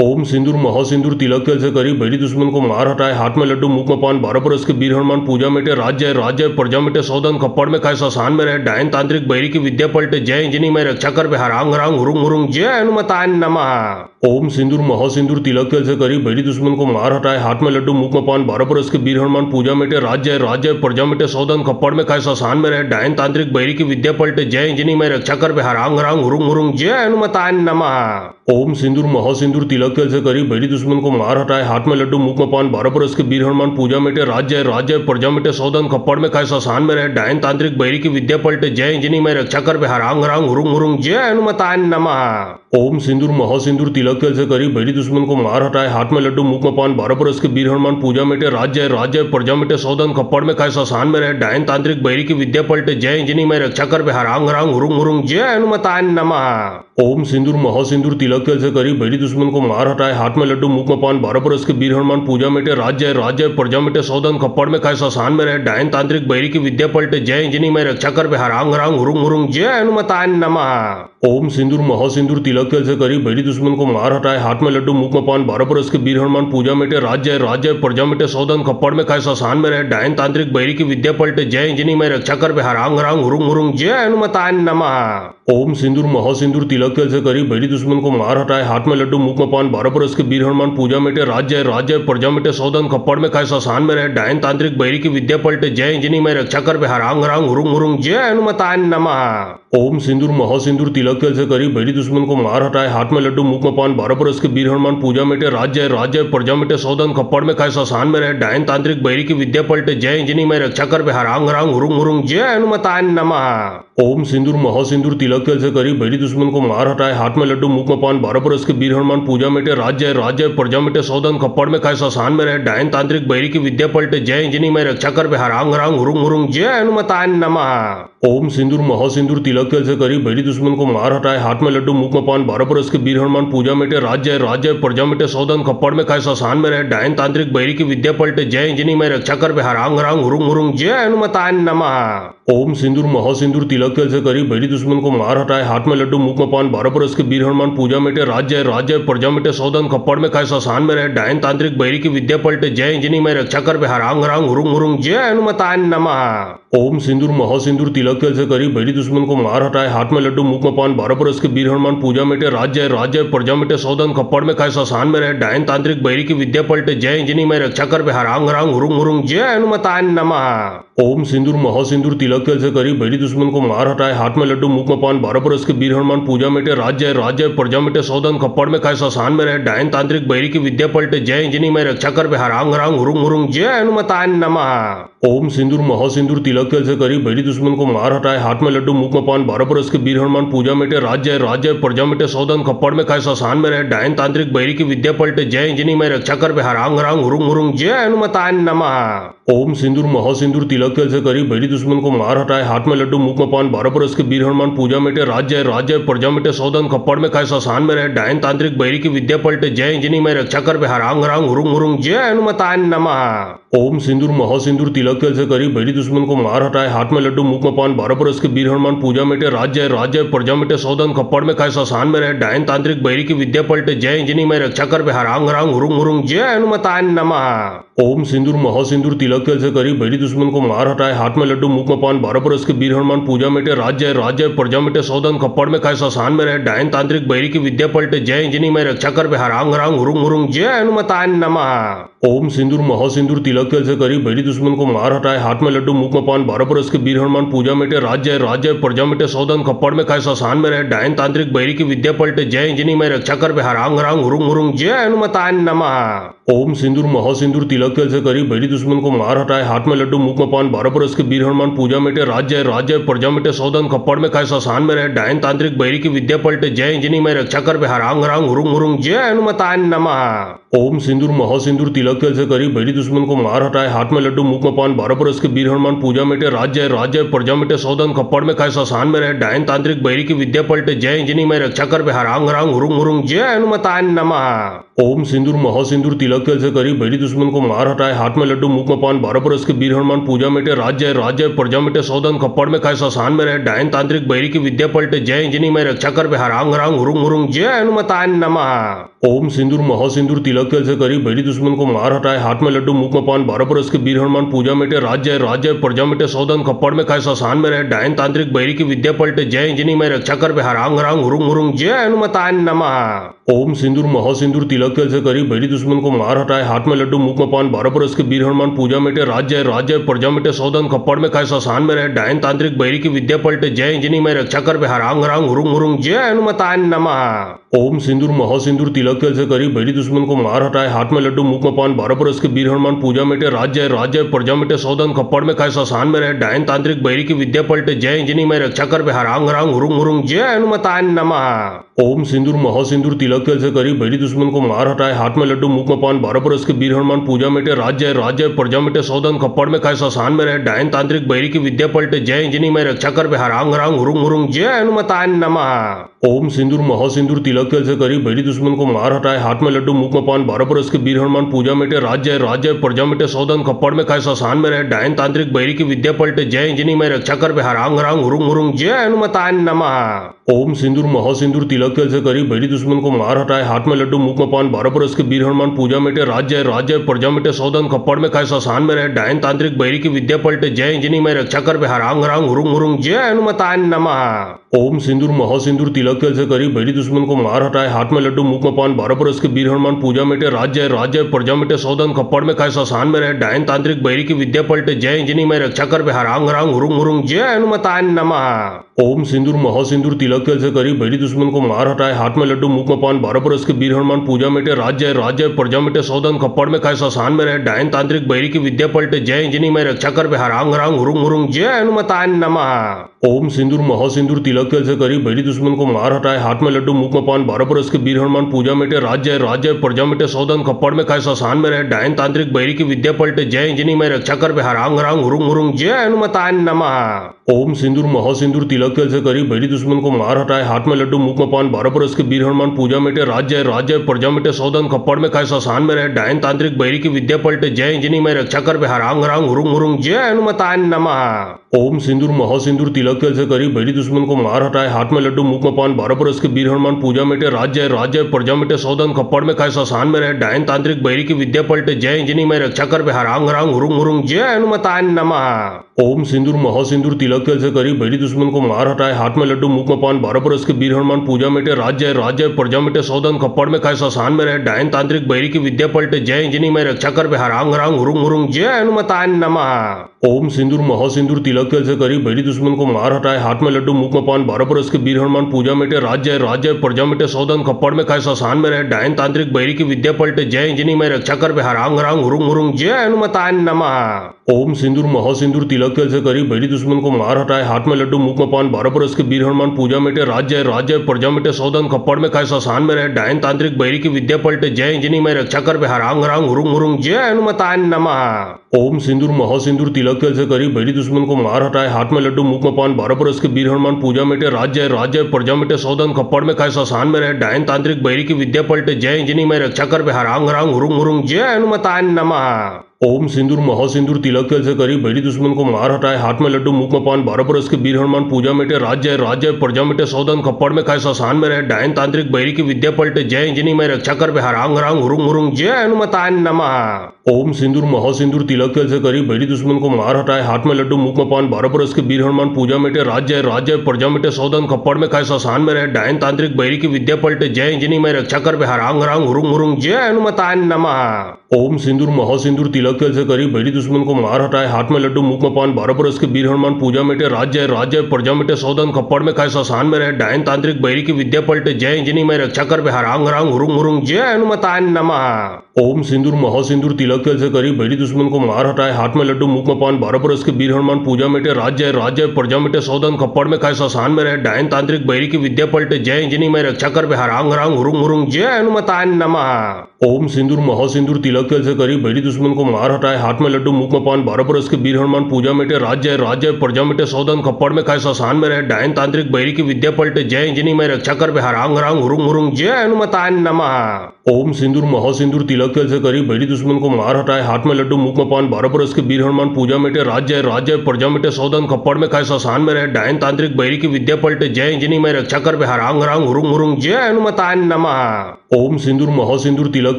ओम सिंदूर महासिंदूर तिलक जल से करी बैरी दुश्मन को मार हटाए, हाथ में लड्डू मुख में पान, 12 बरस के वीर हनुमान पूजा मिटे, राज्य है राज्य है, प्रजा मिटे सौदन, खप्पड़ में खाए शशान में रहे, डायन तांत्रिक बैरी की विद्या पलटे, जय इंजनी में रक्षा कर हारांग हरांग हुरुंग हुरुंग, जय हनुमताय नमः। ओम सिंदूर महासिंदूर तिलक तेल से करी बैरी दुश्मन को मार हटाए, हाथ में लड्डू मुख में पान, 12 बरस के वीर हनुमान पूजा मिटे, राज्य राज्य प्रजा मिटे, सौदन खप्पड़ में खाए, शशान में रहे, डायन तांत्रिक बैरी की विद्या पलटे, जय इंजनी में रक्षा कर बिहार, आंग रांग हुरुंग हुरुंग, जय हनुमताय नमः। ओम सिंदूर महासिंदूर तिलक तेल से करी बैरी दुश्मन को मार हटाए, हाथ में लड्डू मुख में पान, 12 बरस के वीर हनुमान पूजा मिटे, राज्य राज्य प्रजा मिटे, सौदन खप्पड़ में खाए, शशान में रहे, डायन तांत्रिक बैरी की विद्या पलटे, जय इंजनी में रक्षा कर बिहार, आंग रांग हुरुंग हुरुंग, जय हनुमताय नमः। ओम सिंदूर महासिंदूर तिलक तेल से करी बैरी दुश्मन को मार हटाए, हाथ में लड्डू मुख में पान, 12 बरस के वीर हनुमान पूजा मिटे, राज्य राज्य प्रजा मिटे, सौदन खप्पड़ में खाए, शशान में रहे, डायन तांत्रिक बैरी की विद्या पलटे, जय इंजनी में रक्षा कर बिहार, आंग रांग हुरुंग हुरुंग, जय हनुमताय नमः। ओम सिंदूर महासिंदूर तिलक तेल से करी बैरी दुश्मन को मार हटाए, हाथ में लड्डू मुख में पान, 12 बरस के वीर हनुमान पूजा मिटे, राज्य राज्य प्रजा मिटे, सौदन खप्पड़ में खाए, शशान में रहे, डायन तांत्रिक बैरी की विद्या पलटे, जय इंजनी में रक्षा कर बिहार, आंग रांग हुरुंग हुरुंग, जय हनुमताय नमः। ओम सिंदूर महासिंदूर तिलक तेल से करी बैरी दुश्मन को मार हटाए, हाथ में लड्डू मुख में पान, 12 बरस के वीर हनुमान पूजा मिटे, राज्य राज्य प्रजा मिटे, सौदन खप्पड़ में खाए, शशान में रहे, डायन तांत्रिक बैरी की विद्या पलटे, जय इंजनी में रक्षा कर बिहार, आंग रांग हुरुंग हुरुंग, जय हनुमताय नमः। ओम सिंदूर महासिंदूर तिलक तेल से करी बैरी दुश्मन को मार हटाए, हाथ में लड्डू मुख में पान, 12 बरस के वीर हनुमान पूजा मिटे, राज्य राज्य प्रजा मिटे, सौदन खप्पड़ में खाए, शशान में रहे, डायन तांत्रिक बैरी की विद्या पलटे, जय इंजनी में रक्षा कर बिहार, आंग रांग हुरुंग हुरुंग, जय हनुमताय नमः। ओम सिंदूर महासिंदूर तिलक तेल से करी बैरी दुश्मन को मार हटाए, हाथ में लड्डू मुख में पान, 12 बरस के वीर हनुमान पूजा मिटे, राज्य राज्य प्रजा मिटे, सौदन खप्पड़ में खाए, शशान में रहे, डायन तांत्रिक बैरी की विद्या पलटे, जय इंजनी में रक्षा कर बिहार, आंग रांग हुरुंग हुरुंग, जय हनुमताय नमः। ओम सिंदूर महासिंदूर तिलक तेल से करी बैरी दुश्मन को मार हटाए, हाथ में लड्डू मुख में पान, 12 बरस के वीर हनुमान पूजा मिटे, राज्य राज्य प्रजा मिटे, सौदन खप्पड़ में खाए, शशान में रहे, डायन तांत्रिक बैरी की विद्या पलटे, जय इंजनी में रक्षा कर बिहार, आंग रांग हुरुंग हुरुंग, जय हनुमताय नमः। ओम सिंदूर महासिंदूर तिलक तेल से करी बैरी दुश्मन को मार हटाए, हाथ में लड्डू मुख में पान, 12 बरस के वीर हनुमान पूजा मिटे, राज्य राज्य प्रजा मिटे, सौदन खप्पड़ में खाए, शशान में रहे, डायन तांत्रिक बैरी की विद्या पलटे, जय इंजनी में रक्षा कर बिहार, आंग रांग हुरुंग हुरुंग, जय हनुमताय नमः। ओम सिंदूर महासिंदूर तिलक तेल से करी बैरी दुश्मन को मार हटाए, हाथ में लड्डू मुख में पान, 12 बरस के वीर हनुमान पूजा मिटे, राज्य राज्य प्रजा मिटे, सौदन खप्पड़ में खाए, शशान में रहे, डायन तांत्रिक बैरी की विद्या पलटे, जय इंजनी में रक्षा कर बिहार, आंग रांग हुरुंग हुरुंग, जय हनुमताय नमः। ओम सिंदूर महासिंदूर तिलक तेल से करी बैरी दुश्मन को मार हटाए, हाथ में लड्डू मुख में पान, 12 बरस के वीर हनुमान पूजा मिटे, राज्य राज्य प्रजा मिटे, सौदन खप्पड़ में खाए, शशान में रहे, डायन तांत्रिक बैरी की विद्या पलटे, जय इंजनी में रक्षा कर बिहार, आंग रांग हुरुंग हुरुंग, जय हनुमताय नमः। ओम सिंदूर महासिंदूर तिलक तेल से करी बैरी दुश्मन को मार हटाए, हाथ में लड्डू मुख में पान, 12 बरस के वीर हनुमान पूजा मिटे, राज्य राज्य प्रजा मिटे, सौदन खप्पड़ में खाए, शशान में रहे, डायन तांत्रिक बैरी की विद्या पलटे, जय इंजनी में रक्षा कर बिहार, आंग रांग हुरुंग हुरुंग, जय हनुमताय नमः। ओम सिंदूर महासिंदूर तिलक तेल से करी बैरी दुश्मन को मार हटाए, हाथ में लड्डू मुख में पान, 12 बरस के वीर हनुमान पूजा मिटे, राज्य राज्य प्रजा मिटे, सौदन खप्पड़ में खाए, शशान में रहे, डायन तांत्रिक बैरी की विद्या पलटे, जय इंजनी में रक्षा कर बिहार, आंग रांग हुरुंग हुरुंग, जय हनुमताय नमः। ओम सिंदूर महासिंदूर तिलक तेल से करी बैरी दुश्मन को मार हटाए, हाथ में लड्डू मुख में पान, 12 बरस के वीर हनुमान पूजा मिटे, राज्य राज्य प्रजा मिटे, सौदन खप्पड़ में खाए, शशान में रहे, डायन तांत्रिक बैरी की विद्या पलटे, जय इंजनी में रक्षा कर बिहार, आंग रांग हुरुंग हुरुंग, जय हनुमताय नमः। ओम सिंदूर महासिंदूर तिलक तेल से करी बैरी दुश्मन को मार हटाए, हाथ में लड्डू मुख में पान, 12 बरस के वीर हनुमान पूजा मिटे, राज्य राज्य प्रजा मिटे, सौदन खप्पड़ में खाए, शशान में रहे, डायन तांत्रिक बैरी की विद्या पलटे, जय इंजनी में रक्षा कर बिहार, आंग रांग हुरुंग हुरुंग, जय हनुमताय नमः। ओम सिंदूर महासिंदूर तिलक तेल से करी बैरी दुश्मन को मार हटाए, हाथ में लड्डू मुख में पान, 12 बरस के वीर हनुमान पूजा मिटे, राज्य राज्य प्रजा मिटे, सौदन खप्पड़ में खाए, शशान में रहे, डायन तांत्रिक बैरी की विद्या पलटे, जय इंजनी में रक्षा कर बिहार, आंग रांग हुरुंग हुरुंग, जय हनुमताय नमः। ओम सिंदूर महासिंदूर तिलक तेल से करी बैरी दुश्मन को मार हटाए, हाथ में लड्डू मुख में पान, 12 बरस के वीर हनुमान पूजा मिटे, राज्य राज्य प्रजा मिटे, सौदन खप्पड़ में खाए, शशान में रहे, डायन तांत्रिक बैरी की विद्या पलटे, जय इंजनी में रक्षा कर बिहार, आंग रांग हुरुंग हुरुंग, जय हनुमताय नमः। ओम सिंदूर महासिंदूर तिलक तेल से करी बैरी दुश्मन को मार हटाए, हाथ में लड्डू मुख में पान, 12 बरस के वीर हनुमान पूजा मिटे, राज्य राज्य प्रजा मिटे, सौदन खप्पड़ में खाए, शशान में रहे, डायन तांत्रिक बैरी की विद्या पलटे, जय इंजनी में रक्षा कर बिहार, आंग रांग हुरुंग हुरुंग, जय हनुमताय नमः। ओम सिंदूर महासिंदूर तिलक तेल से करी बैरी दुश्मन को मार हटाए, हाथ में लड्डू मुख में पान, 12 बरस के वीर हनुमान पूजा मिटे, राज्य राज्य प्रजा मिटे, सौदन खप्पड़ में खाए, शशान में रहे, डायन तांत्रिक बैरी की विद्या पलटे, जय इंजनी में रक्षा कर बिहार, आंग रांग हुरुंग हुरुंग, जय हनुमताय नमः। ओम सिंदूर महासिंदूर तिलक तेल से करी बैरी दुश्मन को मार हटाए, हाथ में लड्डू मुख में पान, 12 बरस के वीर हनुमान पूजा मिटे, राज्य राज्य प्रजा मिटे, सौदन खप्पड़ में खाए, शशान में रहे, डायन तांत्रिक बैरी की विद्या पलटे, जय इंजनी में रक्षा कर बिहार, आंग रांग हुरुंग हुरुंग, जय हनुमताय नमः। ओम सिंदूर महासिंदूर तिलक जल से करी बैरी दुश्मन को मार हटाए, हाथ में लड्डू मुख में पान, 12 बरस के वीर हनुमान पूजा मिटे, राज्य राज्य प्रजा मिटे, सौदन खप्पड़ में खाए, शशान में रहे, डायन तांत्रिक बैरी की विद्या पलटे, जय इंजनी में रक्षा कर हरांग हरांग हुरुंग हुरुंग, जय हनुमताय नमः। ओम सिंदूर महासिंदूर तिलक जल से करी बैरी दुश्मन को मार हटाए, हाथ में लड्डू मुख में पान, 12 बरस के वीर हनुमान पूजा मिटे, राज्य राज्य प्रजा मिटे, सौदन खप्पड़ में खाए, शशान में रहे, डायन तांत्रिक बैरी की विद्या पलटे, जय इंजनी में रक्षा कर हरांग हरांग हुरुंग हुरुंग, जय हनुमताय नमः। ओम सिंदूर महासिंदूर तिलक जल से करी बैरी दुश्मन को मार हटाए, हाथ में लड्डू मुख में पान, 12 बरस के वीर हनुमान पूजा मिटे, राज्य राज्य प्रजा मिटे, सौदन खप्पड़ में खाए, शशान में रहे, डायन तांत्रिक बैरी की विद्या पलटे, जय इंजनी में रक्षा कर हरांग हरांग हुरुंग हुरुंग, जय हनुमताय नमः। ओम सिंदूर महासिंदूर तिलक जल से करी बैरी दुश्मन को मार हटाए, हाथ में लड्डू मुख में पान, 12 बरस के वीर हनुमान पूजा मिटे, राज्य राज्य प्रजा मिटे, सौदन खप्पड़ में खाए, शशान में रहे, डायन तांत्रिक बैरी की विद्या पलटे, जय इंजनी में रक्षा कर हरांग हरांग हुरुंग हुरुंग, जय हनुमताय नमः। ओम सिंदूर महासिंदूर तिलक जल से करी बैरी दुश्मन को मार हटाए, हाथ में लड्डू मुख में पान, 12 बरस के वीर हनुमान पूजा मिटे, राज्य राज्य प्रजा मिटे, सौदन खप्पड़ में खाए, शशान में रहे, डायन तांत्रिक बैरी की विद्या पलटे, जय इंजनी में रक्षा कर हरांग हरांग हुरुंग हुरुंग, जय हनुमताय नमः। ओम सिंदूर महासिंदूर तिलक जल से करी बैरी दुश्मन को मार हटाए, हाथ में लड्डू मुख में पान, 12 बरस के वीर हनुमान पूजा मिटे, राज्य राज्य प्रजा मिटे, सौदन खप्पड़ में खाए, शशान में रहे, डायन तांत्रिक बैरी की विद्या पलटे, जय इंजनी में रक्षा कर हरांग हरांग हुरुंग हुरुंग, जय हनुमताय नमः। ओम सिंदूर महासिंदूर तिलक जल से करी बैरी दुश्मन को मार हटाए, हाथ में लड्डू मुख में पान, 12 बरस के वीर हनुमान पूजा मिटे, राज्य राज्य प्रजा मिटे, सौदन खप्पड़ में खाए, शशान में रहे, डायन तांत्रिक बैरी की विद्या पलटे, जय इंजनी में रक्षा कर हरांग हरांग हुरुंग हुरुंग, जय हनुमताय नमः। ओम सिंदूर महासिंदूर तिलक जल से करी बैरी दुश्मन को मार हटाए, हाथ में लड्डू मुख में पान, 12 बरस के वीर हनुमान पूजा मिटे, राज्य राज्य प्रजा मिटे, सौदन खप्पड़ में खाए, शशान में रहे, डायन तांत्रिक बैरी की विद्या पलटे, जय इंजनी में रक्षा कर हरांग हरांग हुरुंग हुरुंग, जय हनुमताय नमः। ओम सिंदूर महासिंदूर तिलक जल से करी बैरी दुश्मन को मार हटाए, हाथ में लड्डू मुख में पान, 12 बरस के वीर हनुमान पूजा मिटे, राज्य राज्य प्रजा मिटे, सौदन खप्पड़ में खाए, शशान में रहे, डायन तांत्रिक बैरी की विद्या पलटे, जय इंजनी में रक्षा कर हरांग हरांग हुरुंग हुरुंग, जय हनुमताय नमः। ओम सिंदूर महासिंदूर तिलक जल से करी बैरी दुश्मन को मार हटाए, हाथ में लड्डू मुख में पान, 12 बरस के वीर हनुमान पूजा मिटे, राज्य राज्य प्रजा मिटे, सौदन खप्पड़ में खाए, शशान में रहे, डायन तांत्रिक बैरी की विद्या पलटे, जय इंजनी में रक्षा कर हरांग हरांग हुरुंग हुरुंग, जय हनुमताय नमः। ओम सिंदूर महासिंदूर तिलक जल से करी बैरी दुश्मन को मार हटाए, हाथ में लड्डू मुख में पान, 12 बरस के वीर हनुमान पूजा मिटे, राज्य राज्य प्रजा मिटे, सौदन खप्पड़ में खाए, शशान में रहे, डायन तांत्रिक बैरी की विद्या पलटे, जय इंजनी में रक्षा कर हरांग हरांग हुरुंग हुरुंग, जय हनुमताय नमः। ओम सिंदूर महासिंदूर तिलक जल से करी बैरी दुश्मन को मार हटाए, हाथ में लड्डू मुख में पान, 12 बरस के वीर हनुमान पूजा मिटे, राज्य राज्य प्रजा मिटे, सौदन खप्पड़ में खाए, शशान में रहे, डायन तांत्रिक बैरी की विद्या पलटे, जय इंजनी में रक्षा कर हरांग हरांग हुरुंग हुरुंग, जय हनुमताय नमः। ओम सिंदूर महासिंदूर तिलक जल से करी बैरी दुश्मन को मार हटाए, हाथ में लड्डू मुख में पान, 12 बरस के वीर हनुमान पूजा मिटे, राज्य राज्य प्रजा मिटे, सौदन खप्पड़ में खाए, शशान में रहे, डायन तांत्रिक बैरी की विद्या पलटे, जय इंजनी में रक्षा कर हरांग हरांग हुरुंग हुरुंग, जय हनुमताय नमः। ओम सिंदूर महासिंदूर तिलक जल से करी बैरी दुश्मन को मार हटाए, हाथ में लड्डू मुख में पान, 12 बरस के वीर हनुमान पूजा मिटे, राज्य राज्य प्रजा मिटे, सौदन खप्पड़ में खाए, शशान में रहे, डायन तांत्रिक बैरी की विद्या पलटे, जय इंजनी में रक्षा कर हरांग हरांग हुरुंग हुरुंग, जय हनुमताय नमः। ओम सिंदूर महासिंदूर तिलक जल से करी बैरी दुश्मन को मार हटाए, हाथ में लड्डू मुख में पान, 12 बरस के वीर हनुमान पूजा मिटे, राज्य राज्य प्रजा मिटे, सौदन खप्पड़ में खाए, शशान में रहे, डायन तांत्रिक बैरी की विद्या पलटे, जय इंजनी में रक्षा कर हरांग हरांग हुरुंग हुरुंग, जय हनुमताय नमः। ओम सिंदूर महासिंदूर तिलक जल से करी बैरी दुश्मन को मार हटाए, हाथ में लड्डू मुख में पान, 12 बरस के वीर हनुमान पूजा मिटे, राज्य राज्य प्रजा मिटे, सौदन खप्पड़ में खाए, शशान में रहे, डायन तांत्रिक बैरी की विद्या पलटे, जय इंजनी में रक्षा कर हरांग हरांग हुरुंग हुरुंग, जय हनुमताय नमः। ओम सिंदूर महासिंदूर तिलक जल से करी बैरी दुश्मन को मार हटाए, हाथ में लड्डू मुख में पान, 12 बरस के वीर हनुमान पूजा मिटे, राज्य राज्य प्रजा मिटे, सौदन खप्पड़ में खाए, शशान में रहे, डायन तांत्रिक बैरी की विद्या पलटे, जय इंजनी में रक्षा कर हरांग हरांग हुरुंग हुरुंग, जय हनुमताय नमः। ओम सिंदूर महासिंदूर तिलक जल से करी बैरी दुश्मन को मार हटाए, हाथ में लड्डू मुख में पान, 12 बरस के वीर हनुमान पूजा मिटे, राज्य राज्य प्रजा मिटे, सौदन खप्पड़ में खाए, शशान में रहे, डायन तांत्रिक बैरी की विद्या पलटे, जय इंजनी में रक्षा कर हरांग हरांग हुरुंग हुरुंग, जय हनुमताय नमः। ओम सिंदूर महासिंदूर तिलक जल से करी बैरी दुश्मन को मार हटाए, हाथ में लड्डू मुख में पान, 12 बरस के वीर हनुमान पूजा मिटे, राज्य राज्य प्रजा मिटे, सौदन खप्पड़ में खाए, शशान में रहे, डायन तांत्रिक बैरी की विद्या पलटे, जय इंजनी में रक्षा कर हरांग हरांग हुरुंग हुरुंग, जय हनुमताय नमः। ओम सिंदूर महासिंदूर तिलक जल से करी बैरी दुश्मन को मार हटाए, हाथ में लड्डू मुख में पान, 12 बरस के वीर हनुमान पूजा मिटे, राज्य राज्य प्रजा मिटे, सौदन खप्पड़ में खाए, शशान में रहे, डायन तांत्रिक बैरी की विद्या पलटे, जय इंजनी में रक्षा कर हरांग हरांग हुरुंग हुरुंग, जय हनुमताय नमः। ओम सिंदूर महासिंदूर तिलक जल से करी बैरी दुश्मन को मार हटाए, हाथ में लड्डू मुख में पान, 12 बरस के वीर हनुमान पूजा मिटे, राज्य राज्य प्रजा मिटे, सौदन खप्पड़ में खाए, शशान में रहे, डायन तांत्रिक बैरी की विद्या पलटे, जय इंजनी में रक्षा कर हरांग हरांग हुरुंग हुरुंग, जय हनुमताय नमः। ओम सिंदूर महासिंदूर तिलक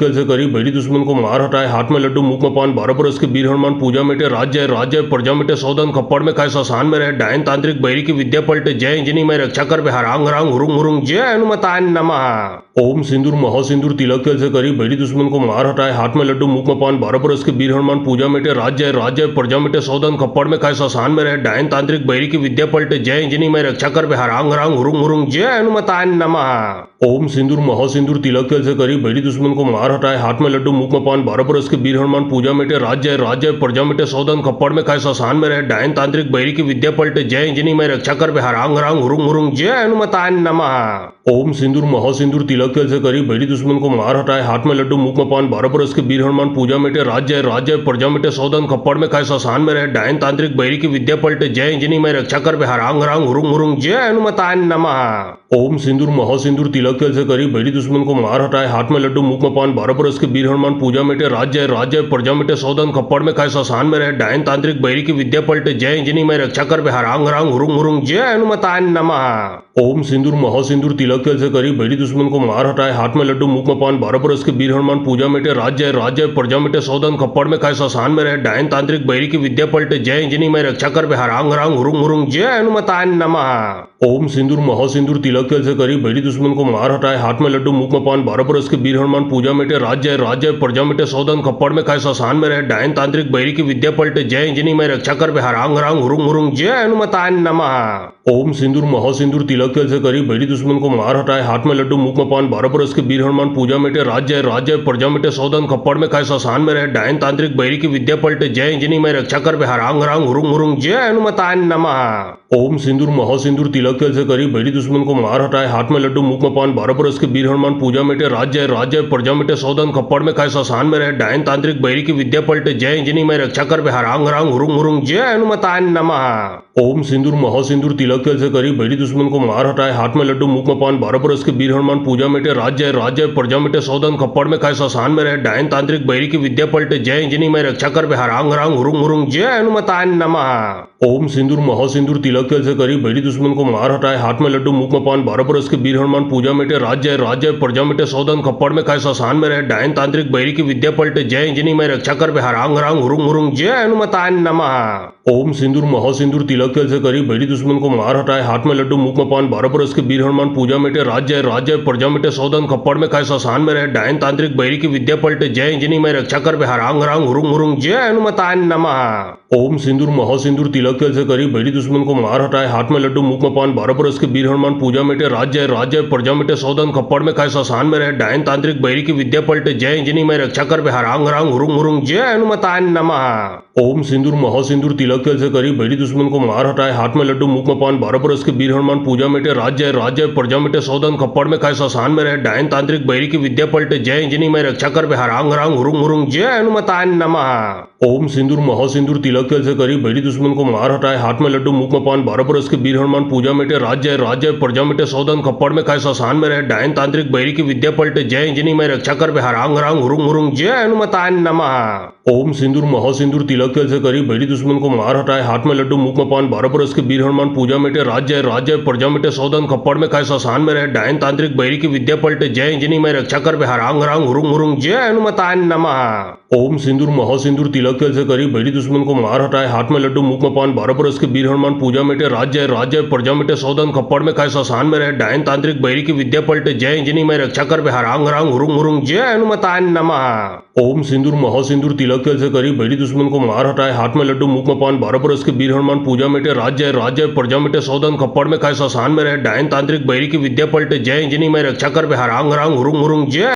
जल से करी बैरी दुश्मन को मार हटाए, हाथ में लड्डू मुख में पान, 12 बरस के वीर हनुमान पूजा मिटे, राज्य राज्य प्रजा मिटे, सौदन खप्पड़ में खाए, शशान में रहे, डायन तांत्रिक बैरी की विद्या पलटे, जय इंजनी में रक्षा कर बिहार, आंग रांग हुरुंग हुरुंग, जय हनुमताय नमः। ओम सिंदूर महासिंदूर तिलक जल से करी बैरी दुश्मन को मार हटाए, हाथ में लड्डू मुख में पान, 12 बरस के वीर हनुमान पूजा मिटे, राज्य राज्य प्रजा मिटे, सौदन खप्पड़ में खाए, शशान में रहे, डायन तांत्रिक बैरी की विद्या पलटे, जय इंजनी में रक्षा कर बिहार, आंग रांग हुरुंग हुरुंग, जय हनुमताय नमः। ओम सिंदूर महासिंदूर तिलक जल से करी बैरी दुश्मन को मार हटाए, हाथ में लड्डू मुख में पान, 12 बरस के वीर हनुमान पूजा मिटे, राज्य राज्य प्रजा मिटे, सौदन खप्पड़ में खाए, शशान में रहे, डायन तांत्रिक बैरी की विद्या पलटे, जय इंजनी में रक्षा कर बिहार, आंग रांग हुरुंग हुरुंग, जय हनुमताय नमः। ओम सिंदूर महासिंदूर तिलक जल से करी बैरी दुश्मन को मार हटाए, हाथ में लड्डू मुख में पान, 12 बरस के वीर हनुमान पूजा मिटे, राज्य राज्य प्रजा मिटे, सौदन खप्पड़ में खाए, शशान में रहे, डायन तांत्रिक बैरी की विद्या पलटे, जय इंजनी में रक्षा कर बिहार, आंग रांग हुरुंग हुरुंग, जय हनुमताय नमः। ओम सिंदूर महासिंदूर तिलक जल से करी बैरी दुश्मन को मार हटाए, हाथ में लड्डू मुख में पान, 12 बरस के वीर हनुमान पूजा मिटे, राज्य राज्य प्रजा मिटे, सौदन खप्पड़ में खाए, शशान में रहे, डायन तांत्रिक बैरी की विद्या पलटे, जय इंजनी में रक्षा कर बिहार, आंग रांग हुरुंग हुरुंग, जय हनुमताय नमः। ओम सिंदूर महासिंदूर तिलक जल से करी बैरी दुश्मन को मार हटाए, हाथ में लड्डू मुख में पान, 12 बरस के वीर हनुमान पूजा मिटे, राज्य राज्य प्रजा मिटे, सौदन खप्पड़ में खाए, शशान में रहे, डायन तांत्रिक बैरी की विद्या पलटे, जय इंजनी में रक्षा कर बिहार, आंग रांग हुरुंग हुरुंग, जय हनुमताय नमः। ओम सिंदूर महासिंदूर तिलक जल से करी बैरी दुश्मन को मार हटाए, हाथ में लड्डू मुख में पान, 12 बरस के वीर हनुमान पूजा मिटे, राज्य राज्य प्रजा मिटे, सौदन खप्पड़ में खाए, शशान में रहे, डायन तांत्रिक बैरी की विद्या पलटे, जय इंजनी में रक्षा कर बिहार, आंग रांग हुरुंग हुरुंग, जय हनुमताय नमः। ओम सिंदूर महासिंदूर तिलक जल से करी बैरी दुश्मन को मार हटाए, हाथ में लड्डू मुख में पान, 12 बरस के वीर हनुमान पूजा मिटे, राज्य राज्य प्रजा मिटे, सौदन खप्पड़ में खाए, शशान में रहे, डायन तांत्रिक बैरी की विद्या पलटे, जय इंजनी में रक्षा कर बिहार, आंग रांग हुरुंग हुरुंग, जय हनुमताय नमः। ओम सिंदूर महासिंदूर तिलक जल से करी बैरी दुश्मन को मार हटाए, हाथ में लड्डू मुख में पान, 12 बरस के वीर हनुमान पूजा मिटे, राज्य राज्य प्रजा मिटे, सौदन खप्पड़ में खाए, शशान में रहे, डायन तांत्रिक बैरी की विद्या पलटे, जय इंजनी में रक्षा कर बिहार, आंग रांग हुरुंग हुरुंग, जय हनुमताय नमः। ओम सिंदूर महासिंदूर तिलक जल से करी बैरी दुश्मन को मार हटाए, हाथ में लड्डू मुख में पान, 12 बरस के वीर हनुमान पूजा मिटे, राज्य राज्य प्रजा मिटे, सौदन खप्पड़ में खाए, शशान में रहे, डायन तांत्रिक बैरी की विद्या पलटे, जय इंजनी में रक्षा कर बिहार, आंग रांग हुरुंग हुरुंग, जय हनुमताय नमः। ओम सिंदूर महासिंदूर तिलक जल से करी बैरी दुश्मन को मार हटाए, हाथ में लड्डू मुख में पान, 12 बरस के वीर हनुमान पूजा मिटे, राज्य राज्य प्रजा मिटे, सौदन खप्पड़ में खाए, शशान में रहे, डायन तांत्रिक बैरी की विद्या पलटे, जय इंजनी में रक्षा कर बिहार, आंग रांग हुरुंग हुरुंग, जय हनुमताय नमः। ओम सिंदूर महासिंदूर तिलक जल से करी बैरी दुश्मन को मार हटाए, हाथ में लड्डू मुख में पान, 12 बरस के वीर हनुमान पूजा मिटे, राज्य राज्य प्रजा मिटे, सौदन खप्पड़ में खाए, शशान में रहे, डायन तांत्रिक बैरी की विद्या पलटे, जय इंजनी में रक्षा कर बिहार, आंग रांग हुरुंग हुरुंग, जय हनुमताय नमः। ओम सिंदूर महासिंदूर तिलक जल से करी बैरी दुश्मन को मार हटाए, हाथ में लड्डू मुख में पान, 12 बरस के वीर हनुमान पूजा मिटे, राज्य राज्य प्रजा मिटे, सौदन खप्पड़ में खाए, शशान में रहे, डायन तांत्रिक बैरी की विद्या पलटे, जय इंजनी में रक्षा कर बिहार, आंग रांग हुरुंग हुरुंग, जय हनुमताय नमः। ओम सिंदूर महासिंदूर तिलक जल से करी बैरी दुश्मन को मार हटाए, हाथ में लड्डू मुख में पान, 12 बरस के वीर हनुमान पूजा मिटे, राज्य राज्य प्रजा मिटे, सौदन खप्पड़ में खाए, शशान में रहे, डायन तांत्रिक बैरी की विद्या पलटे, जय इंजनी में रक्षा कर बिहार, आंग रांग हुरुंग हुरुंग, जय हनुमताय नमः। ओम सिंदूर महासिंदूर तिलक जल से करी बैरी दुश्मन को मार हटाए, हाथ में लड्डू मुख में पान, 12 बरस के वीर हनुमान पूजा मिटे, राज्य राज्य प्रजा मिटे, सौदन खप्पड़ में खाए, शशान में रहे, डायन तांत्रिक बैरी की विद्या पलटे, जय इंजनी में रक्षा कर बिहार, आंग रांग हुरुंग हुरुंग, जय हनुमताय नमः। ओम सिंदूर महासिंदूर तिलक जल से करी बैरी दुश्मन को मार हटाए, हाथ में लड्डू मुख में पान, 12 बरस के वीर हनुमान पूजा मिटे, राज्य राज्य प्रजा मिटे, सौदन खप्पड़ में खाए, शशान में रहे, डायन तांत्रिक बैरी की विद्या पलटे, जय इंजनी में रक्षा कर बिहार, आंग रांग हुरुंग हुरुंग, जय हनुमताय नमः। ओम सिंदूर महासिंदूर तिलक जल से करी बैरी दुश्मन को मार हटाए, हाथ में लड्डू मुख में पान, 12 बरस के वीर हनुमान पूजा मिटे, राज्य राज्य प्रजा मिटे, सौदन खप्पड़ में खाए, शशान में रहे, डायन तांत्रिक बैरी की विद्या पलटे, जय इंजनी में रक्षा कर बिहार, आंग रांग हुरुंग हुरुंग, जय हनुमताय नमः। ओम सिंदूर महासिंदूर तिलक जल से करी बैरी दुश्मन को मार हटाए, हाथ में लड्डू मुख में पान, 12 बरस के वीर हनुमान पूजा मिटे, राज्य राज्य प्रजा मिटे, सौदन खप्पड़ में खाए, शशान में रहे, डायन तांत्रिक बैरी की विद्या पलटे, जय इंजनी में रक्षा कर बिहार, आंग रांग हुरुंग हुरुंग, जय